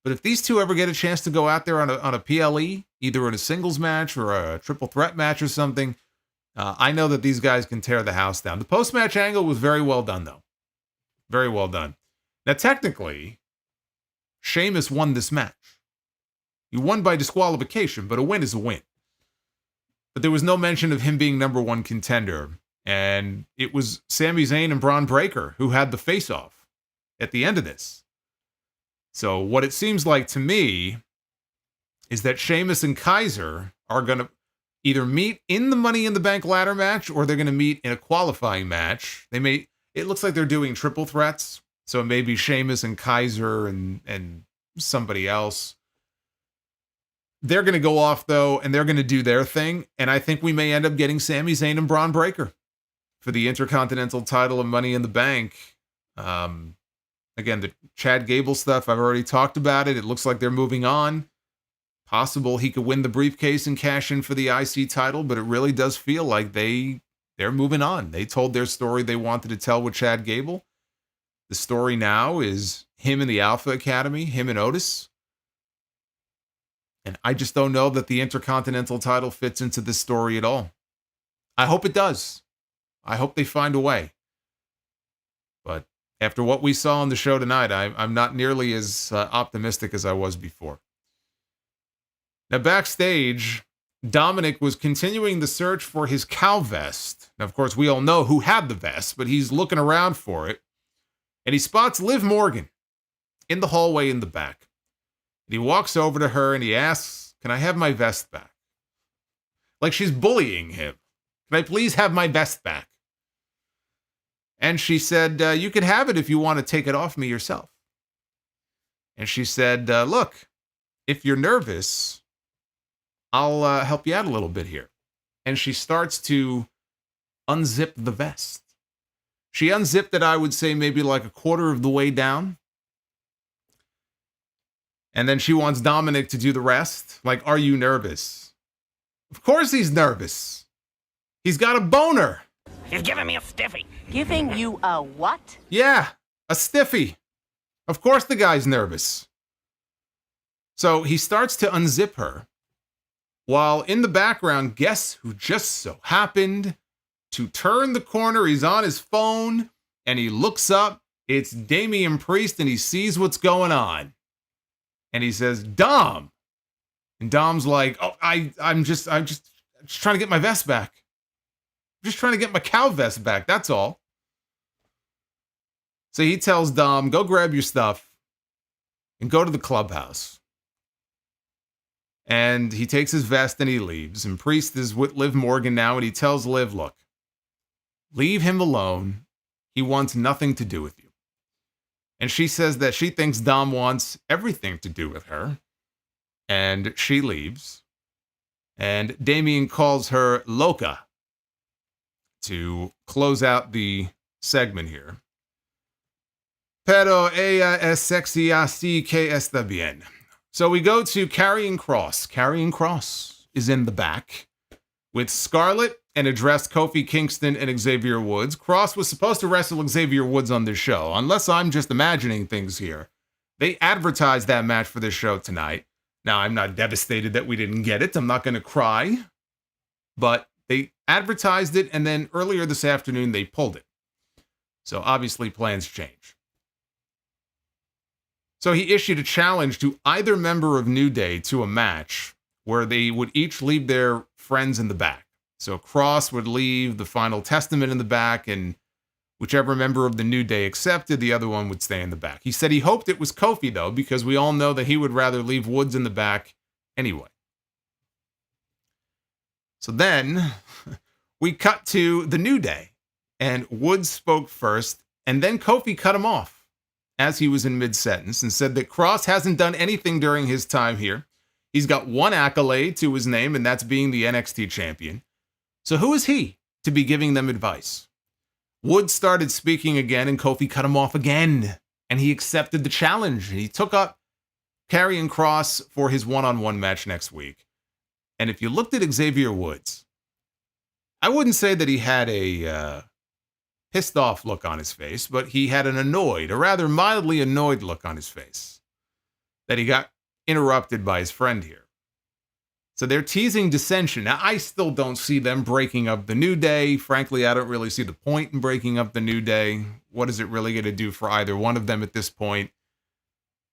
But if these two ever get a chance to go out there on a PLE, either in a singles match or a triple threat match or something, I know that these guys can tear the house down. The post-match angle was very well done, though. Very well done. Now, technically, Sheamus won this match. He won by disqualification, but a win is a win. But there was no mention of him being number one contender. And it was Sami Zayn and Braun Breaker who had the face-off at the end of this. So what it seems like to me is that Sheamus and Kaiser are going to either meet in the Money in the Bank ladder match or they're going to meet in a qualifying match. It looks like they're doing triple threats. So it may be Sheamus and Kaiser and somebody else. They're going to go off, though, and they're going to do their thing. And I think we may end up getting Sami Zayn and Braun Breaker for the Intercontinental title and Money in the Bank. Again, the Chad Gable stuff, I've already talked about it. It looks like they're moving on. Possible he could win the briefcase and cash in for the IC title, but it really does feel like they're moving on. They told their story they wanted to tell with Chad Gable. The story now is him in the Alpha Academy, him and Otis. And I just don't know that the Intercontinental title fits into this story at all. I hope it does. I hope they find a way. But after what we saw on the show tonight, I'm not nearly as optimistic as I was before. Now, backstage, Dominic was continuing the search for his cow vest. Now, of course, we all know who had the vest, but he's looking around for it. And he spots Liv Morgan in the hallway in the back. And he walks over to her and he asks, "Can I have my vest back?" Like she's bullying him. "Can I please have my vest back?" And she said, "You can have it if you want to take it off me yourself." And she said, "Look, if you're nervous, I'll help you out a little bit here." And she starts to unzip the vest. She unzipped it, I would say, maybe like a quarter of the way down. And then she wants Dominic to do the rest. Like, "Are you nervous?" Of course he's nervous. He's got a boner. He's giving me a stiffy. Giving you a what? Yeah, a stiffy. Of course the guy's nervous. So he starts to unzip her. While in the background, guess who just so happened to turn the corner? He's on his phone and he looks up. It's Damian Priest and he sees what's going on. And he says, "Dom." And Dom's like, "Oh, I'm just trying to get my vest back. I'm just trying to get my cow vest back. That's all." So he tells Dom, "Go grab your stuff and go to the clubhouse." And he takes his vest and he leaves. And Priest is with Liv Morgan now, and he tells Liv, "Look, leave him alone. He wants nothing to do with you." And she says that she thinks Dom wants everything to do with her. And she leaves. And Damian calls her Loca to close out the segment here. Pero ella es sexy así que está bien. So we go to Karrion Kross. Karrion Kross is in the back with Scarlett and addressed Kofi Kingston and Xavier Woods. Kross was supposed to wrestle Xavier Woods on this show, unless I'm just imagining things here. They advertised that match for this show tonight. Now, I'm not devastated that we didn't get it. I'm not going to cry. But they advertised it, and then earlier this afternoon, they pulled it. So obviously, plans change. So he issued a challenge to either member of New Day to a match where they would each leave their friends in the back. So Kross would leave the Final Testament in the back, and whichever member of the New Day accepted, the other one would stay in the back. He said he hoped it was Kofi, though, because we all know that he would rather leave Woods in the back anyway. So then we cut to the New Day, and Woods spoke first, and then Kofi cut him off as he was in mid-sentence and said that Kross hasn't done anything during his time here. He's got one accolade to his name, and that's being the NXT champion. So who is he to be giving them advice? Woods started speaking again, and Kofi cut him off again, and he accepted the challenge. He took up Karrion Kross for his one-on-one match next week. And if you looked at Xavier Woods, I wouldn't say that he had a pissed off look on his face, but he had an annoyed, a rather mildly annoyed look on his face that he got interrupted by his friend here. So they're teasing dissension. Now, I still don't see them breaking up the New Day. Frankly, I don't really see the point in breaking up the New Day. What is it really going to do for either one of them at this point?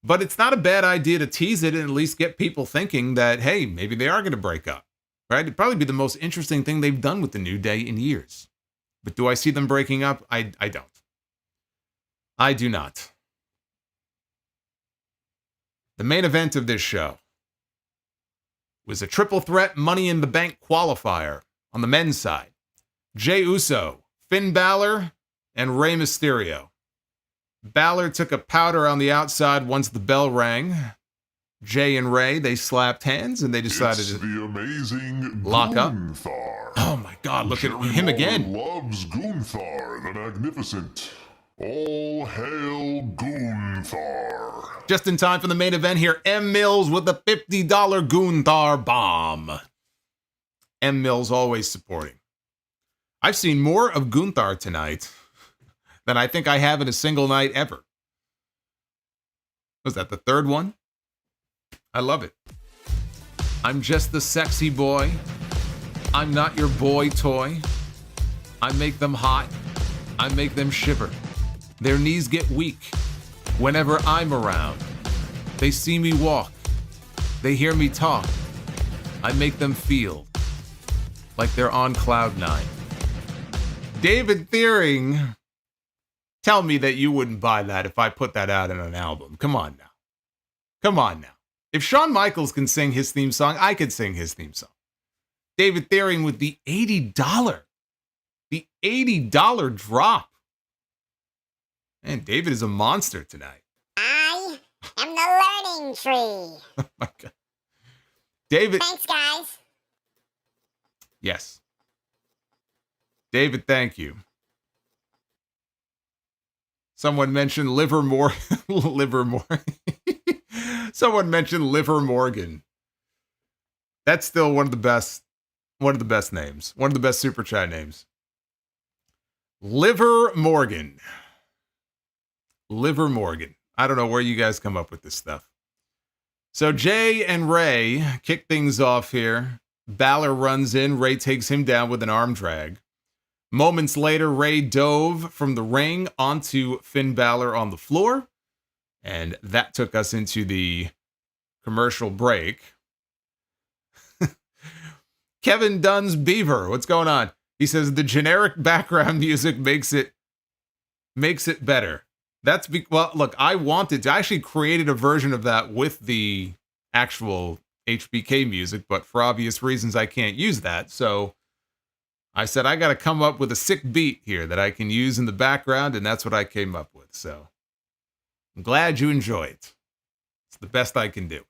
But it's not a bad idea to tease it and at least get people thinking that, hey, maybe they are going to break up, right? It'd probably be the most interesting thing they've done with the New Day in years. But do I see them breaking up? I don't. I do not. The main event of this show was a triple threat Money in the Bank qualifier on the men's side. Jey Uso, Finn Balor, and Rey Mysterio. Balor took a powder on the outside once the bell rang. Jey and Rey, they slapped hands and they decided It's to the amazing lock up. Gunther. Oh my God, look at him Jerry again. Lawler loves Gunther the Magnificent. All hail Gunther. Just in time for the main event here, M. Mills with the $50 Gunther bomb. M. Mills always supporting. I've seen more of Gunther tonight than I think I have in a single night ever. Was that the third one? I love it. I'm just the sexy boy. I'm not your boy toy. I make them hot. I make them shiver. Their knees get weak whenever I'm around. They see me walk. They hear me talk. I make them feel like they're on cloud nine. David Thiering, tell me that you wouldn't buy that if I put that out in an album. Come on now. Come on now. If Shawn Michaels can sing his theme song, I could sing his theme song. David Thiering with the $80. The $80 drop. Man, David is a monster tonight. I am the learning tree. Oh my God. David. Thanks, guys. Yes. David, thank you. Someone mentioned Livermore. Someone mentioned Liver Morgan. That's still one of the best names. One of the best super chat names. Liver Morgan. Liver Morgan. I don't know where you guys come up with this stuff. So Jey and Rey kick things off here. Balor runs in. Rey takes him down with an arm drag. Moments later, Rey dove from the ring onto Finn Balor on the floor. And that took us into the commercial break. Kevin Dunn's Beaver, what's going on? He says the generic background music makes it better. Well, look, I actually created a version of that with the actual HBK music, but for obvious reasons, I can't use that. So I said, I got to come up with a sick beat here that I can use in the background, and that's what I came up with. So I'm glad you enjoy it. It's the best I can do.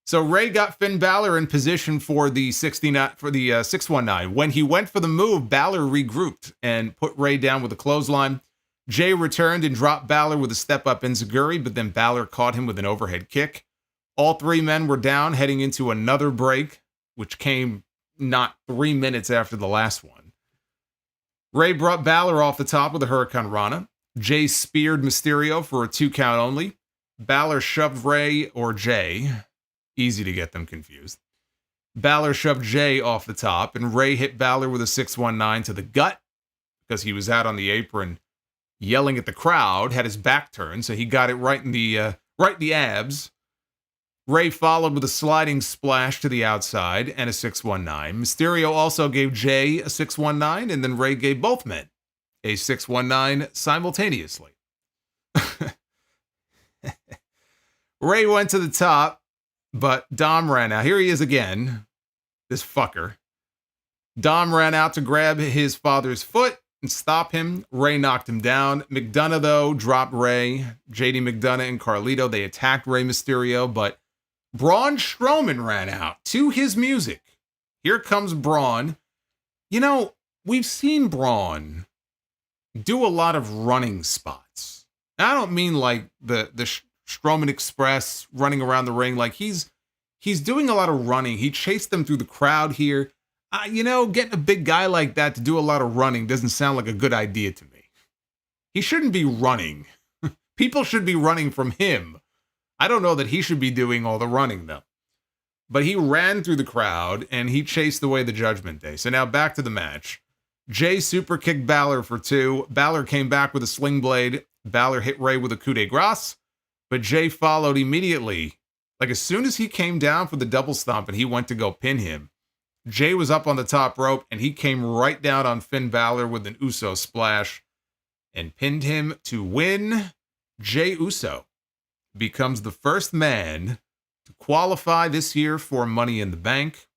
So Rey got Finn Balor in position for the 619. When he went for the move, Balor regrouped and put Rey down with a clothesline. Jey returned and dropped Balor with a step-up enziguri, but then Balor caught him with an overhead kick. All three men were down, heading into another break, which came not 3 minutes after the last one. Rey brought Balor off the top with a Hurricane Rana. Jey speared Mysterio for a 2 count only. Balor shoved Jey. Easy to get them confused. Balor shoved Jey off the top, and Rey hit Balor with a 619 to the gut because he was out on the apron yelling at the crowd, had his back turned, so he got it right in the abs. Rey followed with a sliding splash to the outside and a 619. Mysterio also gave Jey a 619, and then Rey gave both men a 619 simultaneously. Rey went to the top, but Dom ran out. Here he is again, this fucker. Dom ran out to grab his father's foot and stop him. Rey knocked him down. McDonough, though, dropped Rey. JD McDonough and Carlito, they attacked Rey Mysterio, but Braun Strowman ran out to his music. Here comes Braun. You know, we've seen Braun do a lot of running spots. I don't mean like the Strowman Express running around the ring. Like he's doing a lot of running. He chased them through the crowd here. Getting a big guy like that to do a lot of running doesn't sound like a good idea to me. He shouldn't be running. People should be running from him. I don't know that he should be doing all the running, though. But he ran through the crowd, and he chased away the Judgment Day. So now back to the match. Jey super kicked Balor for 2. Balor came back with a sling blade. Balor hit Rey with a coup de grace. But Jey followed immediately. Like as soon as he came down for the double stomp and he went to go pin him, Jey was up on the top rope, and he came right down on Finn Balor with an Uso splash and pinned him to win. Jey Uso becomes the first man to qualify this year for Money in the Bank.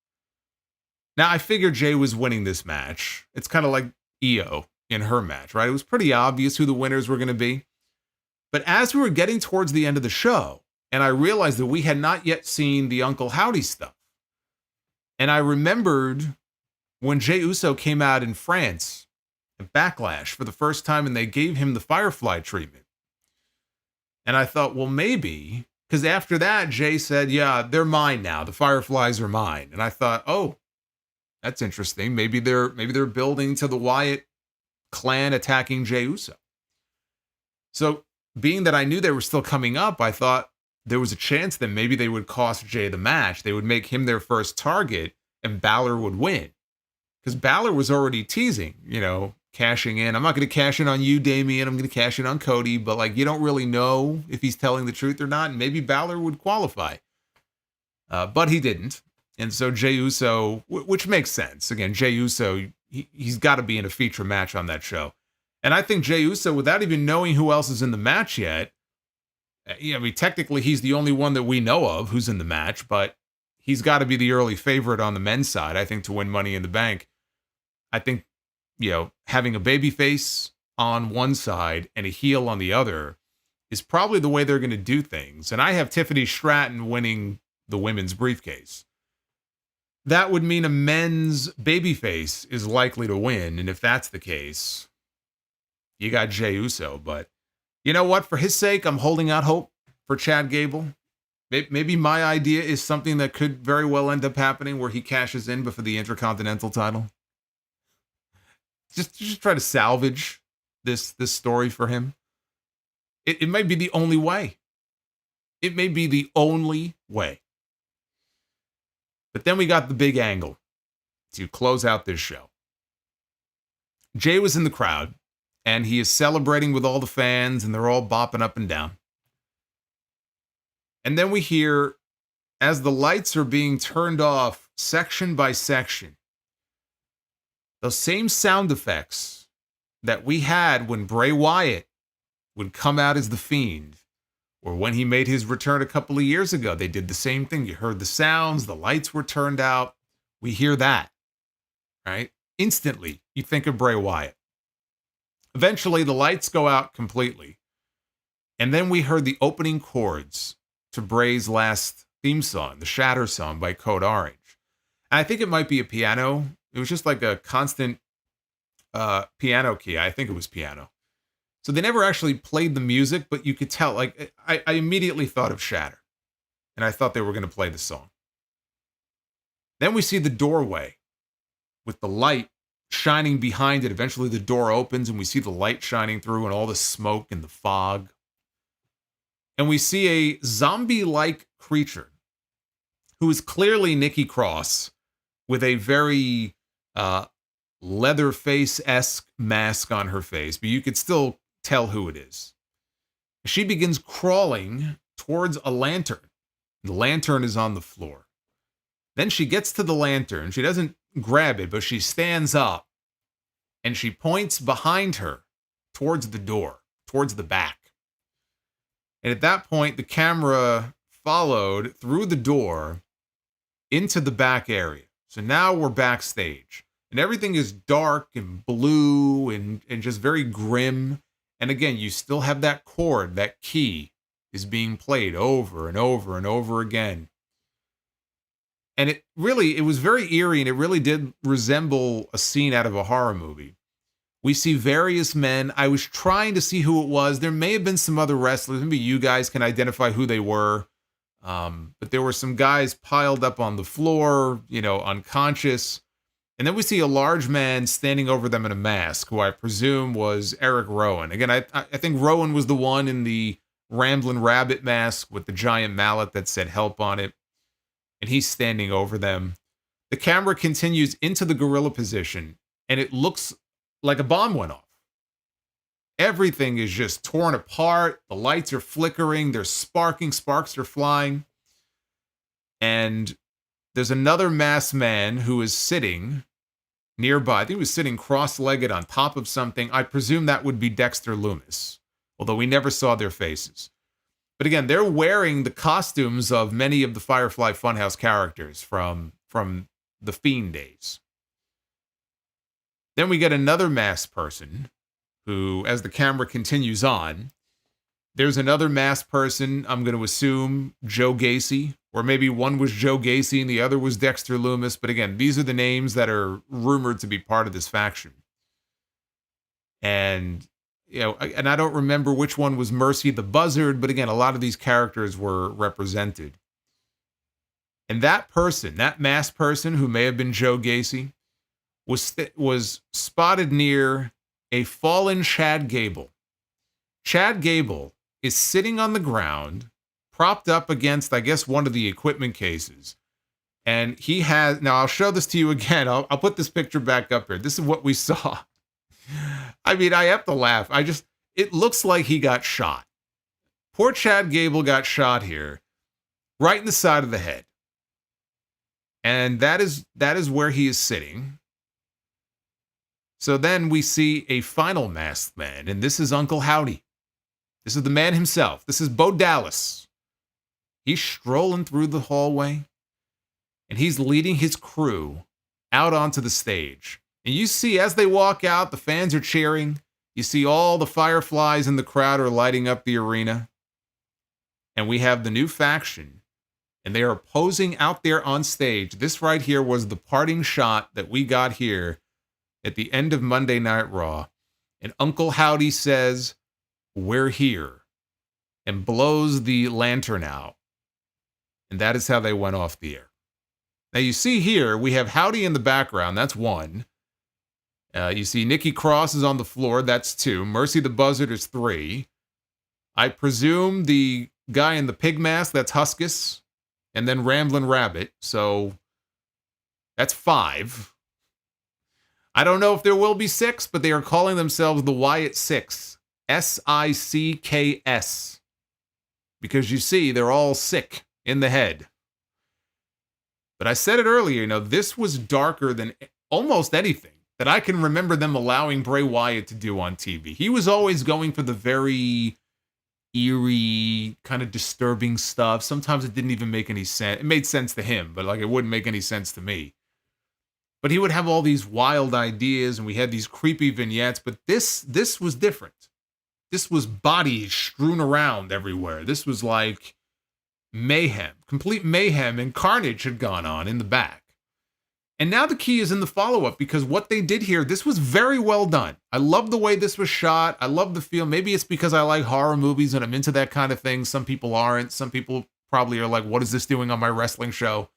Now, I figured Jey was winning this match. It's kind of like IYO in her match, right? It was pretty obvious who the winners were going to be. But as we were getting towards the end of the show, and I realized that we had not yet seen the Uncle Howdy stuff, and I remembered when Jey Uso came out in France at Backlash for the first time, and they gave him the Firefly treatment. And I thought, well, maybe, because after that, Jey said, yeah, they're mine now. The Fireflies are mine. And I thought, oh, that's interesting. Maybe they're building to the Wyatt clan attacking Jey Uso. So being that I knew they were still coming up, I thought there was a chance that maybe they would cost Jey the match. They would make him their first target and Balor would win. Because Balor was already teasing, cashing in. I'm not going to cash in on you, Damian. I'm going to cash in on Cody. But you don't really know if he's telling the truth or not. And maybe Balor would qualify. But he didn't. And so Jey Uso, which makes sense. Again, Jey Uso, he's got to be in a feature match on that show. And I think Jey Uso, without even knowing who else is in the match yet, technically he's the only one that we know of who's in the match, but he's got to be the early favorite on the men's side, I think, to win Money in the Bank. I think, having a babyface on one side and a heel on the other is probably the way they're going to do things. And I have Tiffany Stratton winning the women's briefcase. That would mean a men's babyface is likely to win. And if that's the case, you got Jey Uso. But you know what? For his sake, I'm holding out hope for Chad Gable. Maybe my idea is something that could very well end up happening where he cashes in but for the Intercontinental title. Just try to salvage this story for him. It might be the only way. It may be the only way. But then we got the big angle to close out this show. Jey was in the crowd, and he is celebrating with all the fans, and they're all bopping up and down. And then we hear, as the lights are being turned off section by section, those same sound effects that we had when Bray Wyatt would come out as the Fiend, or when he made his return a couple of years ago. They did the same thing. You heard the sounds, the lights were turned out. We hear that, right? Instantly, you think of Bray Wyatt. Eventually, the lights go out completely. And then we heard the opening chords to Bray's last theme song, the Shatter song by Code Orange. And I think it might be a piano. It was just like a constant piano key. I think it was piano. So they never actually played the music, but you could tell, I immediately thought of Shatter. And I thought they were going to play the song. Then we see the doorway with the light shining behind it. Eventually the door opens and we see the light shining through and all the smoke and the fog. And we see a zombie-like creature who is clearly Nikki Cross with a very Leatherface-esque mask on her face, but you could still tell who it is. She begins crawling towards a lantern. The lantern is on the floor. Then she gets to the lantern. She doesn't grab it, but she stands up and she points behind her towards the door, towards the back. And at that point, the camera followed through the door into the back area. So now we're backstage. And everything is dark and blue and just very grim. And again, you still have that chord, that key is being played over and over and over again. And it was very eerie, and it really did resemble a scene out of a horror movie. We see various men. I was trying to see who it was. There may have been some other wrestlers. Maybe you guys can identify who they were. But there were some guys piled up on the floor, unconscious. And then we see a large man standing over them in a mask, who I presume was Eric Rowan. Again, I think Rowan was the one in the Ramblin' Rabbit mask with the giant mallet that said help on it. And he's standing over them. The camera continues into the gorilla position, and it looks like a bomb went off. Everything is just torn apart. The lights are flickering. They're sparking. Sparks are flying. And there's another masked man who is sitting nearby. I think he was sitting cross-legged on top of something. I presume that would be Dexter Lumis, although we never saw their faces. But again, they're wearing the costumes of many of the Firefly Funhouse characters from the Fiend days. Then we get another masked person who, as the camera continues on, there's another masked person, I'm going to assume Joe Gacy, or maybe one was Joe Gacy and the other was Dexter Lumis. But again, these are the names that are rumored to be part of this faction. And, and I don't remember which one was Mercy the Buzzard, but again, a lot of these characters were represented. And that person, that masked person who may have been Joe Gacy, was spotted near a fallen Chad Gable. Chad Gable is sitting on the ground, propped up against, I guess, one of the equipment cases. And he has, now I'll show this to you again. I'll put this picture back up here. This is what we saw. I mean, I have to laugh. It looks like he got shot. Poor Chad Gable got shot here, right in the side of the head. And that is where he is sitting. So then we see a final masked man, and this is Uncle Howdy. This is the man himself. This is Bo Dallas. He's strolling through the hallway, and he's leading his crew out onto the stage. And you see, as they walk out, the fans are cheering. You see all the fireflies in the crowd are lighting up the arena. And we have the new faction, and they are posing out there on stage. This right here was the parting shot that we got here at the end of Monday Night Raw. And Uncle Howdy says, "We're here," and blows the lantern out. And that is how they went off the air. Now you see here, we have Howdy in the background. That's one. You see Nikki Cross is on the floor. That's two. Mercy the Buzzard is three. I presume the guy in the pig mask, that's Huskus. And then Ramblin' Rabbit. So that's five. I don't know if there will be six, but they are calling themselves the Wyatt Six. SICKS. Because you see, they're all sick in the head. But I said it earlier, this was darker than almost anything that I can remember them allowing Bray Wyatt to do on TV. He was always going for the very eerie, kind of disturbing stuff. Sometimes it didn't even make any sense. It made sense to him, but it wouldn't make any sense to me. But he would have all these wild ideas, and we had these creepy vignettes, but this was different. This was bodies strewn around everywhere. This was like mayhem, complete mayhem, and carnage had gone on in the back. And now the key is in the follow-up, because what they did here, this was very well done. I love the way this was shot. I love the feel. Maybe it's because I like horror movies and I'm into that kind of thing. Some people aren't. Some people probably are like, what is this doing on my wrestling show?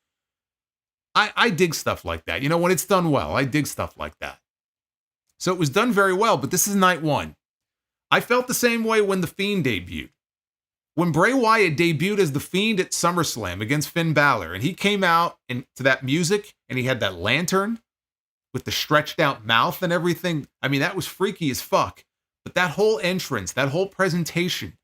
I dig stuff like that. When it's done well, I dig stuff like that. So it was done very well, but this is night one. I felt the same way when The Fiend debuted. When Bray Wyatt debuted as The Fiend at SummerSlam against Finn Balor, and he came out to that music, and he had that lantern with the stretched out mouth and everything. I mean, that was freaky as fuck. But that whole entrance, that whole presentation,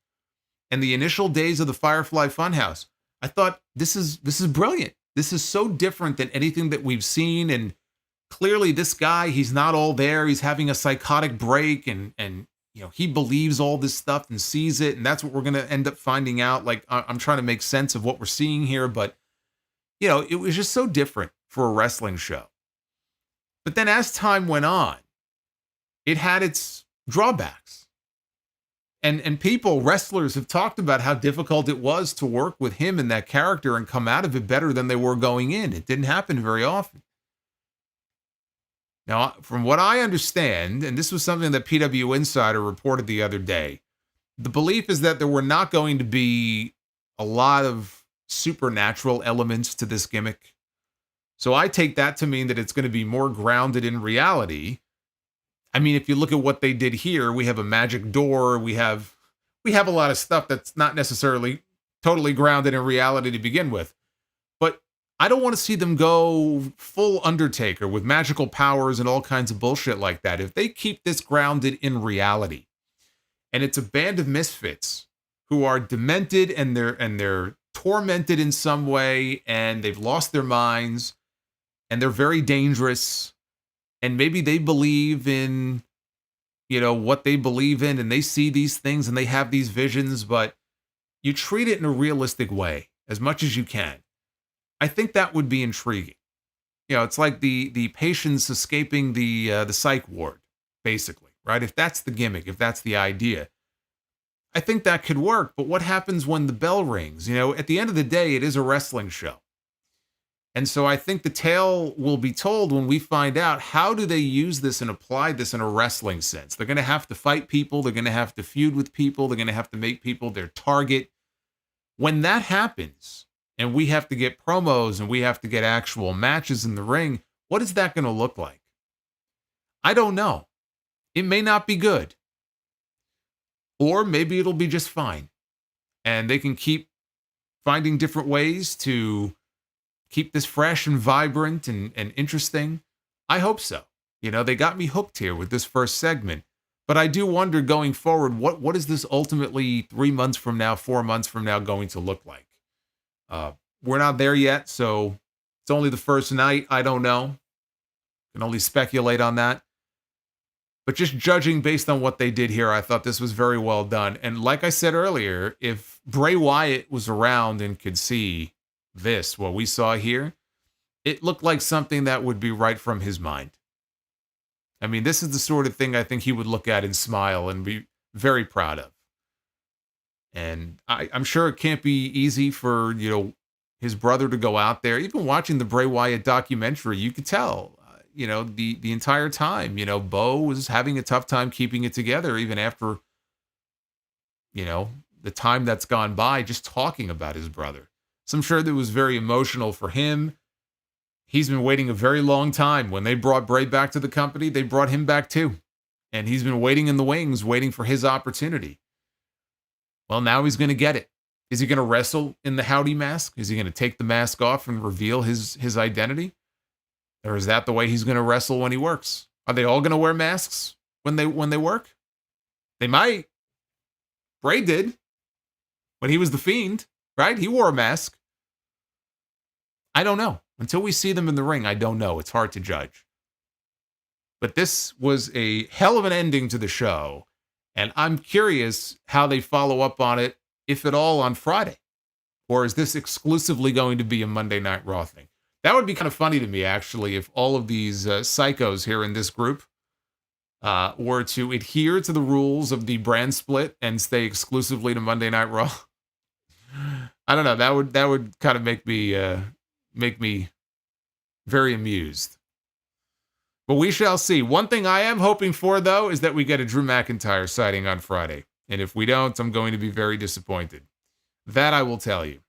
and the initial days of the Firefly Funhouse, I thought, this is brilliant. This is so different than anything that we've seen, and clearly this guy, he's not all there. He's having a psychotic break, and he believes all this stuff and sees it, and that's what we're going to end up finding out. I'm trying to make sense of what we're seeing here, but, it was just so different for a wrestling show. But then as time went on, it had its drawbacks. And people, wrestlers, have talked about how difficult it was to work with him and that character and come out of it better than they were going in. It didn't happen very often. Now, from what I understand, and this was something that PW Insider reported the other day, the belief is that there were not going to be a lot of supernatural elements to this gimmick. So I take that to mean that it's going to be more grounded in reality. I mean, if you look at what they did here, we have a magic door, we have a lot of stuff that's not necessarily totally grounded in reality to begin with. But I don't want to see them go full Undertaker with magical powers and all kinds of bullshit like that. If they keep this grounded in reality, and it's a band of misfits who are demented and they're tormented in some way, and they've lost their minds, and they're very dangerous, and maybe they believe in, what they believe in, and they see these things and they have these visions, but you treat it in a realistic way as much as you can. I think that would be intriguing. It's like the patients escaping the psych ward, basically, right? If that's the gimmick, if that's the idea, I think that could work. But what happens when the bell rings? At the end of the day, it is a wrestling show. And so I think the tale will be told when we find out how do they use this and apply this in a wrestling sense. They're going to have to fight people. They're going to have to feud with people. They're going to have to make people their target. When that happens and we have to get promos and we have to get actual matches in the ring, what is that going to look like? I don't know. It may not be good. Or maybe it'll be just fine. And they can keep finding different ways to keep this fresh and vibrant and interesting. I hope so. You know, they got me hooked here with this first segment. But I do wonder going forward, what is this ultimately 3 months from now, 4 months from now going to look like? We're not there yet, so it's only the first night. I don't know. Can only speculate on that. But just judging based on what they did here, I thought this was very well done. And like I said earlier, if Bray Wyatt was around and could see this, what we saw here, it looked like something that would be right from his mind. I mean, this is the sort of thing I think he would look at and smile and be very proud of. And I'm sure it can't be easy for, you know, his brother to go out there. Even watching the Bray Wyatt documentary, you could tell, you know, the entire time, you know, Bo was having a tough time keeping it together, even after, you know, the time that's gone by, just talking about his brother. So I'm sure that was very emotional for him. He's been waiting a very long time. When they brought Bray back to the company, they brought him back too. And he's been waiting in the wings, waiting for his opportunity. Well, now he's going to get it. Is he going to wrestle in the Howdy mask? Is he going to take the mask off and reveal his identity? Or is that the way he's going to wrestle when he works? Are they all going to wear masks when they work? They might. Bray did. When he was the Fiend, right? He wore a mask. I don't know. Until we see them in the ring, I don't know. It's hard to judge. But this was a hell of an ending to the show. And I'm curious how they follow up on it, if at all, on Friday. Or is this exclusively going to be a Monday Night Raw thing? That would be kind of funny to me, actually, if all of these psychos here in this group were to adhere to the rules of the brand split and stay exclusively to Monday Night Raw. I don't know. That would kind of make me very amused. But we shall see. One thing I am hoping for, though, is that we get a Drew McIntyre sighting on Friday. And if we don't, I'm going to be very disappointed. That I will tell you.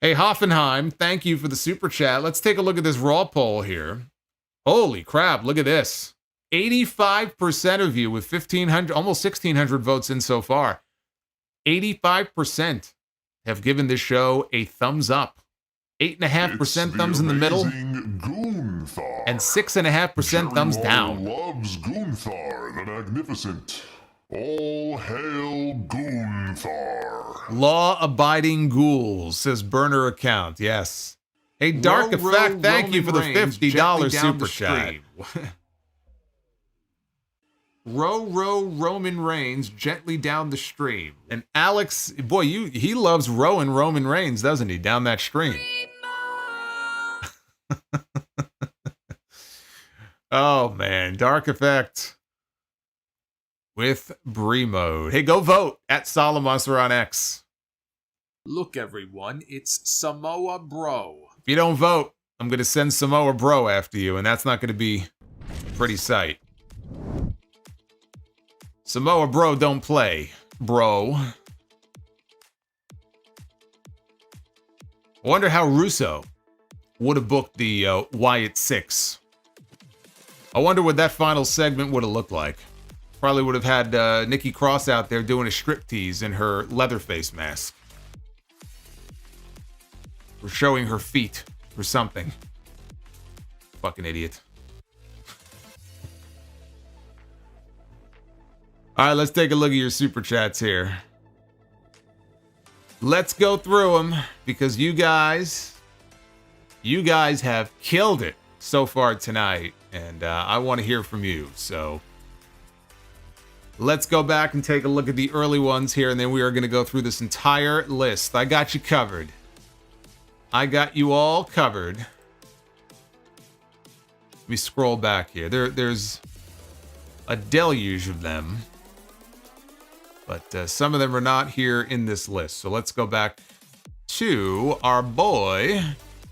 Hey, Hoffenheim, thank you for the super chat. Let's take a look at this Raw poll here. Holy crap, look at this. 85% of you with 1,500, almost 1,600 votes in so far. 85% have given this show a thumbs up. 8.5% thumbs in the middle. Gunther. And 6.5% thumbs down. Loves Gunther the Magnificent. All hail Gunther. Law-abiding ghouls, says burner account. Yes. Hey, Dark Effect, thank you for the $50 super chat. Row Roman Reigns gently down the stream. And Alex, boy, he loves rowing Roman Reigns, doesn't he? Down that stream. Oh man, Dark Effect with Brie mode. Hey, go vote at Solomonster on X. Look, everyone, it's Samoa BRO. If you don't vote, I'm going to send Samoa BRO after you, and that's not going to be a pretty sight. Samoa BRO don't play, bro. I wonder how Russo would have booked the Wyatt 6. I wonder what that final segment would have looked like. Probably would have had Nikki Cross out there doing a striptease in her Leatherface mask. Or showing her feet or something. Fucking idiot. All right, let's take a look at your super chats here. Let's go through them because you guys have killed it so far tonight, and I want to hear from you. So let's go back and take a look at the early ones here, and then we are going to go through this entire list. I got you covered. I got you all covered. Let me scroll back here. There's a deluge of them. But some of them are not here in this list. So let's go back to our boy,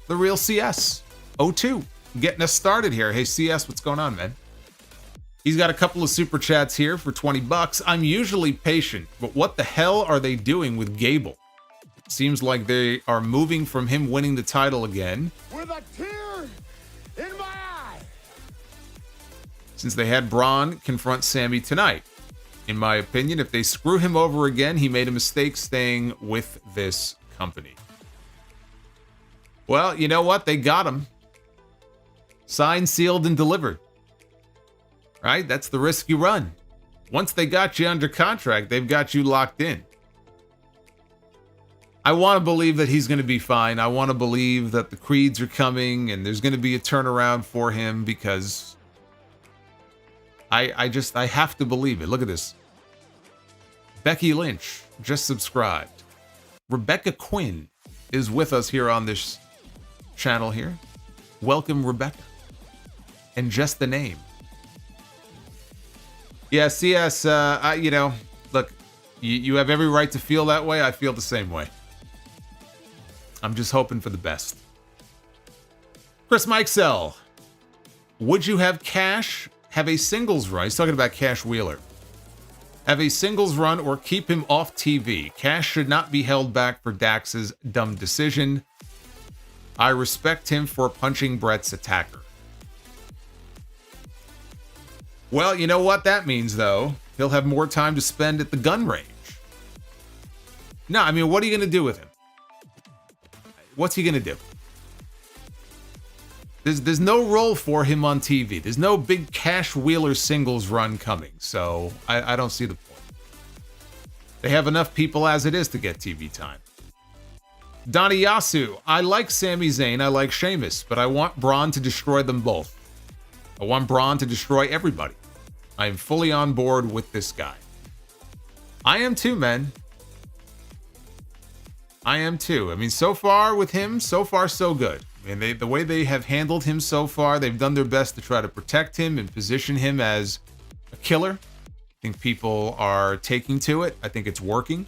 the real CS02, getting us started here. Hey, CS, what's going on, man? He's got a couple of super chats here for 20 bucks. I'm usually patient, but what the hell are they doing with Gable? Seems like they are moving from him winning the title again. With a tear in my eye. Since they had Braun confront Sammy tonight. In my opinion, if they screw him over again, he made a mistake staying with this company. Well, you know what? They got him. Signed, sealed, and delivered. Right? That's the risk you run. Once they got you under contract, they've got you locked in. I want to believe that he's going to be fine. I want to believe that the creeds are coming and there's going to be a turnaround for him because I have to believe it. Look at this. Becky Lynch just subscribed. Rebecca Quinn is with us here on this channel here. Welcome, Rebecca. And just the name. Yeah, CS, look, you have every right to feel that way. I feel the same way. I'm just hoping for the best. Chris Mikesell. Would you have Cash have a singles run? He's talking about Cash Wheeler. Have a singles run or keep him off TV. Cash should not be held back for Dax's dumb decision. I respect him for punching Brett's attacker. Well, you know what that means, though? He'll have more time to spend at the gun range. No, I mean, what are you going to do with him? What's he going to do? There's no role for him on TV. There's no big Cash Wheeler singles run coming, so I don't see the point. They have enough people as it is to get TV time. Donnie Yasu, I like Sami Zayn, I like Sheamus, but I want Braun to destroy them both. I want Braun to destroy everybody. I am fully on board with this guy. I am too, man. I am too. I mean, so far with him, so far so good. I mean, the way they have handled him so far, they've done their best to try to protect him and position him as a killer. I think people are taking to it. I think it's working.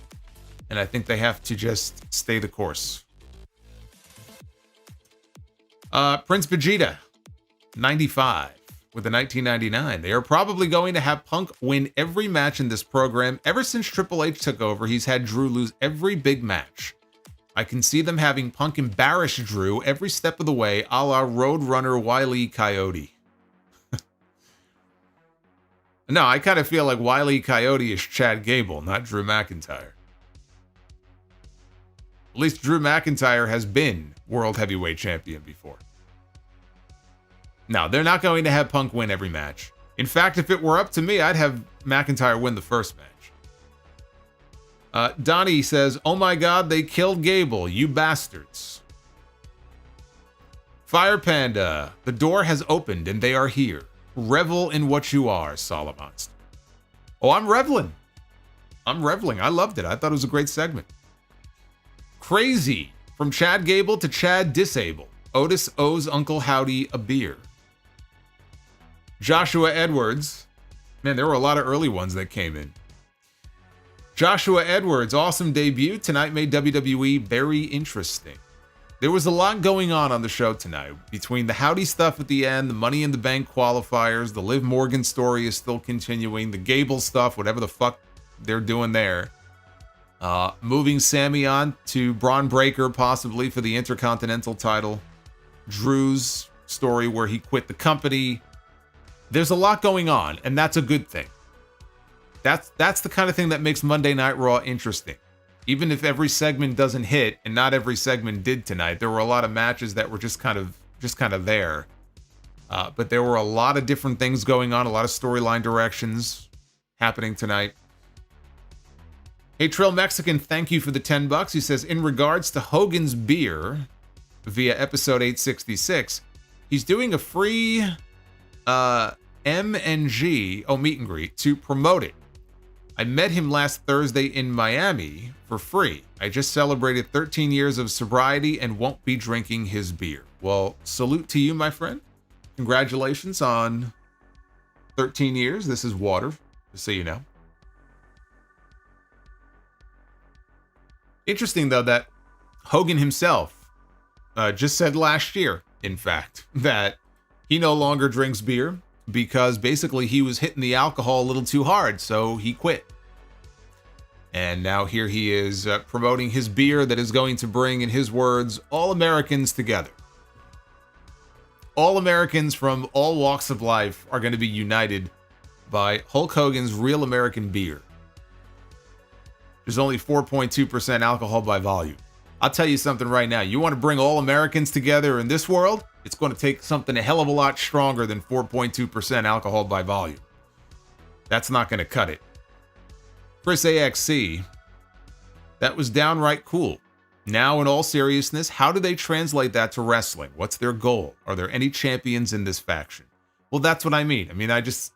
And I think they have to just stay the course. Prince Vegeta, 95. With the 1999. They are probably going to have Punk win every match in this program. Ever since Triple H took over, he's had Drew lose every big match. I can see them having Punk embarrass Drew every step of the way, a la Roadrunner Wile E. Coyote. No, I kind of feel like Wile E. Coyote is Chad Gable, not Drew McIntyre. At least Drew McIntyre has been World Heavyweight Champion before. No, they're not going to have Punk win every match. In fact, if it were up to me, I'd have McIntyre win the first match. Donnie says, oh my god, they killed Gable, you bastards. Fire Panda, the door has opened and they are here. Revel in what you are, Solomonster. Oh, I'm reveling. I'm reveling. I loved it. I thought it was a great segment. Crazy. From Chad Gable to Chad Disable. Otis owes Uncle Howdy a beer. Joshua Edwards. Man, there were a lot of early ones that came in. Joshua Edwards, awesome debut. Tonight made WWE very interesting. There was a lot going on the show tonight. Between the Howdy stuff at the end, the Money in the Bank qualifiers, the Liv Morgan story is still continuing, the Gable stuff, whatever the fuck they're doing there. Moving Sammy on to Braun Breaker, possibly for the Intercontinental title. Drew's story where he quit the company. There's a lot going on, and that's a good thing. That's the kind of thing that makes Monday Night Raw interesting. Even if every segment doesn't hit, and not every segment did tonight, there were a lot of matches that were just kind of there. But there were a lot of different things going on, a lot of storyline directions happening tonight. Hey, Trill Mexican, thank you for the $10. He says, in regards to Hogan's beer via episode 866, he's doing a free M&G, meet and greet, to promote it. I met him last Thursday in Miami for free. I just celebrated 13 years of sobriety and won't be drinking his beer. Well, salute to you, my friend. Congratulations on 13 years. This is water, just so you know. Interesting, though, that Hogan himself just said last year, in fact, that he no longer drinks beer because basically he was hitting the alcohol a little too hard, so he quit. And now here he is promoting his beer that is going to bring, in his words, all Americans together. All Americans from all walks of life are going to be united by Hulk Hogan's Real American Beer. There's only 4.2% alcohol by volume. I'll tell you something right now. You want to bring all Americans together in this world? It's going to take something a hell of a lot stronger than 4.2% alcohol by volume. That's not going to cut it. Chris AXC, that was downright cool. Now, in all seriousness, how do they translate that to wrestling? What's their goal? Are there any champions in this faction? Well, that's what I mean. I mean, I just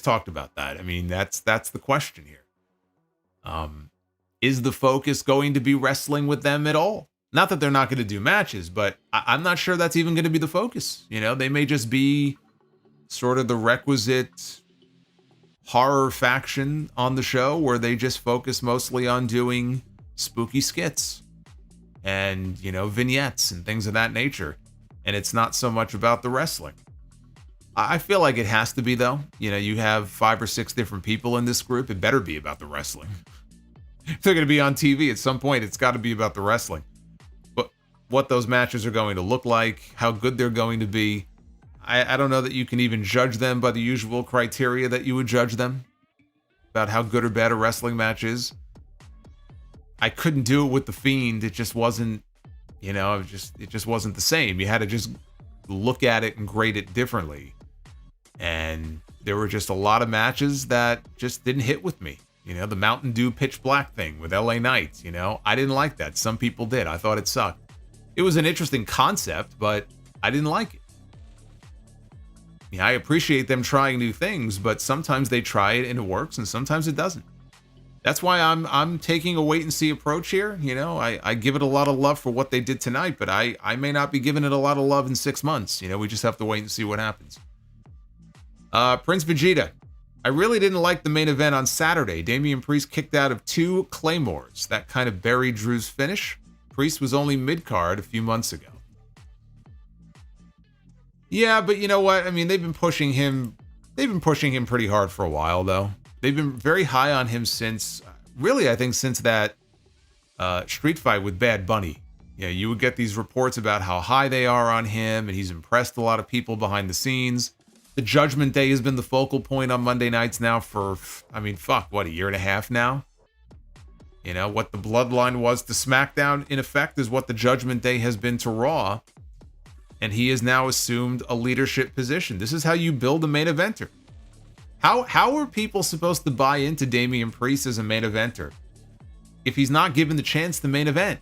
talked about that. I mean, that's the question here. Is the focus going to be wrestling with them at all? Not that they're not going to do matches, but I'm not sure that's even going to be the focus. You know, they may just be sort of the requisite horror faction on the show where they just focus mostly on doing spooky skits and, you know, vignettes and things of that nature. And it's not so much about the wrestling. I feel like it has to be, though. You know, you have 5 or 6 different people in this group. It better be about the wrestling. If they're going to be on TV at some point, it's got to be about the wrestling. But what those matches are going to look like, how good they're going to be, I don't know that you can even judge them by the usual criteria that you would judge them about how good or bad a wrestling match is. I couldn't do it with The Fiend. It just wasn't, you know, it just wasn't the same. You had to just look at it and grade it differently. And there were just a lot of matches that just didn't hit with me. You know, the Mountain Dew Pitch Black thing with LA Knight, you know, I didn't like that. Some people did. I thought it sucked. It was an interesting concept, but I didn't like it. Yeah, I appreciate them trying new things, but sometimes they try it and it works, and sometimes it doesn't. That's why I'm taking a wait and see approach here. You know, I give it a lot of love for what they did tonight, but I may not be giving it a lot of love in 6 months. You know, we just have to wait and see what happens. Prince Vegeta, I really didn't like the main event on Saturday. Damian Priest kicked out of 2 Claymores. That kind of buried Drew's finish. Priest was only mid-card a few months ago. Yeah, but you know what? I mean, they've been pushing him pretty hard for a while, though. They've been very high on him since, really, I think since that street fight with Bad Bunny. Yeah, you would get these reports about how high they are on him, and he's impressed a lot of people behind the scenes. The Judgment Day has been the focal point on Monday nights now for, I mean, a year and a half now? You know, what the Bloodline was to SmackDown, in effect, is what the Judgment Day has been to Raw. And he has now assumed a leadership position. This is how you build a main eventer. How are people supposed to buy into Damian Priest as a main eventer if he's not given the chance to main event?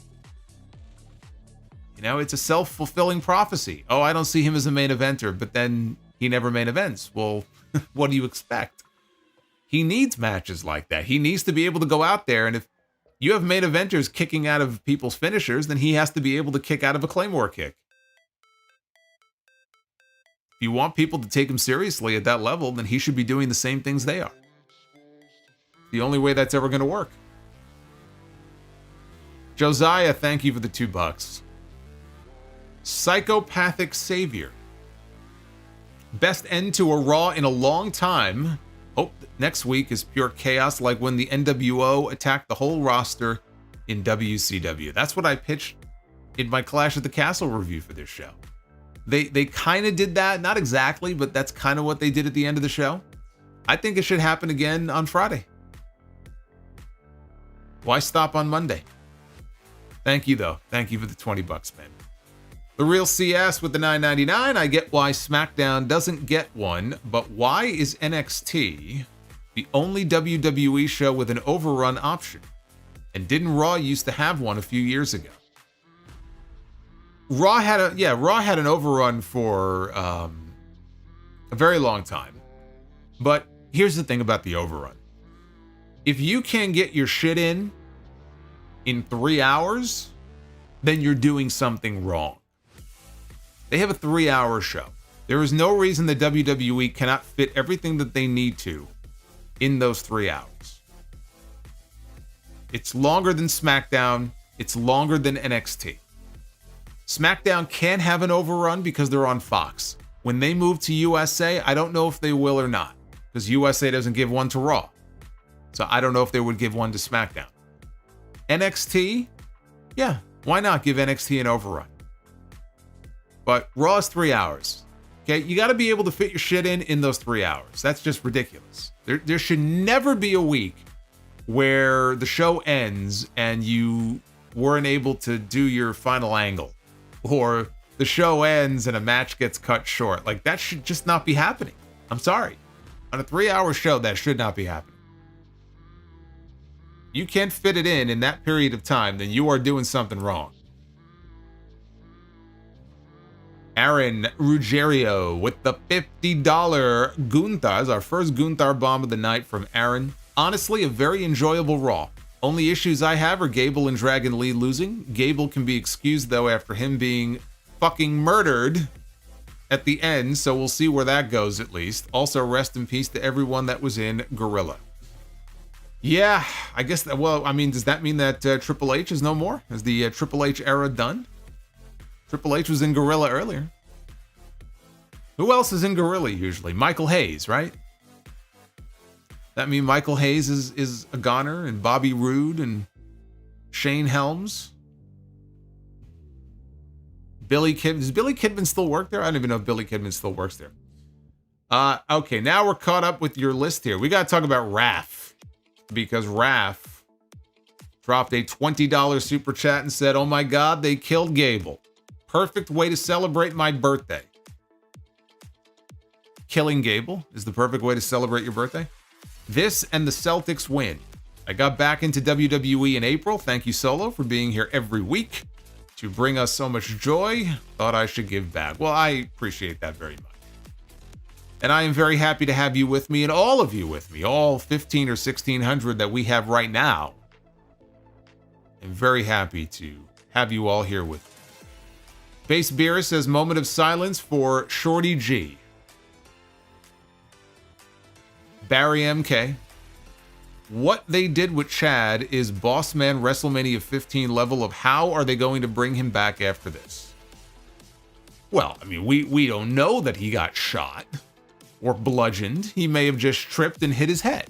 You know, it's a self-fulfilling prophecy. Oh, I don't see him as a main eventer, but then he never main events. Well, what do you expect? He needs matches like that. He needs to be able to go out there, and if you have main eventers kicking out of people's finishers, then he has to be able to kick out of a Claymore kick. If you want people to take him seriously at that level, then he should be doing the same things they are. The only way that's ever going to work. Josiah, thank you for the $2. Psychopathic Savior. Best end to a Raw in a long time. Hope next week is pure chaos like when the NWO attacked the whole roster in WCW. That's what I pitched in my Clash at the Castle review for this show. They kind of did that, not exactly, but that's kind of what they did at the end of the show. I think it should happen again on Friday. Why stop on Monday? Thank you, though. Thank you for the $20, man. The Real CS with the $9.99. I get why SmackDown doesn't get one, but why is NXT the only WWE show with an overrun option? And didn't Raw used to have one a few years ago? Raw had an overrun for a very long time. But here's the thing about the overrun. If you can get your shit in 3 hours, then you're doing something wrong. They have a 3-hour show. There is no reason the WWE cannot fit everything that they need to in those 3 hours. It's longer than SmackDown. It's longer than NXT. SmackDown can have an overrun because they're on Fox. When they move to USA, I don't know if they will or not, because USA doesn't give one to Raw. So I don't know if they would give one to SmackDown. NXT, yeah, why not give NXT an overrun? But Raw is 3 hours. Okay, you got to be able to fit your shit in those 3 hours. That's just ridiculous. There should never be a week where the show ends and you weren't able to do your final angle, or the show ends and a match gets cut short. Like, that should just not be happening. I'm sorry. On a 3-hour show, that should not be happening. You can't fit it in that period of time, then you are doing something wrong. Aaron Ruggiero with the $50 Gunther. Our first Gunther bomb of the night from Aaron. Honestly, a very enjoyable Raw. Only issues I have are Gable and Dragon Lee losing. Gable can be excused, though, after him being fucking murdered at the end, so we'll see where that goes at least. Also, rest in peace to everyone that was in Gorilla. Yeah, I guess that, well, I mean, does that mean that Triple H is no more? Is the Triple H era done? Triple H was in Gorilla earlier. Who else is in Gorilla usually? Michael Hayes, right? That mean Michael Hayes is a goner, and Bobby Roode and Shane Helms. Billy Kidman. Does Billy Kidman still work there? I don't even know if Billy Kidman still works there. Okay, now we're caught up with your list here. We got to talk about Raph, because Raph dropped a $20 super chat and said, "Oh my God, they killed Gable. Perfect way to celebrate my birthday." Killing Gable is the perfect way to celebrate your birthday. This and the Celtics win. I got back into WWE in April. Thank you, Solo, for being here every week to bring us so much joy. Thought I should give back. Well, I appreciate that very much. And I am very happy to have you with me, and all of you with me, all 15 or 1600 that we have right now. I'm very happy to have you all here with me. Base Beer says, moment of silence for Shorty G. Barry MK. What they did with Chad is Boss Man WrestleMania 15 level of how are they going to bring him back after this? Well, I mean, we don't know that he got shot or bludgeoned. He may have just tripped and hit his head.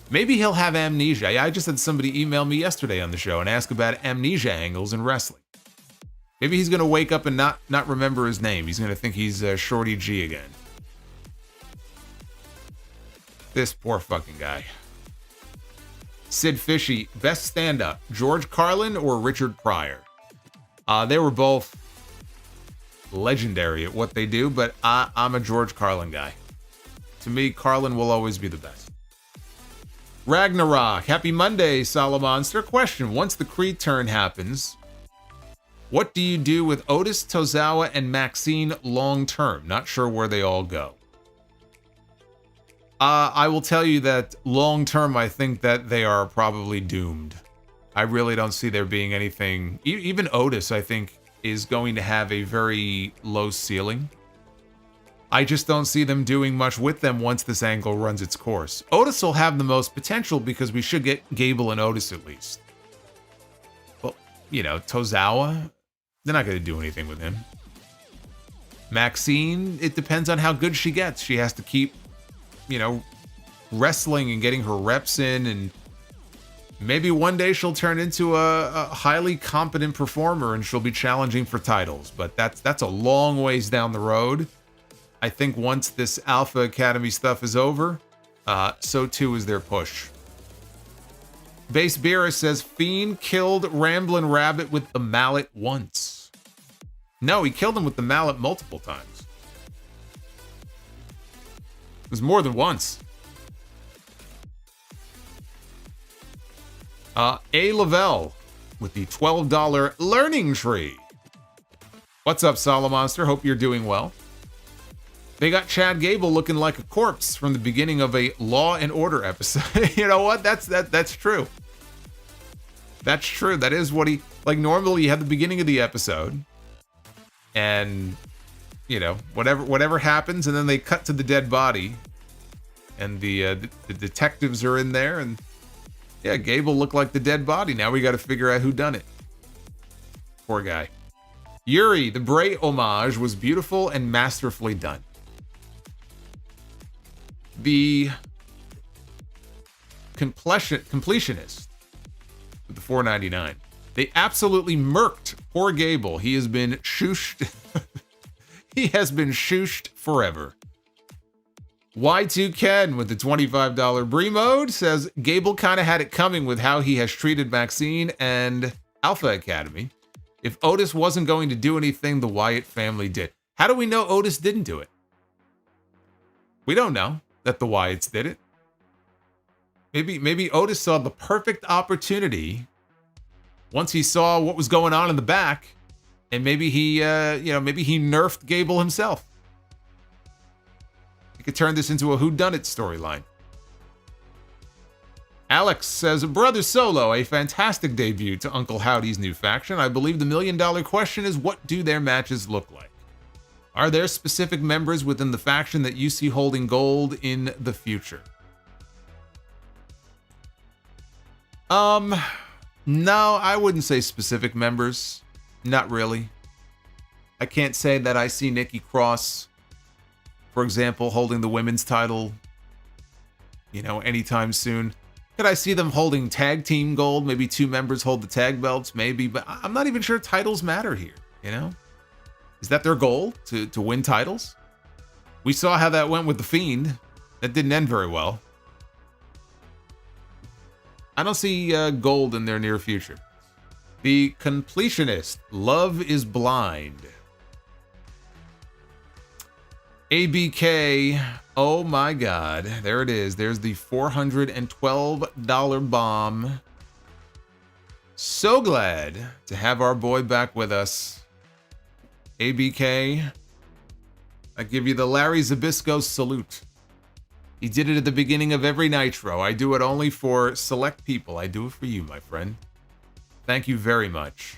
Maybe he'll have amnesia. I just had somebody email me yesterday on the show and ask about amnesia angles in wrestling. Maybe he's going to wake up and not remember his name. He's going to think he's Shorty G again. This poor fucking guy. Sid Fishy, best stand-up, George Carlin or Richard Pryor? They were both legendary at what they do, but I'm a George Carlin guy. To me, Carlin will always be the best. Ragnarok, happy Monday, Solomonster. Question, once the Creed turn happens, what do you do with Otis, Tozawa, and Maxine long-term? Not sure where they all go. I will tell you that long-term, I think that they are probably doomed. I really don't see there being anything. Even Otis, I think, is going to have a very low ceiling. I just don't see them doing much with them once this angle runs its course. Otis will have the most potential because we should get Gable and Otis at least. Well, you know, Tozawa, they're not going to do anything with him. Maxine, it depends on how good she gets. She has to keep, you know, wrestling and getting her reps in, and maybe one day she'll turn into a highly competent performer and she'll be challenging for titles, but that's a long ways down the road. I think once this Alpha Academy stuff is over, so too is their push. Base Beerus says, Fiend killed Ramblin' Rabbit with the mallet once. No, he killed him with the mallet multiple times. It was more than once. A. Lavelle with the $12 learning tree. What's up, Solomonster? Hope you're doing well. They got Chad Gable looking like a corpse from the beginning of a Law and Order episode. You know what? That's true. That's true. That is what he, like, normally you have the beginning of the episode and, you know, whatever happens, and then they cut to the dead body, and the detectives are in there, and Yeah, Gable looked like the dead body. Now we got to figure out who done it. Poor guy. Yuri, the Bray homage was beautiful and masterfully done. The completionist with the $4.99. They absolutely murked poor Gable. He has been shooshed. He has been shooshed forever. Y2 Ken with the $25 Brie mode says Gable kind of had it coming with how he has treated Maxine and Alpha Academy. If Otis wasn't going to do anything, the Wyatt family did. How do we know Otis didn't do it? We don't know that the Wyatts did it. Maybe Otis saw the perfect opportunity once he saw what was going on in the back, and maybe he nerfed Gable himself. He could turn this into a whodunit storyline. Alex says, Brother Solo, a fantastic debut to Uncle Howdy's new faction. I believe the $1 million question is, what do their matches look like? Are there specific members within the faction that you see holding gold in the future? No, I wouldn't say specific members. Not really. I can't say that I see Nikki Cross, for example, holding the women's title, anytime soon. Could I see them holding tag team gold? Maybe 2 members hold the tag belts, maybe, but I'm not even sure titles matter here, Is that their goal, to win titles? We saw how that went with The Fiend. That didn't end very well. I don't see gold in their near future. The completionist, Love is Blind. ABK, oh my God, there it is. There's the $412 bomb. So glad to have our boy back with us. ABK, I give you the Larry Zbyszko salute. He did it at the beginning of every Nitro. I do it only for select people. I do it for you, my friend. Thank you very much.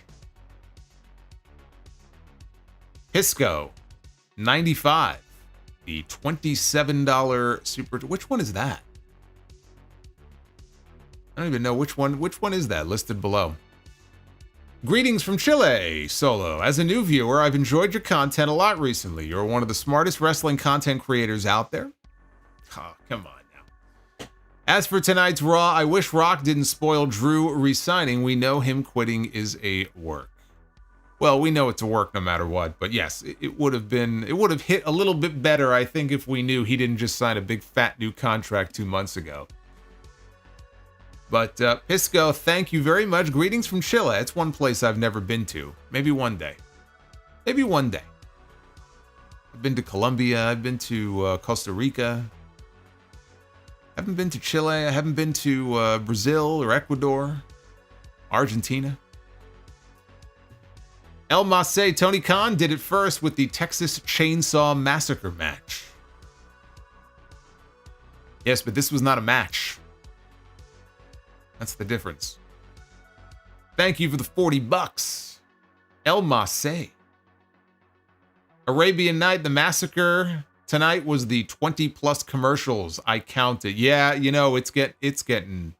Hisco, 95. The $27 super. Which one is that? I don't even know which one. Which one is that listed below? Greetings from Chile, Solo. As a new viewer, I've enjoyed your content a lot recently. You're one of the smartest wrestling content creators out there. Oh, come on now. As for tonight's Raw, I wish Rock didn't spoil Drew re-signing. We know him quitting is a work. Well, we know it's a work no matter what, but yes, it would have hit a little bit better, I think, if we knew he didn't just sign a big fat new contract 2 months ago. But Pisco, thank you very much. Greetings from Chile. It's one place I've never been to. Maybe one day. Maybe one day. I've been to Colombia. I've been to Costa Rica. I haven't been to Chile. I haven't been to Brazil or Ecuador, Argentina. El Masse, Tony Khan did it first with the Texas Chainsaw Massacre match. Yes, but this was not a match. That's the difference. Thank you for the $40. El Masse. Arabian Night, the Massacre tonight was the 20 plus commercials I counted. Yeah, it's getting.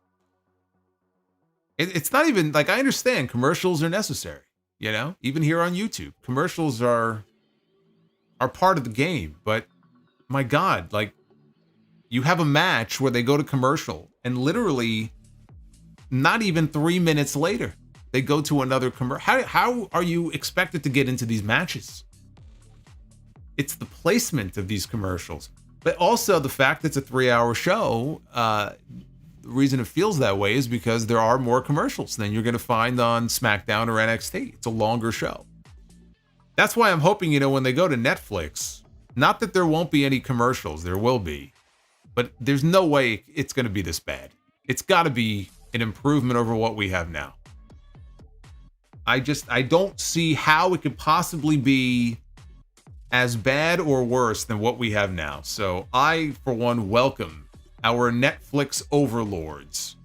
It's not even like, I understand commercials are necessary. Even here on YouTube, commercials are part of the game. But my God, like, you have a match where they go to commercial and literally not even 3 minutes later, they go to another commercial. How are you expected to get into these matches? It's the placement of these commercials, but also the fact that it's a 3-hour show. The reason it feels that way is because there are more commercials than you're going to find on SmackDown or NXT. It's a longer show. That's why I'm hoping, when they go to Netflix, not that there won't be any commercials, there will be, but there's no way it's going to be this bad. It's got to be an improvement over what we have now. I don't see how it could possibly be as bad or worse than what we have now. So I, for one, welcome our Netflix overlords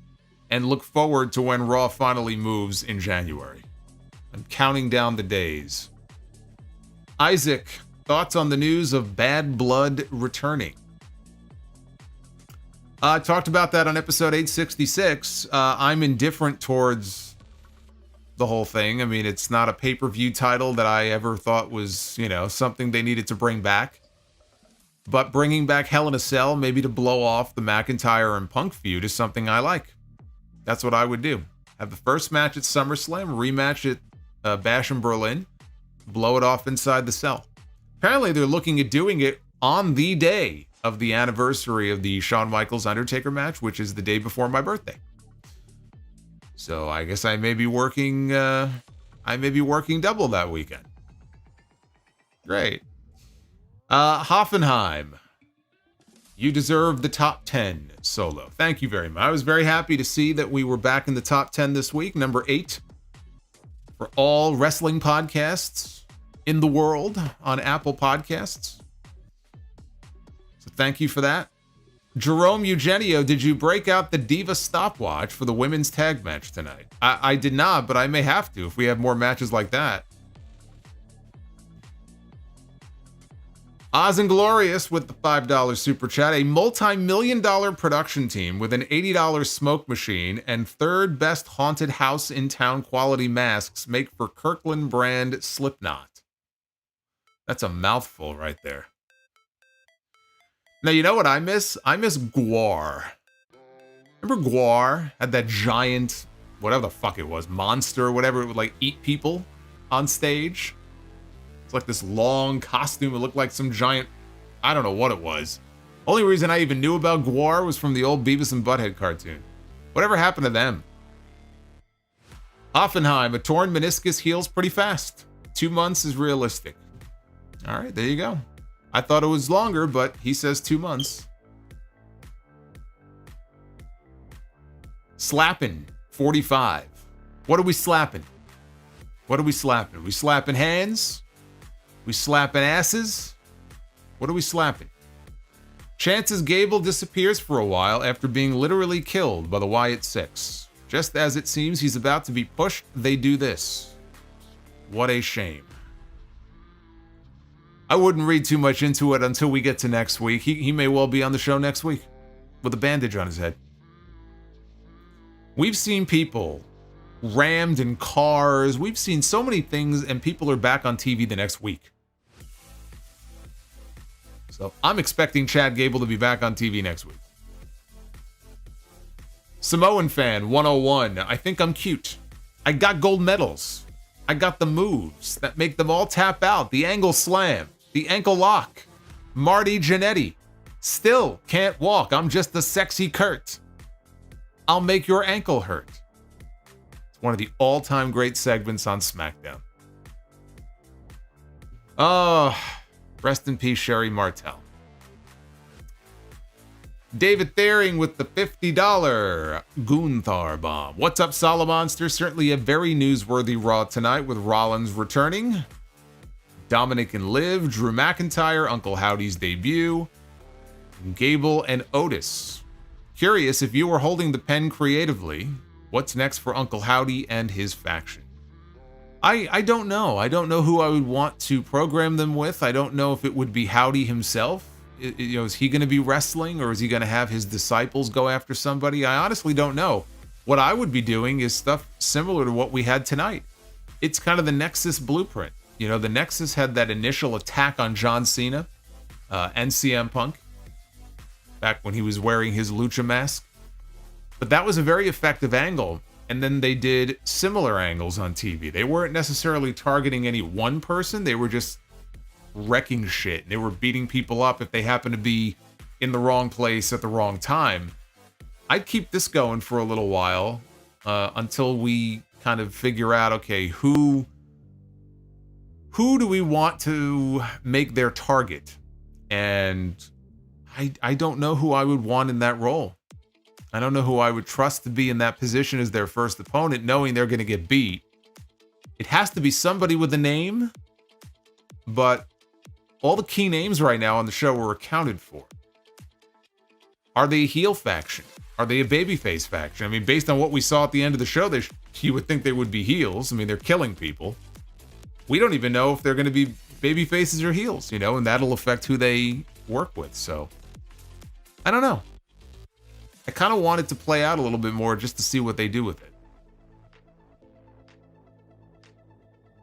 and look forward to when Raw finally moves in January. I'm counting down the days. Isaac, thoughts on the news of Bad Blood returning? I talked about that on episode 866. I'm indifferent towards the whole thing. I mean, it's not a pay-per-view title that I ever thought was, something they needed to bring back. But bringing back Hell in a Cell, maybe to blow off the McIntyre and Punk feud, is something I like. That's what I would do. Have the first match at SummerSlam, rematch at Bash in Berlin, blow it off inside the Cell. Apparently, they're looking at doing it on the day of the anniversary of the Shawn Michaels Undertaker match, which is the day before my birthday. So I guess I may be working double that weekend. Great. Hoffenheim. You deserve the top 10 solo. Thank you very much. I was very happy to see that we were back in the top 10 this week, number 8 for all wrestling podcasts in the world on Apple Podcasts. So thank you for that. Jerome Eugenio, did you break out the Diva stopwatch for the women's tag match tonight? I did not, but I may have to if we have more matches like that. Oz and Glorious with the $5 super chat. A multi-million-dollar production team with an $80 smoke machine and third best haunted house in town quality masks make for Kirkland brand Slipknot. That's a mouthful right there. Now, you know what I miss? I miss Gwar. Remember Gwar had that giant, whatever the fuck it was, monster, whatever, it would like eat people on stage? It's like this long costume. It looked like some giant, I don't know what it was. Only reason I even knew about Gwar was from the old Beavis and Butthead cartoon. Whatever happened to them? Hoffenheim, a torn meniscus heals pretty fast. 2 months is realistic. All right, there you go. I thought it was longer, but he says 2 months. Slapping, 45. What are we slapping? What are we slapping? We slapping hands? We slapping asses? What are we slapping? Chance's Gable disappears for a while after being literally killed by the Wyatt Six. Just as it seems he's about to be pushed, they do this. What a shame. I wouldn't read too much into it until we get to next week. He may well be on the show next week with a bandage on his head. We've seen people rammed in cars. We've seen so many things, and people are back on TV the next week. So I'm expecting Chad Gable to be back on TV next week. Samoan fan 101. I think I'm cute. I got gold medals. I got the moves that make them all tap out. The angle slam. The ankle lock. Marty Jannetty. Still can't walk. I'm just a sexy Kurt. I'll make your ankle hurt. It's one of the all-time great segments on SmackDown. Oh, rest in peace, Sherry Martel. David Thering with the $50 Gunther bomb. What's up, Solomonster? Certainly a very newsworthy Raw tonight with Rollins returning. Dominic and Liv, Drew McIntyre, Uncle Howdy's debut, Gable and Otis. Curious if you were holding the pen creatively, what's next for Uncle Howdy and his faction? I don't know. I don't know who I would want to program them with. I don't know if it would be Howdy himself. Is he going to be wrestling, or is he going to have his disciples go after somebody? I honestly don't know. What I would be doing is stuff similar to what we had tonight. It's kind of the Nexus blueprint. The Nexus had that initial attack on John Cena and CM Punk back when he was wearing his lucha mask. But that was a very effective angle. And then they did similar angles on TV. They weren't necessarily targeting any one person. They were just wrecking shit. They were beating people up if they happened to be in the wrong place at the wrong time. I'd keep this going for a little while until we kind of figure out, okay, who do we want to make their target? And I don't know who I would want in that role. I don't know who I would trust to be in that position as their first opponent, knowing they're going to get beat. It has to be somebody with a name, but all the key names right now on the show were accounted for. Are they a heel faction? Are they a babyface faction? I mean, based on what we saw at the end of the show, you would think they would be heels. I mean, they're killing people. We don't even know if they're going to be baby faces or heels, and that'll affect who they work with. So, I don't know. I kind of want it to play out a little bit more just to see what they do with it.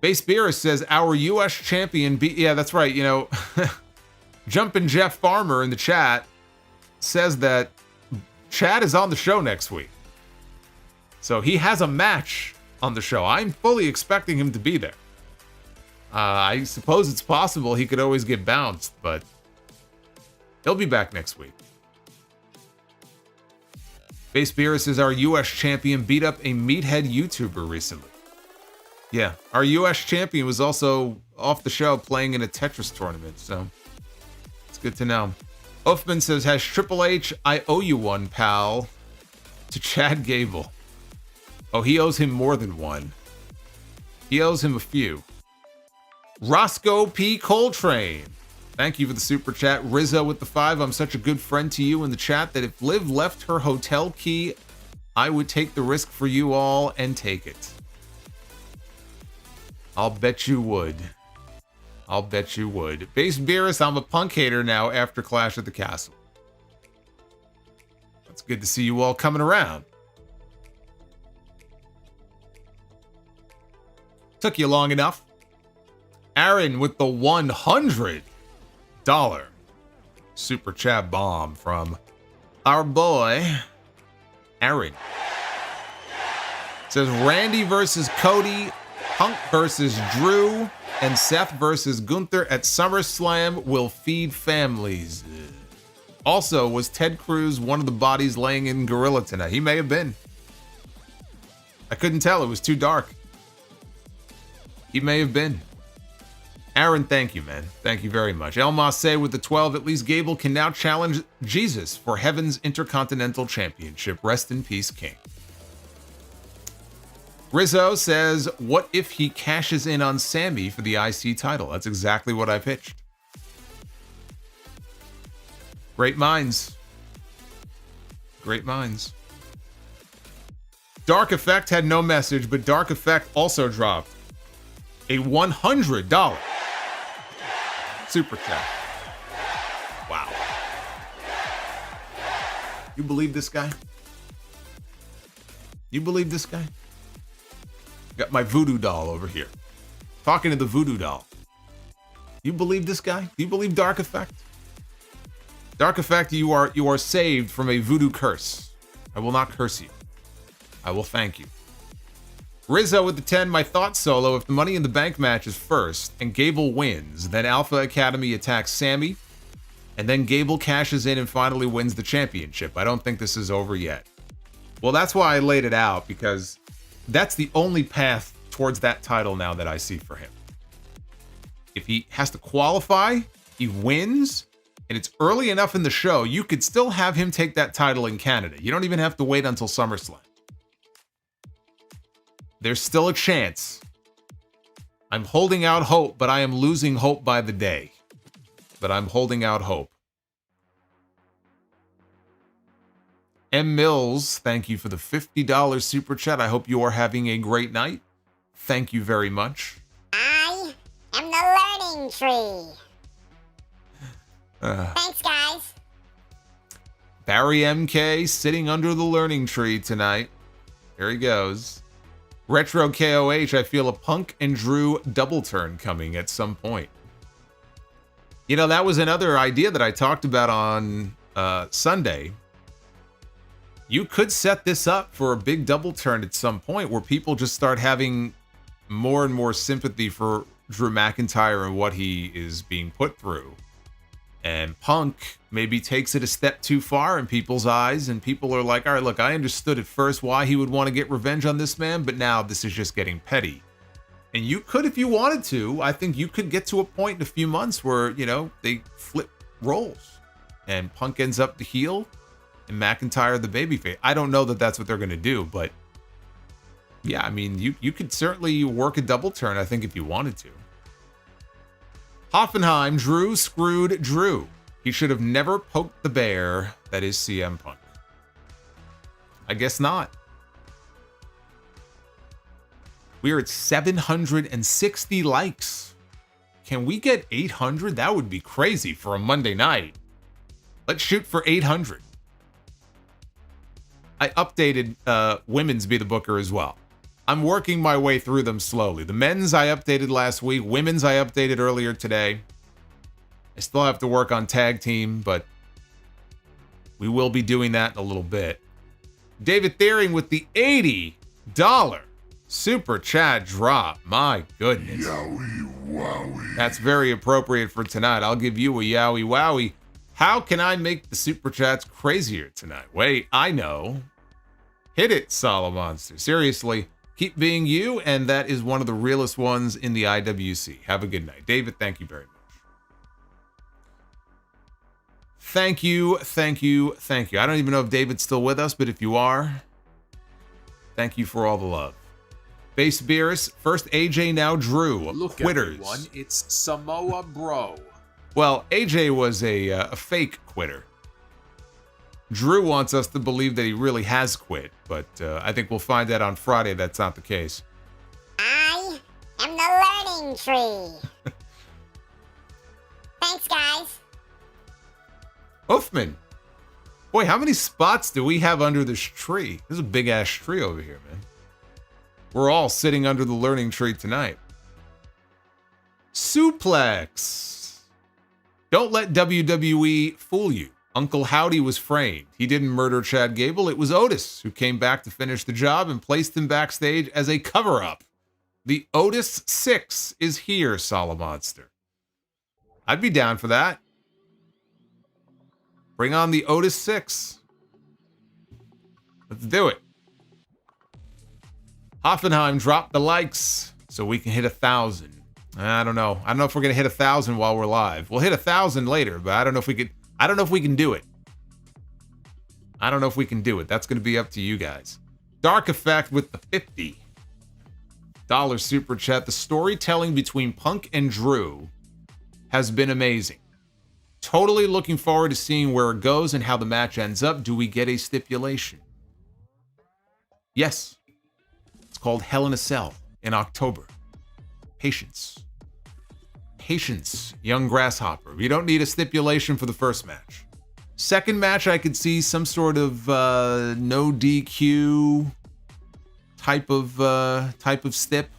Base Beerus says, our U.S. champion yeah, that's right. You know, Jumpin' Jeff Farmer in the chat says that Chad is on the show next week. So he has a match on the show. I'm fully expecting him to be there. I suppose it's possible he could always get bounced, but he'll be back next week. Base Beerus says, our U.S. champion beat up a meathead YouTuber recently. Yeah, our U.S. champion was also off the show playing in a Tetris tournament, so it's good to know. Uffman says, has Triple H, I owe you one, pal, to Chad Gable. Oh, he owes him more than one. He owes him a few. Roscoe P. Coltrane. Thank you for the super chat. Rizzo with the 5. I'm such a good friend to you in the chat that if Liv left her hotel key, I would take the risk for you all and take it. I'll bet you would. I'll bet you would. Base Beerus, I'm a Punk hater now after Clash at the Castle. It's good to see you all coming around. Took you long enough. Aaron with the $100 super chat bomb from our boy Aaron. It says Randy versus Cody, Punk versus Drew, and Seth versus Gunther at SummerSlam will feed families. Also, was Ted Cruz one of the bodies laying in Gorilla tonight? He may have been. I couldn't tell. It was too dark. He may have been. Aaron, thank you, man. Thank you very much. El Masse with the 12. At least Gable can now challenge Jesus for Heaven's Intercontinental Championship. Rest in peace, King. Rizzo says, what if he cashes in on Sammy for the IC title? That's exactly what I pitched. Great minds. Great minds. Dark Effect had no message, but Dark Effect also dropped a $100 super chat. Wow. You believe this guy? You believe this guy? Got my voodoo doll over here. Talking to the voodoo doll. You believe this guy? Do you believe Dark Effect? Dark Effect, you are saved from a voodoo curse. I will not curse you. I will thank you. Rizzo with the 10. My thought solo, if the Money in the Bank match is first and Gable wins, then Alpha Academy attacks Sammy, and then Gable cashes in and finally wins the championship. I don't think this is over yet. Well, that's why I laid it out, because that's the only path towards that title now that I see for him. If he has to qualify, he wins, and it's early enough in the show, you could still have him take that title in Canada. You don't even have to wait until SummerSlam. There's still a chance. I'm holding out hope, but I am losing hope by the day. But I'm holding out hope. M. Mills, thank you for the $50 super chat. I hope you are having a great night. Thank you very much. I am the learning tree. Thanks, guys. Barry MK sitting under the learning tree tonight. Here he goes. Retro KOH, I feel a Punk and Drew double turn coming at some point. You know, that was another idea that I talked about on Sunday. You could set this up for a big double turn at some point where people just start having more and more sympathy for Drew McIntyre and what he is being put through. And Punk maybe takes it a step too far in people's eyes, and people are like, all right, look, I understood at first why he would want to get revenge on this man, but now this is just getting petty. And you could, if you wanted to, I think you could get to a point in a few months where, you know, they flip roles and Punk ends up the heel and McIntyre the babyface. I don't know that that's what they're going to do, but yeah, I mean, you could certainly work a double turn, I think, if you wanted to. Hoffenheim, Drew screwed Drew. He should have never poked the bear that is CM Punk. I guess not. We're at 760 likes. Can we get 800? That would be crazy for a Monday night. Let's shoot for 800. I updated women's Be the Booker as well. I'm working my way through them slowly. The men's I updated last week. Women's I updated earlier today. I still have to work on tag team, but we will be doing that in a little bit. David Thiering with the $80 super chat drop. My goodness. Yowie wowie. That's very appropriate for tonight. I'll give you a yowie wowie. How can I make the super chats crazier tonight? Wait, I know. Hit it, Solomonster. Seriously, keep being you, and that is one of the realest ones in the IWC. Have a good night. David, thank you very much. Thank you, thank you, thank you. I don't even know if David's still with us, but if you are, thank you for all the love. Base Beerus, first AJ, now Drew. Look, Quitters. everyone, it's Samoa BRO. Well, AJ was a fake quitter. Drew wants us to believe that he really has quit, but I think we'll find out on Friday that's not the case. I am the learning tree. Thanks, guys. Hoofman. Boy, how many spots do we have under this tree? There's a big-ass tree over here, man. We're all sitting under the learning tree tonight. Suplex. Don't let WWE fool you. Uncle Howdy was framed. He didn't murder Chad Gable. It was Otis who came back to finish the job and placed him backstage as a cover-up. The Otis 6 is here, Solomonster. I'd be down for that. Bring on the Otis 6. Let's do it. Hoffenheim dropped the likes so we can hit 1,000. I don't know. I don't know if we're going to hit 1,000 while we're live. We'll hit 1,000 later, but I don't know if we could. I don't know if we can do it. I don't know if we can do it. That's going to be up to you guys. Dark Effect with the $50 super chat. The storytelling between Punk and Drew has been amazing. Totally looking forward to seeing where it goes and how the match ends up. Do we get a stipulation? Yes. It's called Hell in a Cell in October. Patience. Patience, young grasshopper. We don't need a stipulation for the first match. Second match, I could see some sort of no DQ type of stip.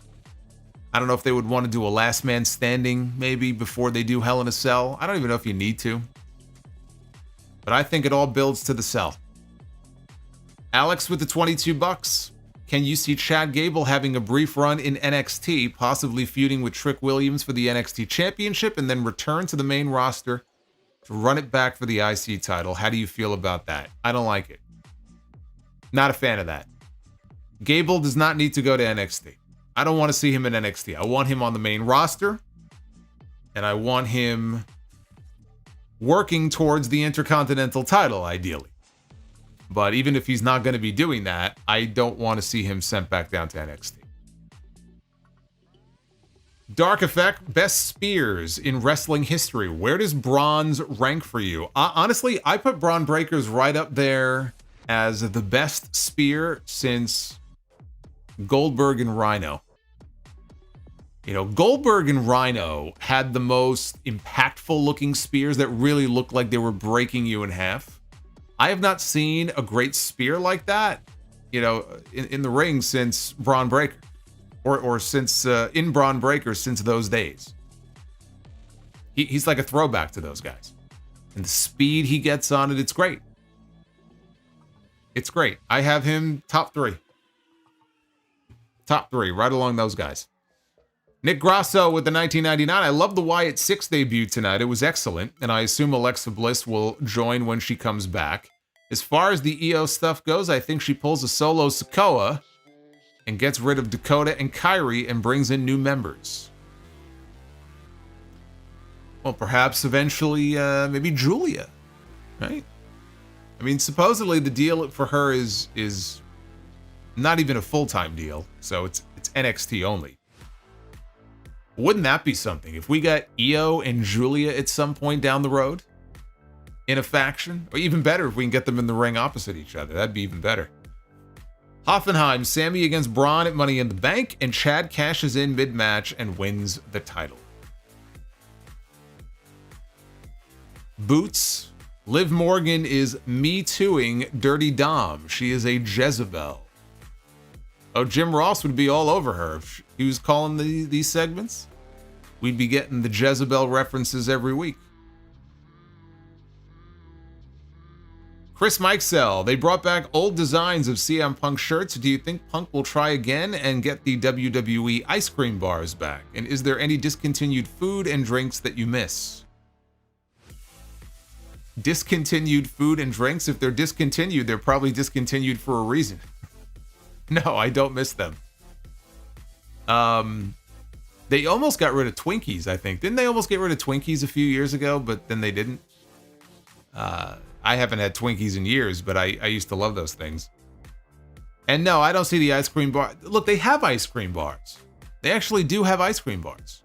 I don't know if they would want to do a last man standing maybe before they do Hell in a Cell. I don't even know if you need to. But I think it all builds to the cell. Alex with the $22. Can you see Chad Gable having a brief run in NXT, possibly feuding with Trick Williams for the NXT Championship and then return to the main roster to run it back for the IC title? How do you feel about that? I don't like it. Not a fan of that. Gable does not need to go to NXT. I don't want to see him in NXT. I want him on the main roster, and I want him working towards the Intercontinental title, ideally. But even if he's not going to be doing that, I don't want to see him sent back down to NXT. Dark Effect, best spears in wrestling history. Where does Braun's rank for you? Honestly, I put Braun Breakers right up there as the best spear since Goldberg and Rhino. You know, Goldberg and Rhino had the most impactful looking spears that really looked like they were breaking you in half. I have not seen a great spear like that, you know, in the ring since Braun Breaker, or since in Braun Breaker since those days. He's like a throwback to those guys, and the speed he gets on it, it's great. It's great. I have him top three, right along those guys. Nick Grasso with the 1999. I love the Wyatt 6 debut tonight. It was excellent, and I assume Alexa Bliss will join when she comes back. As far as the EO stuff goes, I think she pulls a solo Sikoa and gets rid of Dakota and Kyrie and brings in new members. Well, perhaps eventually, maybe Julia, right? I mean, supposedly the deal for her is not even a full-time deal, so it's NXT only. Wouldn't that be something if we got Io and Julia at some point down the road in a faction? Or even better, if we can get them in the ring opposite each other. That'd be even better. Hoffenheim, Sammy against Braun at Money in the Bank, and Chad cashes in mid-match and wins the title. Boots Liv Morgan is Me Tooing Dirty Dom. She is a Jezebel. Oh, Jim Ross would be all over her if he was calling these segments. We'd be getting the Jezebel references every week. Chris Mikesell, they brought back old designs of CM Punk shirts. Do you think Punk will try again and get the WWE ice cream bars back? And is there any discontinued food and drinks that you miss? Discontinued food and drinks? If they're discontinued, they're probably discontinued for a reason. No, I don't miss them. They almost got rid of Twinkies, I think. Didn't they almost get rid of Twinkies a few years ago, but then they didn't? I haven't had Twinkies in years, but I used to love those things. And no, I don't see the ice cream bar. Look, they have ice cream bars. They actually do have ice cream bars.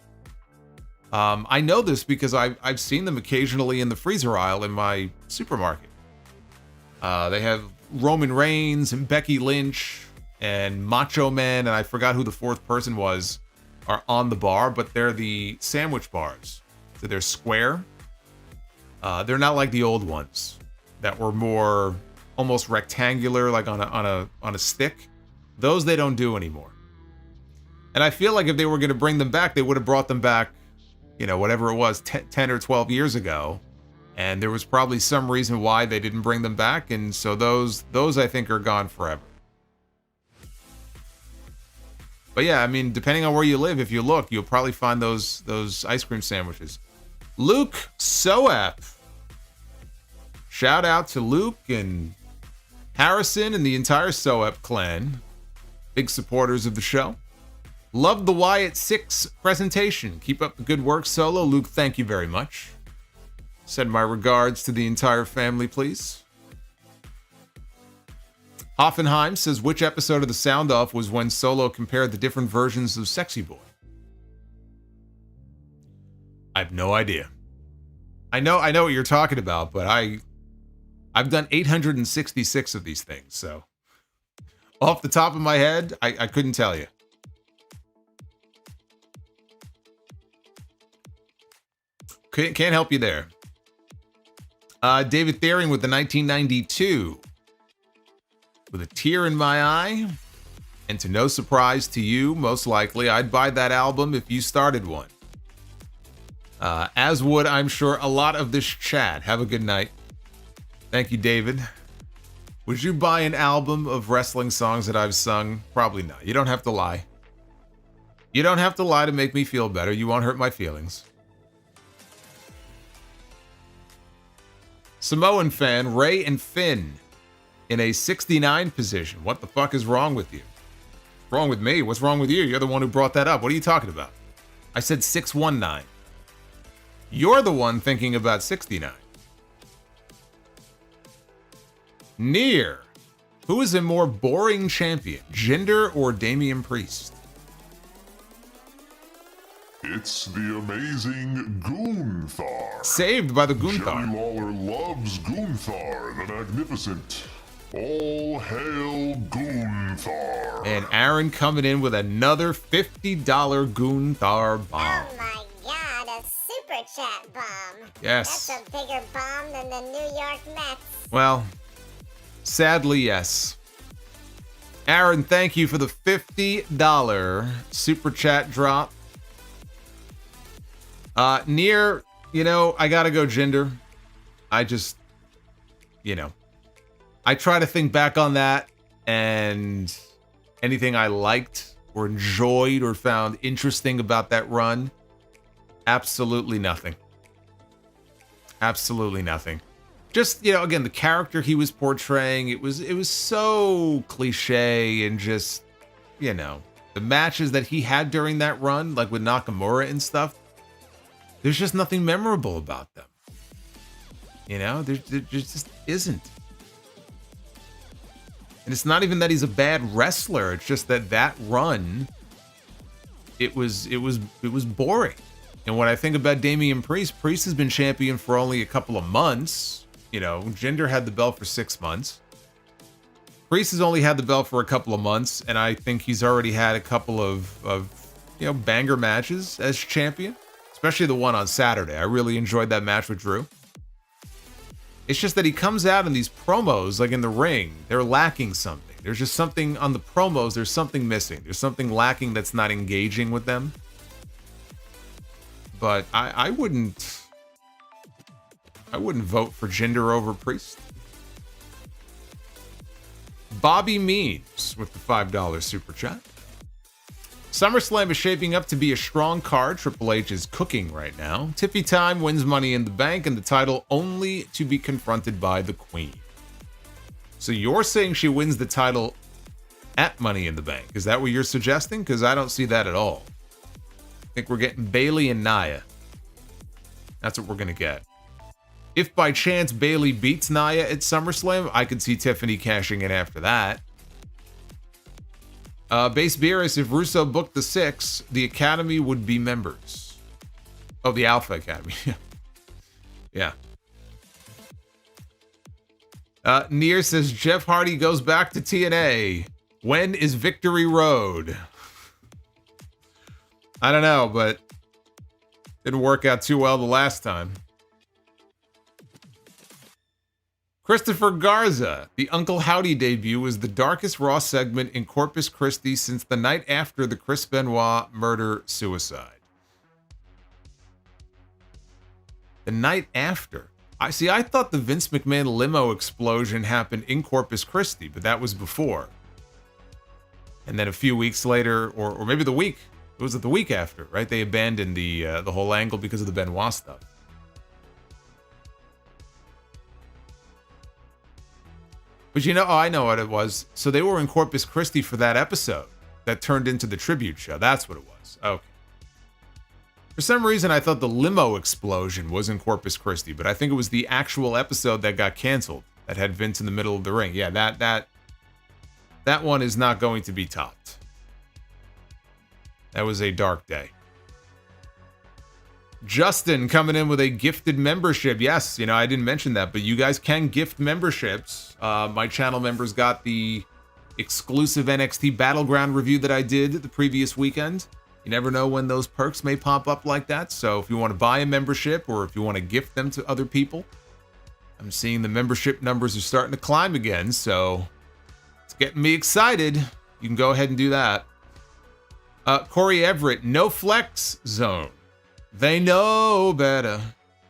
I know this because I've seen them occasionally in the freezer aisle in my supermarket. They have Roman Reigns and Becky Lynch and Macho Man, and I forgot who the fourth person was, are on the bar, but they're the sandwich bars. So they're square. They're not like the old ones that were more almost rectangular, like on a stick. Those they don't do anymore. And I feel like if they were going to bring them back, they would have brought them back, you know, whatever it was, 10 or 12 years ago. And there was probably some reason why they didn't bring them back. And so those I think are gone forever. But yeah, I mean, depending on where you live, if you look, you'll probably find those ice cream sandwiches. Luke Soap. Shout out to Luke and Harrison and the entire Soap clan. Big supporters of the show. Love the Wyatt 6 presentation. Keep up the good work, Solo. Luke, thank you very much. Send my regards to the entire family, please. Hoffenheim says, which episode of the Sound Off was when Solo compared the different versions of Sexy Boy? I have no idea. I know what you're talking about, but I've done 866 of these things, so off the top of my head, I couldn't tell you. Can't help you there. David Thering with the 1992. With a tear in my eye, and to no surprise to you, most likely, I'd buy that album if you started one. As would, I'm sure, a lot of this chat. Have a good night. Thank you, David. Would you buy an album of wrestling songs that I've sung? Probably not. You don't have to lie. You don't have to lie to make me feel better. You won't hurt my feelings. Samoan fan, Ray and Finn. In a 69 position. What the fuck is wrong with you? Wrong with me? What's wrong with you? You're the one who brought that up. What are you talking about? I said 619. You're the one thinking about 69. Near. Who is a more boring champion? Jinder or Damian Priest? It's the amazing Gunther. Saved by the Gunther. Jerry Lawler loves Gunther, the Magnificent. All hail Gunther. And Aaron coming in with another $50 Gunther bomb. Oh my god, a super chat bomb. Yes. That's a bigger bomb than the New York Mets. Well, sadly, yes. Aaron, thank you for the $50 super chat drop. Near, you know, I gotta go Jinder. I just, you know, I try to think back on that, and anything I liked or enjoyed or found interesting about that run, absolutely nothing. Absolutely nothing. Just, you know, again, the character he was portraying, it was so cliche, and just, you know, the matches that he had during that run, like with Nakamura and stuff, there's just nothing memorable about them. You know, there just isn't. And it's not even that he's a bad wrestler. It's just that run, it was boring. And when I think about Damian Priest, Priest has been champion for only a couple of months. You know, Jinder had the belt for 6 months. Priest has only had the belt for a couple of months, and I think he's already had a couple of you know, banger matches as champion, especially the one on Saturday. I really enjoyed that match with Drew. It's just that he comes out in these promos, like in the ring, they're lacking something. There's just something on the promos, there's something missing. There's something lacking that's not engaging with them. But I wouldn't vote for Jinder over Priest. Bobby Means with the $5 super chat. SummerSlam is shaping up to be a strong card. Triple H is cooking right now. Tiffy Time wins Money in the Bank and the title only to be confronted by the Queen. So you're saying she wins the title at Money in the Bank. Is that what you're suggesting? Because I don't see that at all. I think we're getting Bayley and Nia. That's what we're going to get. If by chance Bayley beats Nia at SummerSlam, I could see Tiffany cashing in after that. Base Beerus, if Russo booked the 6, the Academy would be members. Oh, the Alpha Academy. Yeah. Near says, Jeff Hardy goes back to TNA. When is Victory Road? I don't know, but didn't work out too well the last time. Christopher Garza, the Uncle Howdy debut was the darkest Raw segment in Corpus Christi since the night after the Chris Benoit murder-suicide. The night after. I thought the Vince McMahon limo explosion happened in Corpus Christi, but that was before. And then a few weeks later, or maybe the week, it was the week after, right? They abandoned the whole angle because of the Benoit stuff. But I know what it was. So they were in Corpus Christi for that episode that turned into the tribute show. That's what it was. Okay. For some reason, I thought the limo explosion was in Corpus Christi, but I think it was the actual episode that got canceled that had Vince in the middle of the ring. Yeah, that one is not going to be topped. That was a dark day. Justin coming in with a gifted membership. Yes, I didn't mention that, but you guys can gift memberships. My channel members got the exclusive NXT Battleground review that I did the previous weekend. You never know when those perks may pop up like that. So if you want to buy a membership or if you want to gift them to other people, I'm seeing the membership numbers are starting to climb again. So it's getting me excited. You can go ahead and do that. Corey Everett, no flex zone. They know better.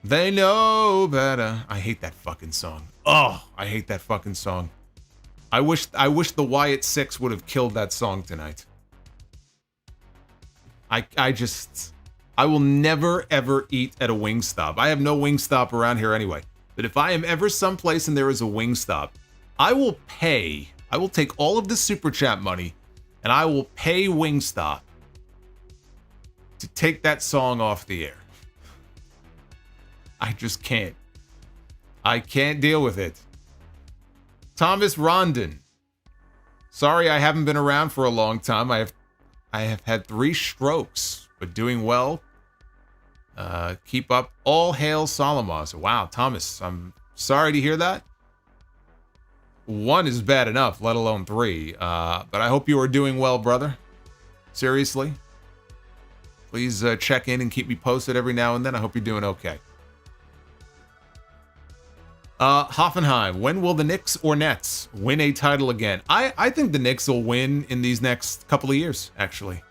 They know better. I hate that fucking song. Oh, I hate that fucking song. I wish the Wyatt 6 would have killed that song tonight. I will never ever eat at a Wingstop. I have no Wingstop around here anyway. But if I am ever someplace and there is a Wingstop, I will take all of the super chat money and I will pay Wingstop to take that song off the air. I just can't. I can't deal with it. Thomas Rondon. Sorry I haven't been around for a long time. I have had 3 strokes, but doing well. Keep up. All hail Solomonster. Wow, Thomas, I'm sorry to hear that. 1 is bad enough, let alone 3. But I hope you are doing well, brother. Seriously. Please check in and keep me posted every now and then. I hope you're doing okay. Hoffenheim, when will the Knicks or Nets win a title again? I think the Knicks will win in these next couple of years, actually.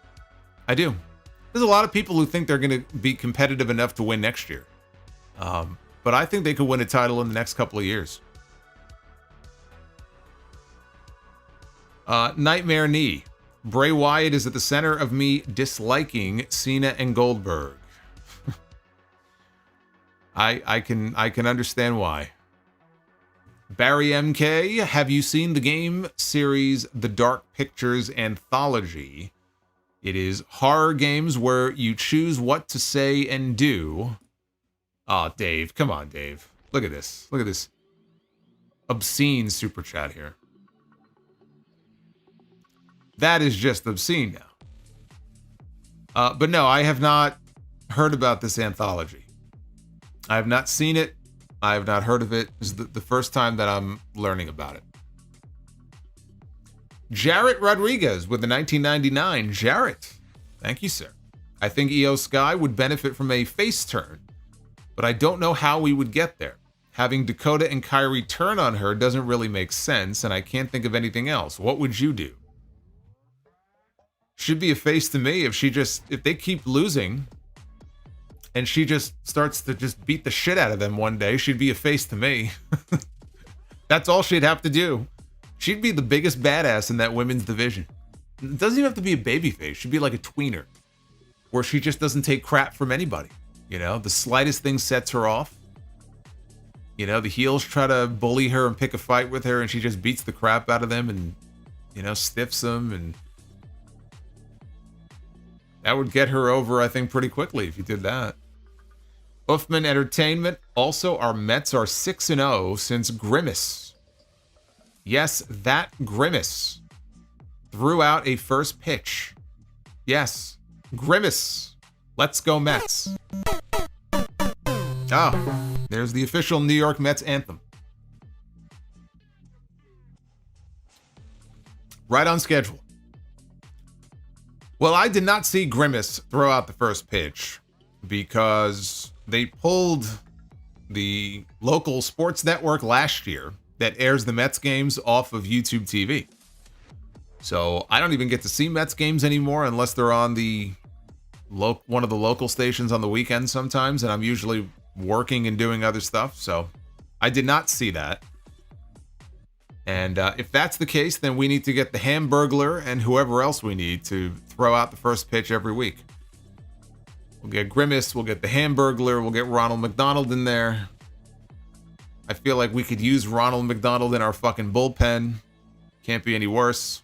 I do. There's a lot of people who think they're going to be competitive enough to win next year. But I think they could win a title in the next couple of years. Nightmare Knee. Bray Wyatt is at the center of me disliking Cena and Goldberg. I can understand why. Barry MK, have you seen the game series The Dark Pictures Anthology? It is horror games where you choose what to say and do. Oh, Dave, come on, Dave. Look at this. Look at this obscene super chat here. That is just obscene now. But no, I have not heard about this anthology. I have not seen it. I have not heard of it. This is the first time that I'm learning about it. Jarrett Rodriguez with the 1999. Jarrett, thank you, sir. I think IYO SKY would benefit from a face turn, but I don't know how we would get there. Having Dakota and Kyrie turn on her doesn't really make sense, and I can't think of anything else. What would you do? She'd be a face to me if they keep losing and she just starts to just beat the shit out of them one day. She'd be a face to me. That's all she'd have to do. She'd be the biggest badass in that women's division. It doesn't even have to be a babyface. She'd be like a tweener where she just doesn't take crap from anybody. You know, the slightest thing sets her off. You know, the heels try to bully her and pick a fight with her, and she just beats the crap out of them and, you know, stiffs them. And that would get her over, I think, pretty quickly if you did that. Uffman Entertainment. Also, our Mets are 6-0 since Grimace. Yes, that Grimace threw out a first pitch. Yes, Grimace. Let's go Mets. Ah, there's the official New York Mets anthem. Right on schedule. Well, I did not see Grimace throw out the first pitch because they pulled the local sports network last year that airs the Mets games off of YouTube TV. So I don't even get to see Mets games anymore unless they're on the one of the local stations on the weekend sometimes, and I'm usually working and doing other stuff, so I did not see that. And if that's the case, then we need to get the Hamburglar and whoever else we need to throw out the first pitch every week. We'll get Grimace, we'll get the Hamburglar, we'll get Ronald McDonald in there. I feel like we could use Ronald McDonald in our fucking bullpen. Can't be any worse.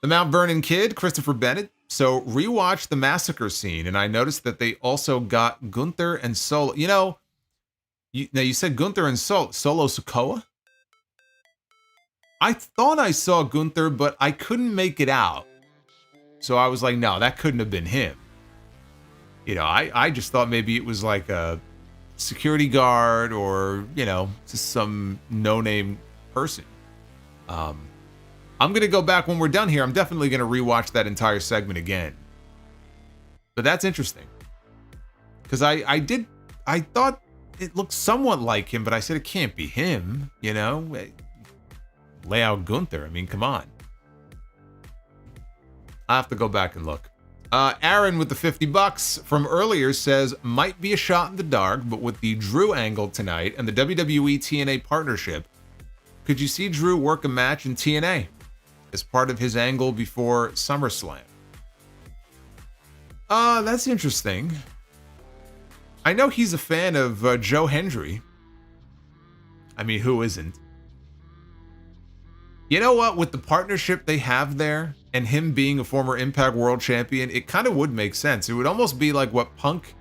The Mount Vernon Kid, Christopher Bennett. So rewatch the massacre scene, and I noticed that they also got Gunther and Solo. You know, you said Gunther and Solo Sikoa? I thought I saw Gunther, but I couldn't make it out. So I was like, no, that couldn't have been him. You know, I just thought maybe it was like a security guard or, you know, just some no-name person. I'm going to go back when we're done here. I'm definitely going to rewatch that entire segment again. But that's interesting. Because I thought it looked somewhat like him, but I said it can't be him, you know? Lay out Gunther. I mean, come on. I'll have to go back and look. Aaron with the $50 from earlier says, might be a shot in the dark, but with the Drew angle tonight and the WWE TNA partnership, could you see Drew work a match in TNA as part of his angle before SummerSlam? That's interesting. I know he's a fan of Joe Hendry. I mean, who isn't? You know what? With the partnership they have there and him being a former Impact World Champion, it kind of would make sense. It would almost be like what Punk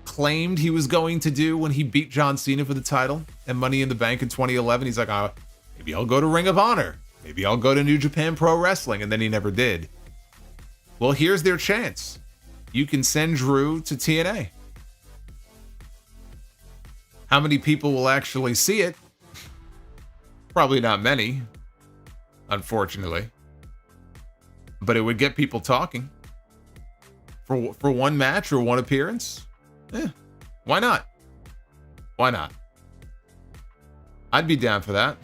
claimed he was going to do when he beat John Cena for the title and Money in the Bank in 2011. He's like, maybe I'll go to Ring of Honor. Maybe I'll go to New Japan Pro Wrestling. And then he never did. Well, here's their chance. You can send Drew to TNA. How many people will actually see it? Probably not many, unfortunately. But it would get people talking. For one match or one appearance? Why not? Why not? I'd be down for that.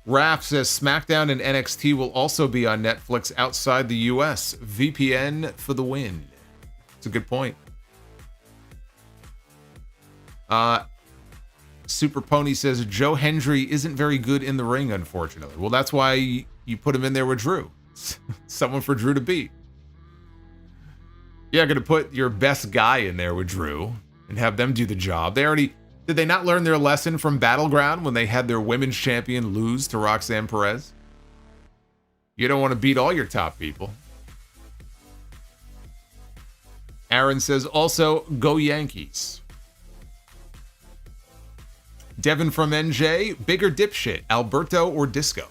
Raph says SmackDown and NXT will also be on Netflix outside the US. VPN for the win. It's a good point. Super Pony says Joe Hendry isn't very good in the ring, unfortunately. Well, that's why you put him in there with Drew. Someone for Drew to beat. You're not going to put your best guy in there with Drew and have them do the job. Did they not learn their lesson from Battleground when they had their women's champion lose to Roxanne Perez? You don't want to beat all your top people. Aaron says also, go Yankees. Devin from NJ, bigger dipshit, Alberto or Disco?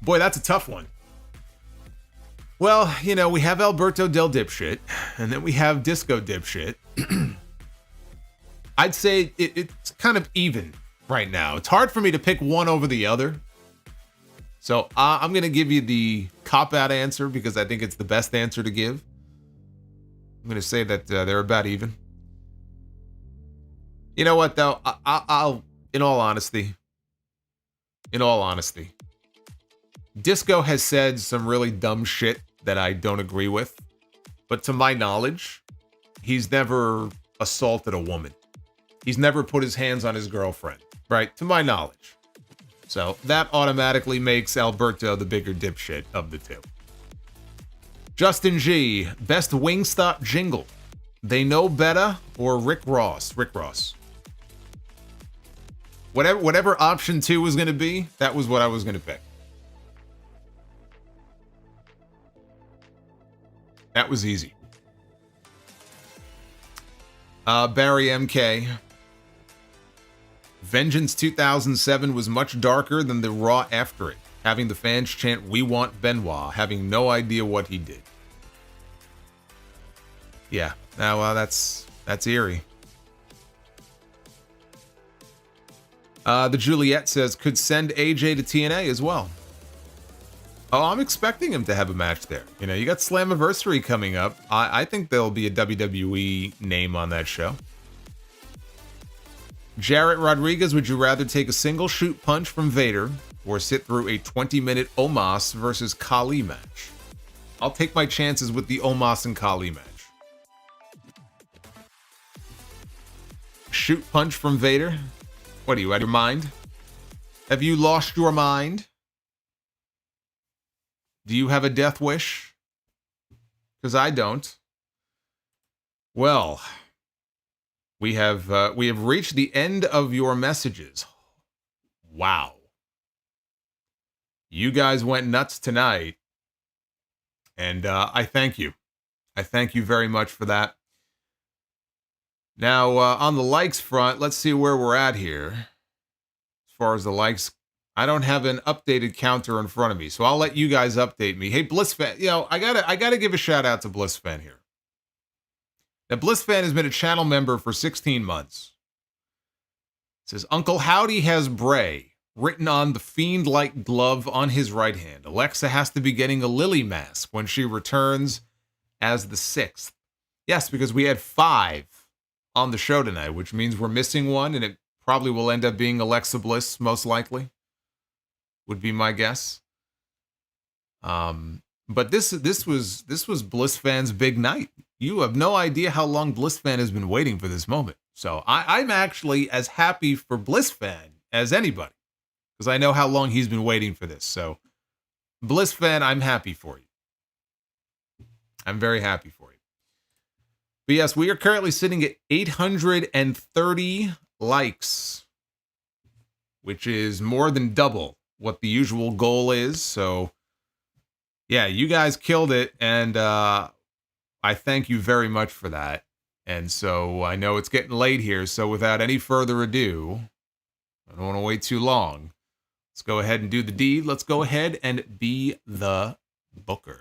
Boy, that's a tough one. Well, you know, we have Alberto Del Dipshit, and then we have Disco Dipshit. I'd say it's kind of even right now. It's hard for me to pick one over the other. So I'm going to give you the cop-out answer because I think it's the best answer to give. I'm going to say that they're about even. You know what, though? I'll in all honesty, Disco has said some really dumb shit that I don't agree with. But to my knowledge, he's never assaulted a woman. He's never put his hands on his girlfriend, right? To my knowledge. So that automatically makes Alberto the bigger dipshit of the two. Justin G, best Wingstop jingle. They Know Better or Rick Ross? Rick Ross. Whatever option 2 was going to be, that was what I was going to pick. That was easy. Barry MK. Vengeance 2007 was much darker than the Raw after it, having the fans chant, "We want Benoit," having no idea what he did. Yeah, now that's eerie. The Juliet says, could send AJ to TNA as well. Oh, I'm expecting him to have a match there. You know, you got Slammiversary coming up. I think there'll be a WWE name on that show. Jarrett Rodriguez, would you rather take a single shoot punch from Vader or sit through a 20-minute Omos versus Khali match? I'll take my chances with the Omos and Khali match. Shoot punch from Vader? What are you, out of your mind? Have you lost your mind? Do you have a death wish? Because I don't. Well, we have reached the end of your messages. Wow. You guys went nuts tonight. And I thank you. I thank you very much for that. Now, on the likes front, let's see where we're at here. As far as the likes, I don't have an updated counter in front of me, so I'll let you guys update me. Hey, BlissFan, you know, I gotta give a shout out to BlissFan here. Now, BlissFan has been a channel member for 16 months. It says, Uncle Howdy has Bray written on the fiend-like glove on his right hand. Alexa has to be getting a Lily mask when she returns as the 6th. Yes, because we had 5 on the show tonight, which means we're missing one, and it probably will end up being Alexa Bliss, most likely, would be my guess. But this was BlissFan's big night. You have no idea how long BlissFan has been waiting for this moment. So I'm actually as happy for BlissFan as anybody, because I know how long he's been waiting for this. So BlissFan, I'm happy for you. I'm very happy for you. But yes, we are currently sitting at 830 likes, which is more than double what the usual goal is. So yeah, you guys killed it, and I thank you very much for that. And so I know it's getting late here, so without any further ado, I don't want to wait too long. Let's go ahead and do the deed. Let's go ahead and be the booker.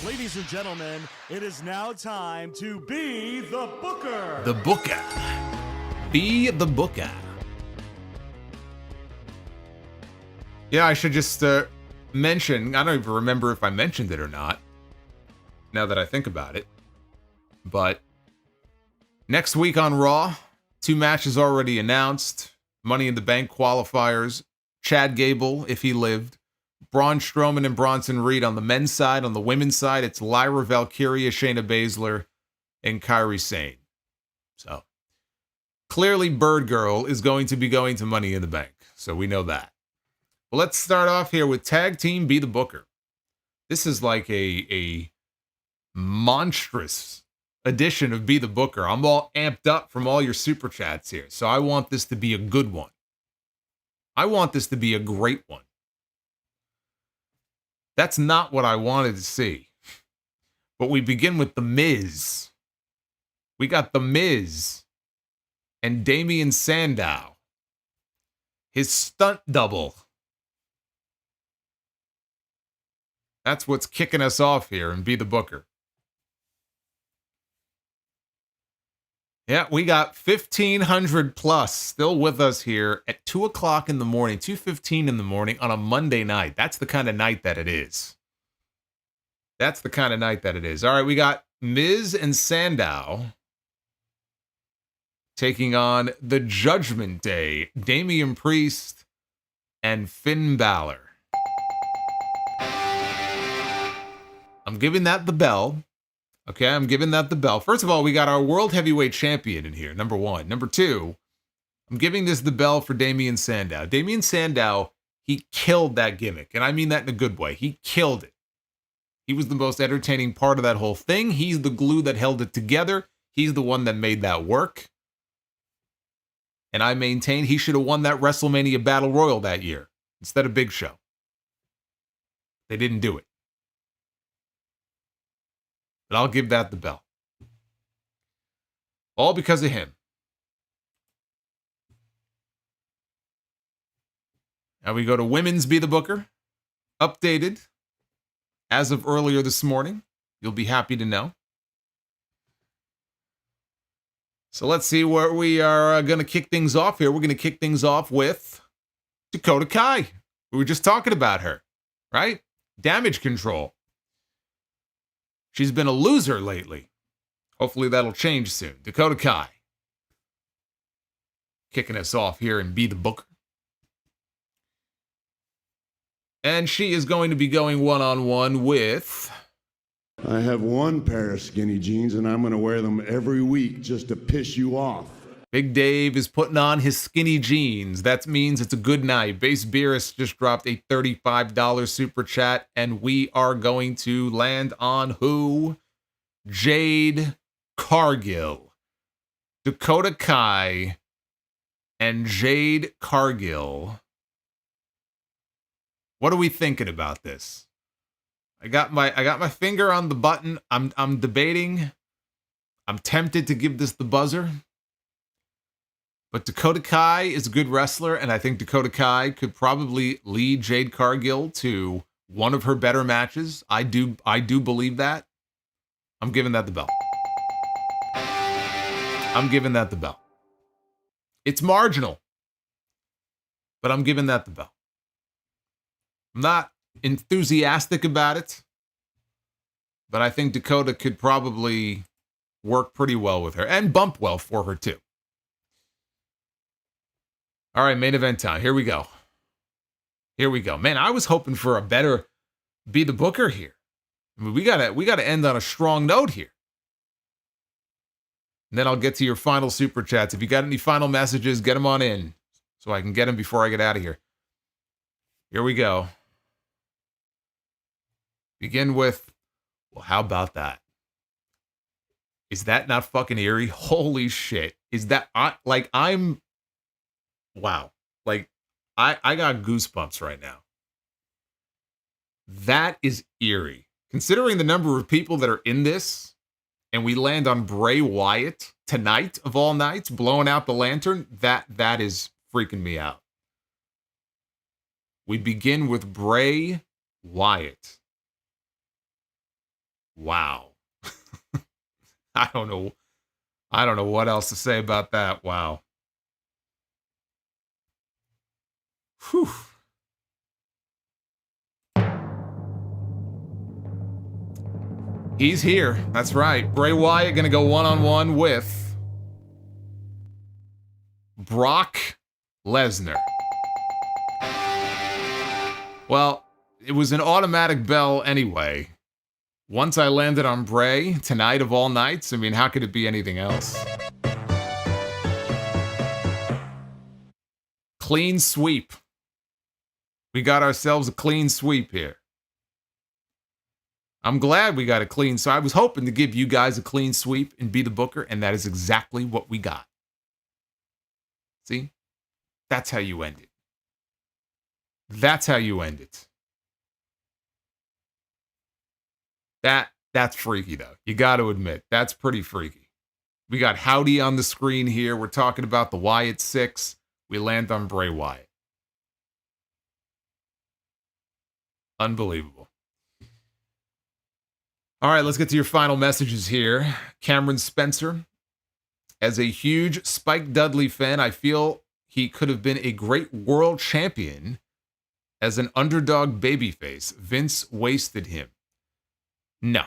Ladies and gentlemen, it is now time to be the booker. The booker. Be the booker. Yeah, I should just mention, I don't even remember if I mentioned it or not, now that I think about it, but next week on Raw, 2 matches already announced. Money in the Bank qualifiers. Chad Gable, if he lived. Braun Strowman and Bronson Reed on the men's side. On the women's side, it's Lyra Valkyria, Shayna Baszler, and Kairi Sane. So, clearly Bird Girl is going to be going to Money in the Bank. So we know that. Well, let's start off here with Tag Team Be the Booker. This is like a monstrous edition of Be the Booker. I'm all amped up from all your super chats here. So I want this to be a good one. I want this to be a great one. That's not what I wanted to see. But we begin with The Miz. We got The Miz and Damian Sandow. His stunt double. That's what's kicking us off here and Be the Booker. Yeah, we got 1,500 plus still with us here at 2 o'clock in the morning, 2:15 in the morning on a Monday night. That's the kind of night that it is. That's the kind of night that it is. All right, we got Miz and Sandow taking on the Judgment Day, Damian Priest and Finn Balor. I'm giving that the bell. Okay, I'm giving that the bell. First of all, we got our World Heavyweight Champion in here, number one. Number two, I'm giving this the bell for Damian Sandow. Damian Sandow, he killed that gimmick, and I mean that in a good way. He killed it. He was the most entertaining part of that whole thing. He's the glue that held it together. He's the one that made that work. And I maintain he should have won that WrestleMania Battle Royal that year instead of Big Show. They didn't do it. But I'll give that the bell. All because of him. Now we go to Women's Be the Booker. Updated as of earlier this morning. You'll be happy to know. So let's see where we are going to kick things off here. We're going to kick things off with Dakota Kai. We were just talking about her, right? Damage Control. She's been a loser lately. Hopefully that'll change soon. Dakota Kai. Kicking us off here and Be the Booker. And she is going to be going one-on-one with... I have one pair of skinny jeans, and I'm going to wear them every week just to piss you off. Big Dave is putting on his skinny jeans. That means it's a good night. Base Beerus just dropped a $35 super chat, and we are going to land on who? Jade Cargill. Dakota Kai and Jade Cargill. What are we thinking about this? I got my finger on the button. I'm debating. I'm tempted to give this the buzzer. But Dakota Kai is a good wrestler, and I think Dakota Kai could probably lead Jade Cargill to one of her better matches. I do believe that. I'm giving that the bell. I'm giving that the bell. It's marginal, but I'm giving that the bell. I'm not enthusiastic about it, but I think Dakota could probably work pretty well with her and bump well for her too. All right, main event time. Here we go. Here we go. Man, I was hoping for a better Be the Booker here. I mean, we gotta end on a strong note here. And then I'll get to your final super chats. If you got any final messages, get them on in so I can get them before I get out of here. Here we go. Begin with, well, how about that? Is that not fucking eerie? Holy shit. Is that, wow. Like, I got goosebumps right now. That is eerie. Considering the number of people that are in this, and we land on Bray Wyatt tonight of all nights, blowing out the lantern, that is freaking me out. We begin with Bray Wyatt. Wow. I don't know what else to say about that. Wow. Whew. He's here. That's right. Bray Wyatt gonna go one-on-one with Brock Lesnar. Well, it was an automatic bell anyway. Once I landed on Bray tonight of all nights, I mean, how could it be anything else? Clean sweep. We got ourselves a clean sweep here. I'm glad we got a clean, so I was hoping to give you guys a clean sweep and Be the Booker, and that is exactly what we got. See? That's how you end it. That's how you end it. That's freaky, though. You got to admit, that's pretty freaky. We got Howdy on the screen here. We're talking about the Wyatt 6. We land on Bray Wyatt. Unbelievable. All right, let's get to your final messages here. Cameron Spencer. As a huge Spike Dudley fan, I feel he could have been a great world champion as an underdog babyface. Vince wasted him. No.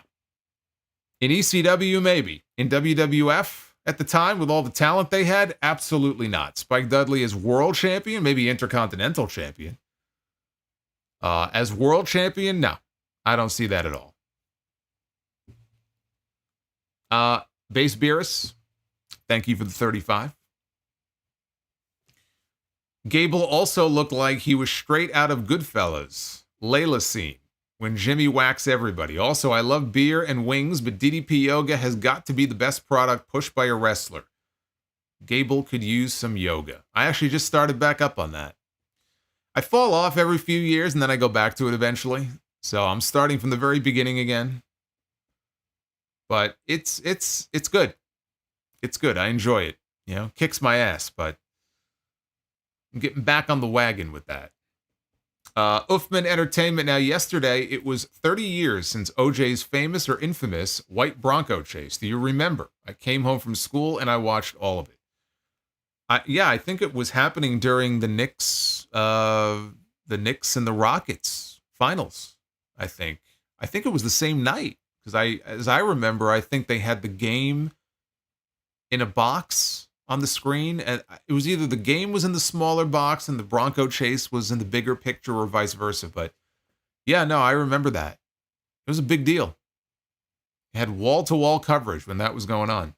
In ECW, maybe. In WWF at the time, with all the talent they had, absolutely not. Spike Dudley as world champion, maybe intercontinental champion. As world champion, no. I don't see that at all. Base Beerus, thank you for the 35. Gable also looked like he was straight out of Goodfellas, Layla scene, when Jimmy whacks everybody. Also, I love beer and wings, but DDP yoga has got to be the best product pushed by a wrestler. Gable could use some yoga. I actually just started back up on that. I fall off every few years and then I go back to it eventually. So I'm starting from the very beginning again. But it's good. It's good. I enjoy it. You know, kicks my ass, but I'm getting back on the wagon with that. Uffman Entertainment. Now, yesterday, it was 30 years since OJ's famous or infamous white Bronco chase. Do you remember? I came home from school and I watched all of it. I think it was happening during the Knicks and the Rockets finals. I think it was the same night because as I remember, I think they had the game in a box on the screen, and it was either the game was in the smaller box and the Bronco chase was in the bigger picture or vice versa. But yeah, no, I remember that. It was a big deal. It had wall-to-wall coverage when that was going on.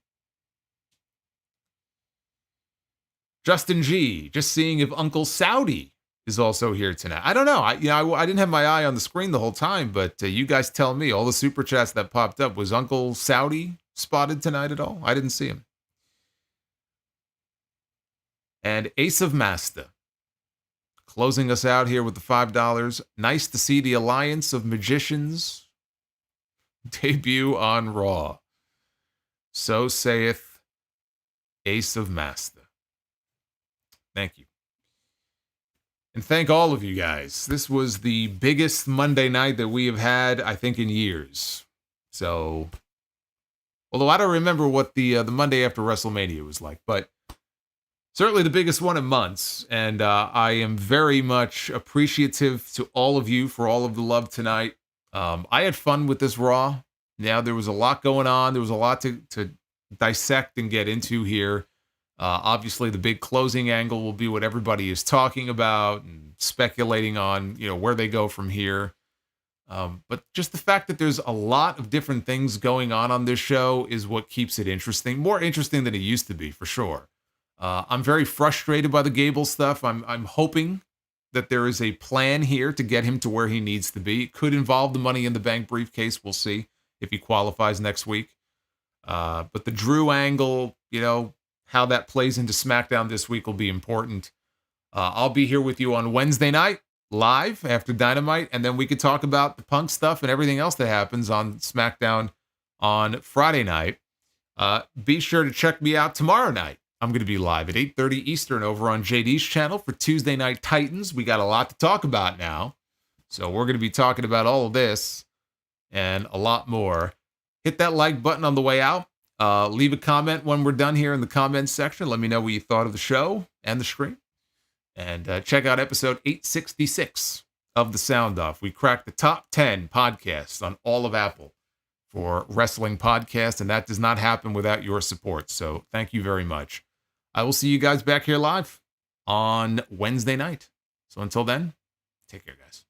Justin G, just seeing if Uncle Saudi is also here tonight. I don't know. I didn't have my eye on the screen the whole time, but you guys tell me. All the super chats that popped up, was Uncle Saudi spotted tonight at all? I didn't see him. And Ace of Master, closing us out here with the $5. Nice to see the Alliance of Magicians debut on Raw. So saith Ace of Master. Thank you. And thank all of you guys. This was the biggest Monday night that we have had, I think, in years. So, although I don't remember what the Monday after WrestleMania was like, but certainly the biggest one in months. And I am very much appreciative to all of you for all of the love tonight. I had fun with this Raw. Now, there was a lot going on. There was a lot to dissect and get into here. Obviously, the big closing angle will be what everybody is talking about and speculating on, where they go from here. But just the fact that there's a lot of different things going on this show is what keeps it interesting. More interesting than it used to be, for sure. I'm very frustrated by the Gable stuff. I'm hoping that there is a plan here to get him to where he needs to be. It could involve the Money in the Bank briefcase. We'll see if he qualifies next week. But the Drew angle, how that plays into SmackDown this week will be important. I'll be here with you on Wednesday night, live after Dynamite, and then we could talk about the Punk stuff and everything else that happens on SmackDown on Friday night. Be sure to check me out tomorrow night. I'm going to be live at 8:30 Eastern over on JD's channel for Tuesday Night Titans. We got a lot to talk about now, so we're going to be talking about all of this and a lot more. Hit that like button on the way out. Leave a comment when we're done here in the comments section. Let me know what you thought of the show and the stream. And check out episode 866 of The Sound Off. We cracked the top 10 podcasts on all of Apple for wrestling podcasts, and that does not happen without your support. So thank you very much. I will see you guys back here live on Wednesday night. So until then, take care, guys.